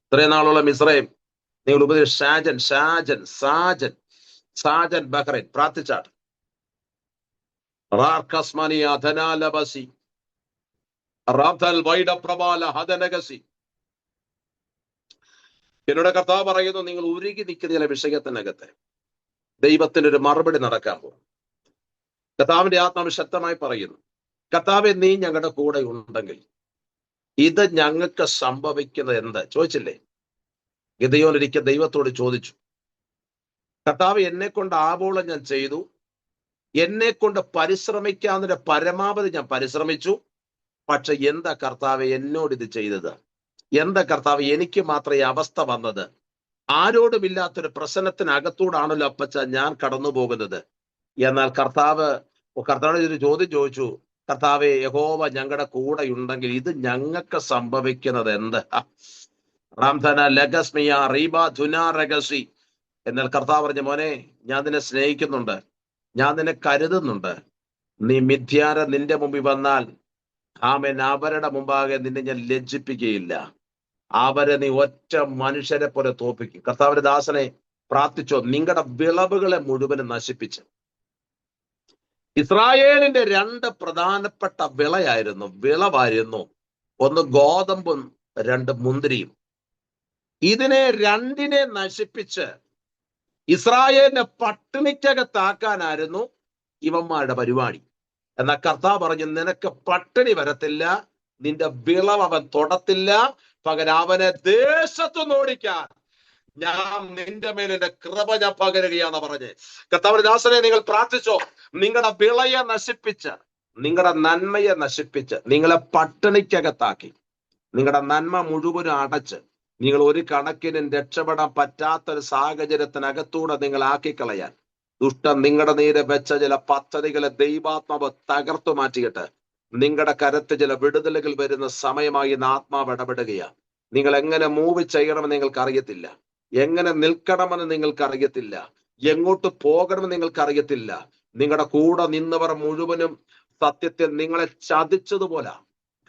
ഇത്രയും നാളുള്ള മിസ്രൈം നിങ്ങൾ ഉപദേശിച്ച സാജൻ ബഹ്റൈൻ പ്രാർത്ഥിച്ചാട്ട്. എന്നോട് കർത്താവ് പറയുന്നു, നിങ്ങൾ ഉരുകി നിൽക്കുന്ന ചില വിഷയത്തിനകത്ത് ദൈവത്തിന് ഒരു മറുപടി നടക്കാൻ പോകും. കർത്താവിന്റെ ആത്മാവ് ശക്തമായി പറയുന്നു, കർത്താവെ നീ ഞങ്ങളുടെ കൂടെ ഉണ്ടെങ്കിൽ ഇത് ഞങ്ങൾക്ക് സംഭവിക്കുന്നത് എന്ത് ചോദിച്ചില്ലേ? ഗിദെയോൻ ഒരിക്കൽ ദൈവത്തോട് ചോദിച്ചു, കർത്താവ്, എന്നെ കൊണ്ട് ആവോളം ഞാൻ ചെയ്തു, എന്നെ കൊണ്ട് പരിശ്രമിക്കാവുന്ന പരമാവധി ഞാൻ പരിശ്രമിച്ചു. പക്ഷെ എന്താ കർത്താവ് എന്നോട് ഇത് ചെയ്തത്? എന്താ കർത്താവ് എനിക്ക് മാത്രം ഈ അവസ്ഥ വന്നത്? ആരോടുമില്ലാത്തൊരു പ്രശ്നത്തിനകത്തൂടാണല്ലോ അപ്പച്ച ഞാൻ കടന്നു പോകുന്നത്. എന്നാൽ കർത്താവ് ഒരു ചോദ്യം ചോദിച്ചു, കർത്താവെ, യഹോവ ഞങ്ങളുടെ കൂടെ ഉണ്ടെങ്കിൽ ഇത് ഞങ്ങൾക്ക് സംഭവിക്കുന്നത് എന്ത്? റാംധന ലഗസ്മിയ റീബ ധുനാ രഗസി. എന്നാൽ കർത്താവ് പറഞ്ഞ, മോനെ, ഞാൻ നിന്നെ സ്നേഹിക്കുന്നുണ്ട്, ഞാൻ നിന്നെ കരുതുന്നുണ്ട്. നീ മിഥ്യാര നിന്റെ മുമ്പിൽ വന്നാൽ ആമേൻ അവരുടെ മുമ്പാകെ നിന്നെ ഞാൻ ലജ്ജിപ്പിക്കുകയില്ല. അവരെ നീ ഒറ്റ മനുഷ്യരെ പോലെ തോപ്പിക്കും. കർത്താവിന്റെ ദാസനെ പ്രാർത്ഥിച്ചോ, നിങ്ങളുടെ വിളവുകളെ മുഴുവനും നശിപ്പിച്ച്. ഇസ്രായേലിന്റെ 2 പ്രധാനപ്പെട്ട വിളവായിരുന്നു, ഒന്ന് ഗോതമ്പും 2 മുന്തിരിയും. ഇതിനെ 2നെ നശിപ്പിച്ച് ഇസ്രായേലിനെ പട്ടിണിക്കകത്താക്കാനായിരുന്നു ഇവന്മാരുടെ പരിപാടി. എന്നാൽ കർത്താവ് പറഞ്ഞു, നിനക്ക് പട്ടിണി വരത്തില്ല, നിന്റെ വിളവ് അവൻ തൊടത്തില്ല, പകരം അവനെ ദേശത്തുനിന്ന് ഓടിക്കാൻ ഞാൻ നിന്റെ മേലെ എന്റെ കൃപ ഞാൻ പകരുകയാന്ന് പറഞ്ഞ്. കർത്താവിന്റെ ദാസനെ നിങ്ങൾ പ്രാർത്ഥിച്ചോ, നിങ്ങളുടെ വിളയെ നശിപ്പിച്ച്, നിങ്ങളുടെ നന്മയെ നശിപ്പിച്ച്, നിങ്ങളെ പട്ടിണിക്കകത്താക്കി, നിങ്ങളുടെ നന്മ മുഴുവനും അടച്ച്, നിങ്ങൾ ഒരു കണക്കിനും രക്ഷപ്പെടാൻ പറ്റാത്തൊരു സാഹചര്യത്തിനകത്തൂടെ നിങ്ങൾ ആക്കിക്കളയാൻ ദുഷ്ടൻ നിങ്ങളുടെ നേരെ വെച്ച ചില പദ്ധതികളെ ദൈവാത്മാവ് തകർത്തു മാറ്റിയിട്ട് നിങ്ങളുടെ കരത്ത് ചില വിടുതലുകൾ വരുന്ന സമയമായി ആത്മാവ് ഇടപെടുകയാണ്. നിങ്ങൾ എങ്ങനെ മൂവ് ചെയ്യണമെന്ന് നിങ്ങൾക്ക് അറിയത്തില്ല, എങ്ങനെ നിൽക്കണമെന്ന് നിങ്ങൾക്ക് അറിയത്തില്ല, എങ്ങോട്ട് പോകണമെന്ന് നിങ്ങൾക്ക് അറിയത്തില്ല. നിങ്ങളുടെ കൂടെ നിന്നവർ മുഴുവനും സത്യത്തിൽ നിങ്ങളെ ചതിച്ചതുപോലെ.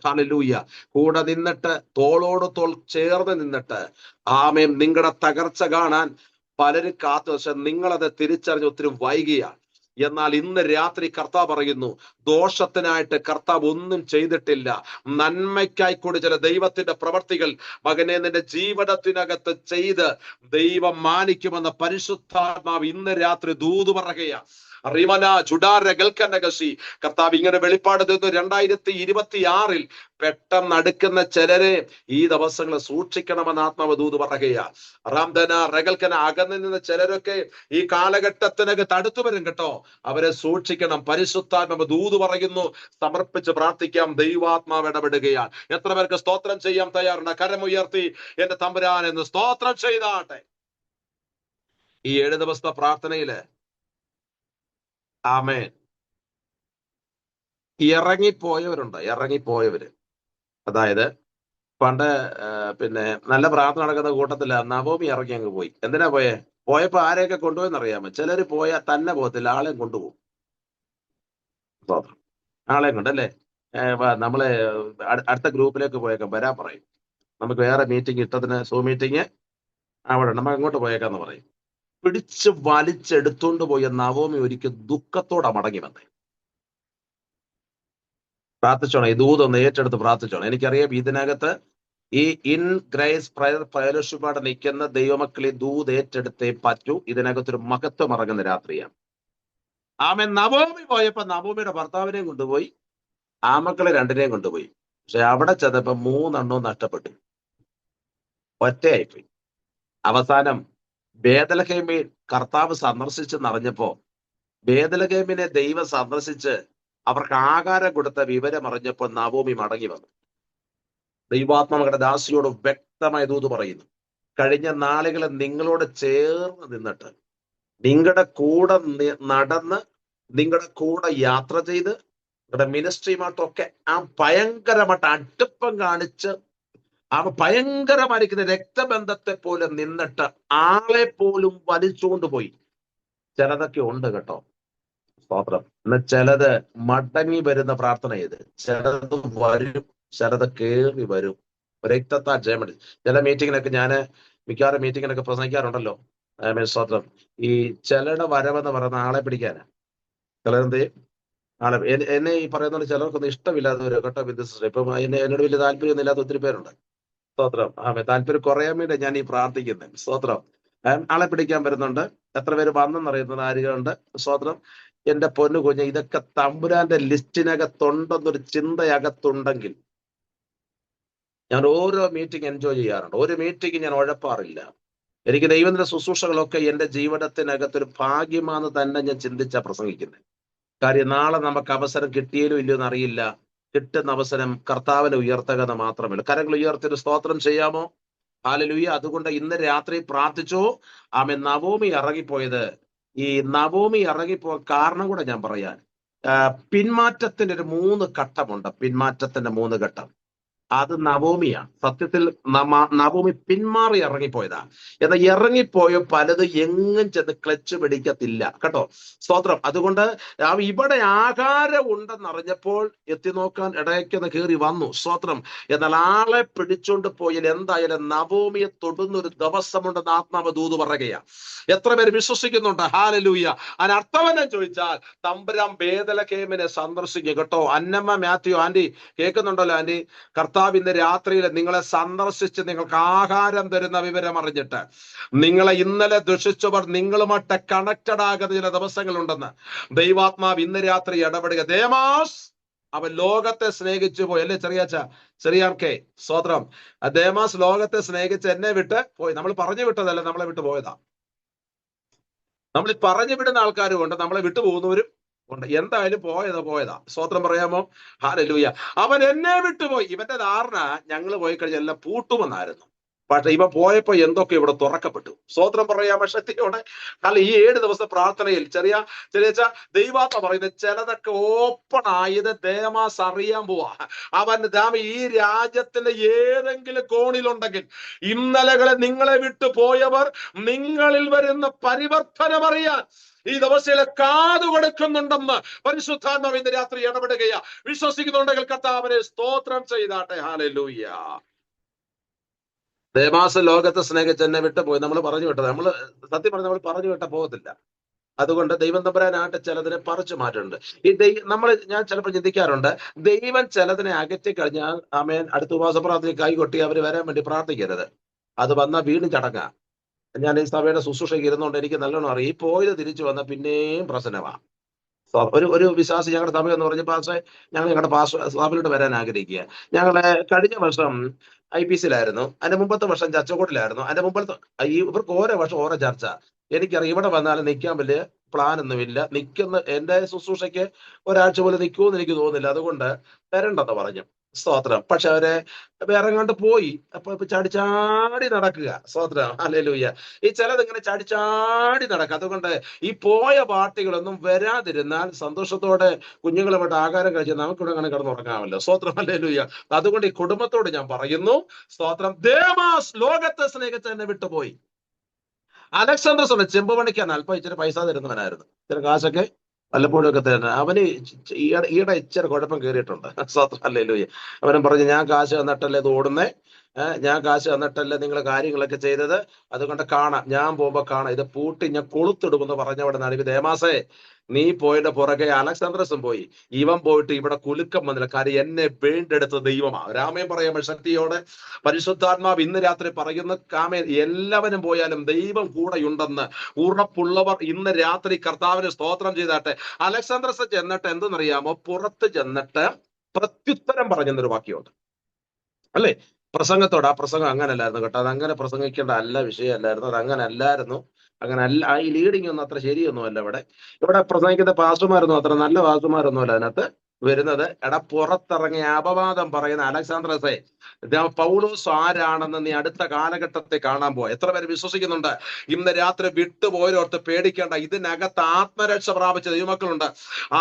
ഹല്ലേലൂയ. കൂടെ നിന്നിട്ട്, തോളോട് തോൾ ചേർന്ന് നിന്നിട്ട് ആമേൻ നിങ്ങളുടെ തകർച്ച കാണാൻ പലരും കാത്തു. പക്ഷെ നിങ്ങളത് തിരിച്ചറിഞ്ഞ് ഒത്തിരി വൈകിയാണ്. എന്നാൽ ഇന്ന് രാത്രി കർത്താവ് പറയുന്നു, ദോഷത്തിനായിട്ട് കർത്താവ് ഒന്നും ചെയ്തിട്ടില്ല, നന്മയ്ക്കായി കൂടി ചില ദൈവത്തിന്റെ പ്രവർത്തികൾ മകനെ നിന്റെ ജീവിതത്തിനകത്ത് ചെയ്ത് ദൈവം മാനിക്കുമെന്ന പരിശുദ്ധാത്മാവ് ഇന്ന് രാത്രി ദൂത് പറയുകയാണ്. റിമന ചുടാര ഗൽക്കനകസി. കർത്താവ് ഇങ്ങനെ വെളിപ്പാട് തന്നു. 2026 പെട്ടെന്ന് അടുക്കുന്ന ചിലരെ ഈ ദിവസങ്ങൾ സൂക്ഷിക്കണമെന്ന് ആത്മാവ് ദൂത് പറയുകയാ. റാംധന റഗൽക്കന. അകന്നു നിന്ന് ചിലരൊക്കെ ഈ കാലഘട്ടത്തിനകത്ത് അടുത്തു വരും കേട്ടോ, അവരെ സൂക്ഷിക്കണം. പരിശുദ്ധാത്മാവ് ദൂത് പറയുന്നു. സമർപ്പിച്ച് പ്രാർത്ഥിക്കാം. ദൈവാത്മാവ് ഇടപെടുകയാണ്. എത്ര പേർക്ക് സ്തോത്രം ചെയ്യാൻ തയ്യാറുണ്ട്? കരമുയർത്തി എന്റെ തമ്പുരാൻ എന്ന് സ്തോത്രം ചെയ്താട്ടെ. ഈ 7 ദിവസത്തെ പ്രാർത്ഥനയില് ആമേൻ ഇറങ്ങിപ്പോയവര്. അതായത് പണ്ട് പിന്നെ നല്ല പ്രാർത്ഥന നടക്കുന്ന കൂട്ടത്തില് നവോമി ഇറങ്ങി അങ്ങ് പോയി. എന്തിനാ പോയപ്പോ ആരെയൊക്കെ കൊണ്ടുപോയെന്ന് അറിയാമോ? ചിലര് പോയാൽ തന്നെ പോകത്തില്ല, ആളെയും കൊണ്ടുപോകും. ആളെയും കൊണ്ടല്ലേ നമ്മളെ അടുത്ത ഗ്രൂപ്പിലേക്ക് പോയേക്കാം, വരാൻ പറയും. നമുക്ക് വേറെ മീറ്റിംഗ് ഇട്ടതിന് സൂം മീറ്റിംഗ് അവിടെ നമുക്ക് അങ്ങോട്ട് പോയേക്കാന്ന് പറയും. പിടിച്ച് വലിച്ചെടുത്തോണ്ട് പോയ നവോമി ഒരിക്കൽ ദുഃഖത്തോടെ മടങ്ങി വന്നേ. പ്രാർത്ഥിച്ചോണം, ഈ ദൂതൊന്ന് ഏറ്റെടുത്ത് പ്രാർത്ഥിച്ചോണം. എനിക്കറിയാം ഇതിനകത്ത് ഈ ഇൻ ഗ്രേസ് പ്രയർ ഫെലോഷിപ്പാട് നിൽക്കുന്ന ദൈവമക്കളെ ദൂത് ഏറ്റെടുത്തേ പറ്റൂ. ഇതിനകത്തൊരു മഹത്വം ഇറങ്ങുന്ന രാത്രിയാണ്. ആമൻ. നവോമി പോയപ്പോ നവോമിയുടെ ഭർത്താവിനെയും കൊണ്ടുപോയി, ആമക്കളെ 2നെയും കൊണ്ടുപോയി. പക്ഷെ അവിടെ ചെന്നപ്പോ 3 എണ്ണവും നഷ്ടപ്പെട്ടു, ഒറ്റയായിപ്പോയി. അവസാനം ബേഥലഹേമിൽ കർത്താവ് സന്ദർശിച്ചെന്നറിഞ്ഞപ്പോ ബേഥലഹേമിനെ ദൈവം സന്ദർശിച്ച് അവർക്ക് ആഹാരം കൊടുത്ത വിവരം അറിഞ്ഞപ്പോൾ നവോമി മടങ്ങി വന്നു. ദൈവാത്മാവയുടെ ദാസിയോട് വ്യക്തമായ ദൂത് പറയുന്നു, കഴിഞ്ഞ നാളുകളിൽ നിങ്ങളോട് ചേർന്ന് നിന്നിട്ട്, നിങ്ങളുടെ കൂടെ നടന്ന്, നിങ്ങളുടെ കൂടെ യാത്ര ചെയ്ത്, നിങ്ങളുടെ മിനിസ്ട്രിയുമായിട്ടൊക്കെ ആ ഭയങ്കരമായിട്ട് അടുപ്പം കാണിച്ച് ഭയങ്കരമായിരിക്കുന്ന രക്തബന്ധത്തെ പോലെ നിന്നിട്ട് ആളെ പോലും വലിച്ചുകൊണ്ട് പോയി. ചിലതൊക്കെ ഉണ്ട് കേട്ടോ, സ്തോത്രം. എന്നാൽ ചിലത് മടങ്ങി വരുന്ന പ്രാർത്ഥന ചെയ്ത്, ചിലത് വരും, ചിലത് കേറി വരും. രക്തത്താൽ ജയമടി. ചില മീറ്റിങ്ങിനൊക്കെ ഞാൻ മിക്കവാറും മീറ്റിങ്ങിനൊക്കെ പ്രസംഗിക്കാറുണ്ടല്ലോ. സ്തോത്രം. ഈ ചിലയുടെ വരവെന്ന് പറയുന്ന ആളെ പിടിക്കാനാ. ചിലരെന്ത് ആളെ എന്നെ ഈ പറയുന്നത് ചിലർക്കൊന്നും ഇഷ്ടമില്ലാത്തവരോ കേട്ടോ. ഇപ്പം എന്നോട് വലിയ താല്പര്യമൊന്നും ഇല്ലാത്ത ഒത്തിരി പേരുണ്ട്. സ്തോത്രം. താല്പര്യം കുറയാൻ വേണ്ടി ഞാൻ ഈ പ്രാർത്ഥിക്കുന്നത്. സ്തോത്രം. ആളെ പിടിക്കാൻ വരുന്നുണ്ട്. എത്ര പേര് വന്നെന്നറിയുന്നത് ആരുകളുണ്ട്? സ്തോത്രം. എന്റെ പൊന്നു കുഞ്ഞ്, ഇതൊക്കെ തമ്പുരാന്റെ ലിസ്റ്റിനകത്തുണ്ടെന്നൊരു ചിന്തയകത്തുണ്ടെങ്കിൽ ഞാൻ ഓരോ മീറ്റിംഗ് എൻജോയ് ചെയ്യാറുണ്ട്. ഒരു മീറ്റിംഗ് ഞാൻ ഉഴപ്പാറില്ല. എനിക്ക് ദൈവത്തിന്റെ ശുശ്രൂഷകളൊക്കെ എന്റെ ജീവിതത്തിനകത്തൊരു ഭാഗ്യമാണെന്ന് തന്നെ ഞാൻ ചിന്തിച്ചാ പ്രസംഗിക്കുന്നത്. കാര്യം നാളെ നമുക്ക് അവസരം കിട്ടിയാലും ഇല്ലയോ എന്നറിയില്ല. കിട്ടുന്ന അവസരം കർത്താവിനെ ഉയർത്തുക എന്ന് മാത്രമല്ല. കരങ്ങൾ ഉയർത്തിയൊരു സ്തോത്രം ചെയ്യാമോ? ഹല്ലേലൂയ. അതുകൊണ്ട് ഇന്ന് രാത്രി പ്രാർത്ഥിച്ചു. ആമേൻ. നവോമി ഇറങ്ങിപ്പോയത്, ഈ നവോമി ഇറങ്ങിപ്പോയ കാരണം കൂടെ ഞാൻ പറയാൻ, പിന്മാറ്റത്തിന്റെ ഒരു 3 ഘട്ടമുണ്ട്. പിന്മാറ്റത്തിന്റെ 3 ഘട്ടം. അത് നവോമിയാണ്. സത്യത്തിൽ നവോമി പിന്മാറി ഇറങ്ങിപ്പോയതാ. എന്നാൽ ഇറങ്ങിപ്പോയ പലത് എങ്ങും ചെന്ന് ക്ലച്ച് പിടിക്കത്തില്ല കേട്ടോ. സ്തോത്രം. അതുകൊണ്ട് ഇവിടെ ആഹാരം ഉണ്ടെന്നറിഞ്ഞപ്പോൾ എത്തി നോക്കാൻ ഇടയ്ക്കൊന്ന് കയറി വന്നു. സ്തോത്രം. എന്നാൽ ആളെ പിടിച്ചോണ്ട് പോയാൽ എന്തായാലും നവോമിയെ തൊടുന്നൊരു ദിവസമുണ്ടെന്ന് ആത്മാവ് ദൂത് പറയുകയാ. എത്ര പേര് വിശ്വസിക്കുന്നുണ്ട്? ഹല്ലേലൂയ. അതിനർത്ഥം എന്നാ ചോദിച്ചാൽ, തമ്പുരാൻ ബേഥലഹേമിനെ സന്ദർശിക്കും കേട്ടോ. അന്നമ്മ മാത്യു ആന്റി കേൾക്കുന്നുണ്ടല്ലോ ആന്റി? കർത്താവ് ഇന്ന് രാത്രിയിൽ നിങ്ങളെ സന്ദർശിച്ച് നിങ്ങൾക്ക് ആഹാരം തരുന്ന വിവരം അറിഞ്ഞിട്ട്, നിങ്ങളെ ഇന്നലെ ദുഷിച്ചവർ നിങ്ങളുമായിട്ട് കണക്റ്റഡ് ആകുന്ന ചില ദിവസങ്ങളുണ്ടെന്ന് ദൈവാത്മാവ് ഇന്ന് രാത്രി ഇടപെടുക. ദേമാസ് അവൻ ലോകത്തെ സ്നേഹിച്ചു പോയി അല്ലേ ചെറിയാർക്കെ? സ്തോത്രം. ദേമാസ് ലോകത്തെ സ്നേഹിച്ച് എന്നെ വിട്ട് പോയി. നമ്മൾ പറഞ്ഞു വിട്ടതല്ല, നമ്മളെ വിട്ടു പോയതാ. നമ്മൾ പറഞ്ഞു വിടുന്ന ആൾക്കാരും ഉണ്ട്, നമ്മളെ വിട്ടു പോകുന്നവരും ഉണ്ട്. എന്തായാലും പോയതാ. സ്തോത്രം പറയാമോ? ഹല്ലേലൂയ. അവൻ എന്നെ വിട്ടുപോയി. ഇവന്റെ ധാരണ ഞങ്ങൾ പോയി കഴിഞ്ഞാൽ എല്ലാം പൂട്ടുമെന്നായിരുന്നു. പക്ഷെ ഇവ പോയപ്പോ എന്തൊക്കെ ഇവിടെ തുറക്കപ്പെട്ടു. സ്തോത്രം പറയാമോ ശക്തിയോടെ? അല്ല, ഈ 7 ദിവസത്തെ പ്രാർത്ഥനയിൽ ചെറിയ ദൈവാത്മ പറയുന്നത് ചിലതൊക്കെ ഓപ്പൺ ആയത് ദേമാസ് അറിയാൻ പോവാ. അവൻ ഈ രാജ്യത്തിന്റെ ഏതെങ്കിലും കോണിലുണ്ടെങ്കിൽ ഇന്നലകളെ നിങ്ങളെ വിട്ടു പോയവർ നിങ്ങളിൽ വരുന്ന പരിവർത്തനം അറിയാൻ ഈ ദിവസത്തിലെ കാതു കൊടുക്കുന്നുണ്ടെന്ന് പരിശുദ്ധാത്മാവ് ഇന്ന് രാത്രി ഇടപെടുകയാ. വിശ്വസിക്കുന്നുണ്ടെങ്കിൽ കർത്താവിനെ സ്തോത്രം ചെയ്താട്ടെ. ഹല്ലേലൂയ. ദേമാസ് ലോകത്തെ സ്നേഹിച്ച് എന്നെ വിട്ടു പോയി. നമ്മൾ പറഞ്ഞു വിട്ടത്, നമ്മൾ സത്യം പറഞ്ഞ നമ്മൾ പറഞ്ഞു വിട്ട പോകത്തില്ല. അതുകൊണ്ട് ദൈവം തമ്പുരാനായിട്ട് ചിലതിനെ പറിച്ചു മാറ്റുന്നുണ്ട്. ഞാൻ ചിലപ്പോൾ ചിന്തിക്കാറുണ്ട്, ദൈവം ചിലതിനെ അകറ്റി കഴിഞ്ഞാൽ ആമേൻ അടുത്ത ഉപവാസപ്രാർത്ഥനയിൽ കൈകൊട്ടി അവർ വരാൻ വേണ്ടി പ്രാർത്ഥിക്കരുത്. അത് വന്നാൽ വീണ്ടും ചടങ്ങാ. ഞാൻ ഈ സഭയുടെ ശുശ്രൂഷയ്ക്ക് ഇരുന്നുകൊണ്ട് എനിക്ക് നല്ലോണം അറിയാം. ഈ പോയത് തിരിച്ചു വന്ന പിന്നെയും പ്രശ്നമാണ്. ഒരു വിശ്വാസി ഞങ്ങളുടെ സഭ എന്ന് പറഞ്ഞ ഞങ്ങൾ ഞങ്ങളുടെ സഭയിലോട്ട് വരാൻ ആഗ്രഹിക്കുക. ഞങ്ങളെ കഴിഞ്ഞ വർഷം IPCയിലായിരുന്നു, അതിന്റെ മുമ്പത്തെ വർഷം ചർച്ചക്കോട്ടിലായിരുന്നു, അതിന്റെ മുമ്പത്തെ ഇവർക്ക് ഓരോ വർഷം ഓരോ ചർച്ച. എനിക്കറിയാം ഇവിടെ വന്നാലും നിൽക്കാൻ വലിയ പ്ലാൻ ഒന്നുമില്ല. എന്റെ ശുശ്രൂഷയ്ക്ക് ഒരാഴ്ച പോലും നിൽക്കുമെന്ന് എനിക്ക് തോന്നുന്നില്ല. അതുകൊണ്ട് തരണ്ടെന്ന് പറഞ്ഞു. സ്തോത്രം. പക്ഷെ അവരെ വേറെ കണ്ട് പോയി. അപ്പൊ ചാടി നടക്കുക. സ്തോത്രം. ഹല്ലേലൂയ. ഈ ചിലതിങ്ങനെ ചാടി നടക്കുക. അതുകൊണ്ട് ഈ പോയ പാർട്ടികളൊന്നും വരാതിരുന്നാൽ സന്തോഷത്തോടെ കുഞ്ഞുങ്ങളുമായിട്ട് ആഹാരം കഴിച്ച് നമുക്കിവിടെ അങ്ങനെ കിടന്നുറങ്ങാമല്ലോ. സ്തോത്രം. ഹല്ലേലൂയ. അതുകൊണ്ട് ഈ കുടുംബത്തോട് ഞാൻ പറയുന്നു, സ്തോത്രം. ദേമാസ് ലോകത്തെ സ്നേഹിച്ച് എന്നെ വിട്ടുപോയി. അലക്സാണ്ടർ ചെമ്പുപണിക്കാൻ അല്പം ഇച്ചിരി പൈസ തരുന്നവനായിരുന്നു. ഇച്ചിരി കാശൊക്കെ വല്ലപ്പോഴും ഒക്കെ തരുന്നത്. അവന് ഈടെ ഇച്ചിരി കുഴപ്പം കയറിയിട്ടുണ്ട്. ഹല്ലേലൂയ. അവനും പറഞ്ഞു, ഞാൻ കാശ് തന്നിട്ടല്ലേ ഇത് ഓടുന്നേ, ഞാൻ കാശ് തന്നിട്ടല്ലേ നിങ്ങൾ കാര്യങ്ങളൊക്കെ ചെയ്തത്, അതുകൊണ്ട് കാണാം, ഞാൻ പോകുമ്പോ കാണാം, ഇത് പൂട്ടി ഞാൻ കൊളുത്തിടുമെന്ന് പറഞ്ഞവിടെ നിന്നാണ്. ദേമാസേ, നീ പോയിട്ട് പുറകെ അലക്സാണ്ടർസും പോയി, ഇവൻ പോയിട്ട് ഇവിടെ കുലുക്കം വന്നില്ല. കാര്യം എന്നെ വീണ്ടെടുത്ത ദൈവമാ. രാമൻ പറയാമോ ശക്തിയോടെ? പരിശുദ്ധാത്മാവ് ഇന്ന് രാത്രി പറയുന്ന കാമേൻ, എല്ലാവരും പോയാലും ദൈവം കൂടെയുണ്ടെന്ന് ഉറപ്പുള്ളവർ ഇന്ന് രാത്രി കർത്താവിന് സ്തോത്രം ചെയ്താട്ടെ. അലക്സാണ്ടർസ് ചെന്നിട്ട് എന്തെന്നറിയാമോ? പുറത്ത് ചെന്നിട്ട് പ്രത്യുത്തരം പറഞ്ഞെന്നൊരു വാക്യമുണ്ട് അല്ലേ? പ്രസംഗത്തോട്. ആ പ്രസംഗം അങ്ങനെ അല്ലായിരുന്നു കേട്ടോ. അത് അങ്ങനെ പ്രസംഗിക്കേണ്ട വിഷയമല്ലായിരുന്നു. അത് അങ്ങനെ അല്ലായിരുന്നു. ഈ ലീഡിങ് ഒന്നും അത്ര ശരിയൊന്നുമല്ല. ഇവിടെ പ്രസംഗിക്കുന്ന പാസ്റ്റർമാരൊന്നും അത്ര നല്ല പാസ്റ്റർമാരൊന്നുമല്ല അതിനകത്ത് വരുന്നത്. പുറത്തിറങ്ങിയ അപവാദം പറയുന്ന അലക്സാണ്ടർസേ, പൗലോസ് ആരാണെന്ന് നീ അടുത്ത കാലഘട്ടത്തെ കാണാൻ പോവാ. എത്ര പേര് വിശ്വസിക്കുന്നുണ്ട്? ഇന്ന് രാത്രി വിട്ടുപോയവരോർത്ത് പേടിക്കേണ്ട. ഇതിനകത്ത് ആത്മരക്ഷ പ്രാപിച്ച ദൈവമക്കളുണ്ട്.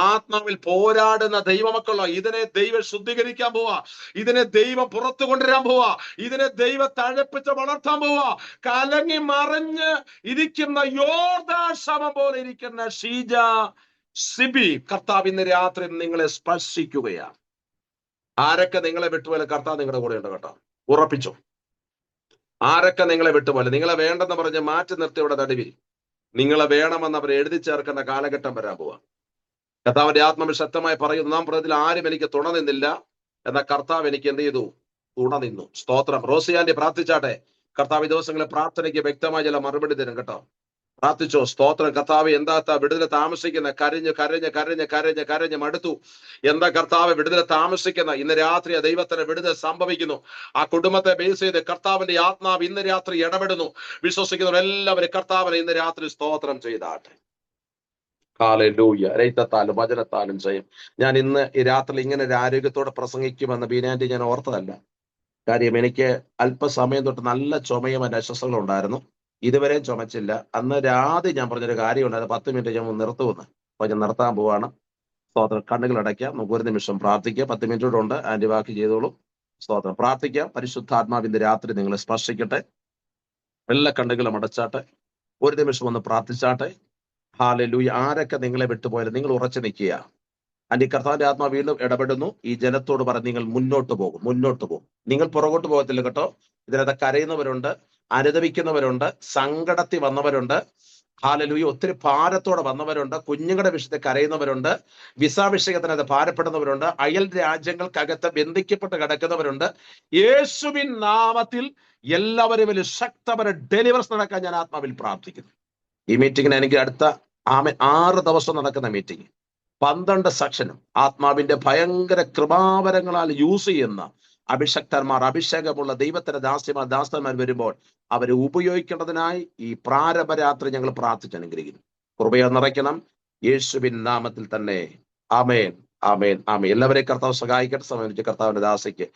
ആത്മാവിൽ പോരാടുന്ന ദൈവമക്കളോ. ഇതിനെ ദൈവം ശുദ്ധീകരിക്കാൻ പോവാ. ഇതിനെ ദൈവം പുറത്തു കൊണ്ടുവരാൻ പോവാ. ഇതിനെ ദൈവം തഴപ്പിച്ച് വളർത്താൻ പോവാ. കലങ്ങി മറിഞ്ഞ് ഇരിക്കുന്ന യോർദാൻ ശവം പോലെ ഇരിക്കുന്ന ഷീജ സിബി, കർത്താവ് ഇന്ന് രാത്രി നിങ്ങളെ സ്പർശിക്കുകയാണ്. ആരൊക്കെ നിങ്ങളെ വിട്ടുപോലെ കർത്താവ് നിങ്ങളുടെ കൂടെ ഉണ്ട് കേട്ടോ. ഉറപ്പിച്ചു. ആരൊക്കെ നിങ്ങളെ വിട്ടുപോലെ, നിങ്ങളെ വേണ്ടെന്ന് പറഞ്ഞ് മാറ്റി നിർത്തി ഇവിടെ തടിവിൽ നിങ്ങളെ വേണമെന്ന് അവർ എഴുതി ചേർക്കേണ്ട കാലഘട്ടം വരാൻ പോവാ. കർത്താവിന്റെ ആത്മാവ് ശക്തമായി പറയുന്നു, നാം പ്രതിൽ ആരും എനിക്ക് തുണ നിന്നില്ല, എന്നാൽ കർത്താവ് എനിക്ക് എന്ത് ചെയ്തു? തുണ നിന്നു. സ്തോത്രം. റോസിയാന്റെ പ്രാർത്ഥിച്ചാട്ടെ. കർത്താവ് ഈ ദിവസങ്ങളെ പ്രാർത്ഥനയ്ക്ക് വ്യക്തമായ ചില മറുപടി തരും കേട്ടോ. പ്രാർത്ഥിച്ചോ. സ്തോത്രം. കർത്താവ് എന്താ വിടുതൽ താമസിക്കുന്ന? കരഞ്ഞ് മടുത്തു. എന്താ കർത്താവ് വിടുതൽ താമസിക്കുന്ന? ഇന്ന് രാത്രി ദൈവത്തിന് വിടുതൽ സംഭവിക്കുന്നു. ആ കുടുംബത്തെ ബേസ് ചെയ്ത് കർത്താവിന്റെ ആത്മാവ് ഇന്ന് രാത്രി ഇടപെടുന്നു. വിശ്വസിക്കുന്നവർ എല്ലാവരും കർത്താവിനെ ഇന്ന് രാത്രി സ്തോത്രം ചെയ്താട്ടെ. ഹല്ലേലൂയ. രക്തത്താലും വചനത്താലും ചെയ്യും. ഞാൻ ഇന്ന് ഈ രാത്രി ഇങ്ങനെ ഒരു ആരോഗ്യത്തോടെ പ്രസംഗിക്കുമെന്ന് ബീനാന്റി ഞാൻ ഓർത്തതല്ല. കാര്യം എനിക്ക് അല്പസമയം തൊട്ട് നല്ല ചുമയും അസ്വസ്ഥകളും ഉണ്ടായിരുന്നു. ഇതുവരെ ചുമച്ചില്ല. അന്ന് രാത്രി ഞാൻ പറഞ്ഞൊരു കാര്യമുണ്ട്, അത് 10 മിനിറ്റ് ഞാൻ നിർത്തുമെന്ന്. അപ്പൊ ഞാൻ നിർത്താൻ പോവാണ്. സ്തോത്രം. കണ്ണുകൾ അടയ്ക്കാം, നമുക്ക് ഒരു നിമിഷം പ്രാർത്ഥിക്കാം. 10 മിനിറ്റ് കൂടെ ഉണ്ട്, ആന്റി ബാക്കി ചെയ്തോളൂ. സ്തോത്രം. പ്രാർത്ഥിക്കാം. പരിശുദ്ധാത്മാവിന്റെ രാത്രി നിങ്ങളെ സ്പർശിക്കട്ടെ. എല്ലാ കണ്ണുകളും അടച്ചാട്ടെ, ഒരു നിമിഷം ഒന്ന് പ്രാർത്ഥിച്ചാട്ടെ. ഹല്ലേലൂയ. ആരൊക്കെ നിങ്ങളെ വിട്ടുപോയാലും നിങ്ങൾ ഉറച്ചു നിൽക്കുക. ആന്റി, കർത്താവിന്റെ ആത്മാ വീണ്ടും ഇടപെടുന്നു. ഈ ജനത്തോട് പറഞ്ഞ് നിങ്ങൾ മുന്നോട്ട് പോകും. നിങ്ങൾ പുറകോട്ട് പോകത്തില്ല കേട്ടോ. ഇതിനകത്ത് കരയുന്നവരുണ്ട്, അനുദപിക്കുന്നവരുണ്ട്, സങ്കടത്തിൽ വന്നവരുണ്ട്. ഹല്ലേലൂയ. ഒത്തിരി ഭാരത്തോടെ വന്നവരുണ്ട്, കുഞ്ഞുങ്ങളുടെ വിഷയത്തെ കരയുന്നവരുണ്ട്, വിസ വിഷയത്തിനകത്ത് ഭാരപ്പെടുന്നവരുണ്ട്, അയൽ രാജ്യങ്ങൾക്കകത്ത് ബന്ധിക്കപ്പെട്ട് കിടക്കുന്നവരുണ്ട്. യേശുവിൻ നാമത്തിൽ എല്ലാവരും വലിയ ശക്തമായ ഡെലിവറൻസ് നടക്കാൻ ഞാൻ ആത്മാവിൽ പ്രാർത്ഥിക്കുന്നു. ഈ മീറ്റിംഗിന് എനിക്ക് അടുത്ത 6 ദിവസം നടക്കുന്ന മീറ്റിംഗ്, 12 സെക്ഷനും ആത്മാവിന്റെ ഭയങ്കര കൃപാവരങ്ങളാൽ യൂസ് ചെയ്യുന്ന അഭിഷക്തന്മാർ, അഭിഷേകമുള്ള ദൈവത്തിന്റെ ദാസന്മാർ വരുമ്പോൾ അവരെ ഉപയോഗിക്കേണ്ടതിനായി ഈ പ്രാരംഭരാത്രി ഞങ്ങൾ പ്രാർത്ഥിച്ചനുഗ്രഹിക്കുന്നു. കൃപയെ നിറയ്ക്കണം യേശുവിൻ നാമത്തിൽ തന്നെ. ആമേൻ, ആമേൻ, ആമേൻ. എല്ലാവരെയും കർത്താവ് സഹായിക്കട്ടെ. സമയം കർത്താവിന്റെ ദാസയ്ക്ക്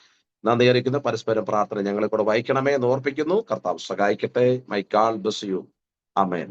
നന്ദി അറിയിക്കുന്നു. പരസ്പരം പ്രാർത്ഥന ഞങ്ങളെ കൂടെ വഹിക്കണമേ എന്ന് ഓർപ്പിക്കുന്നു. കർത്താവ് സഹായിക്കട്ടെ. My God bless you. Amen.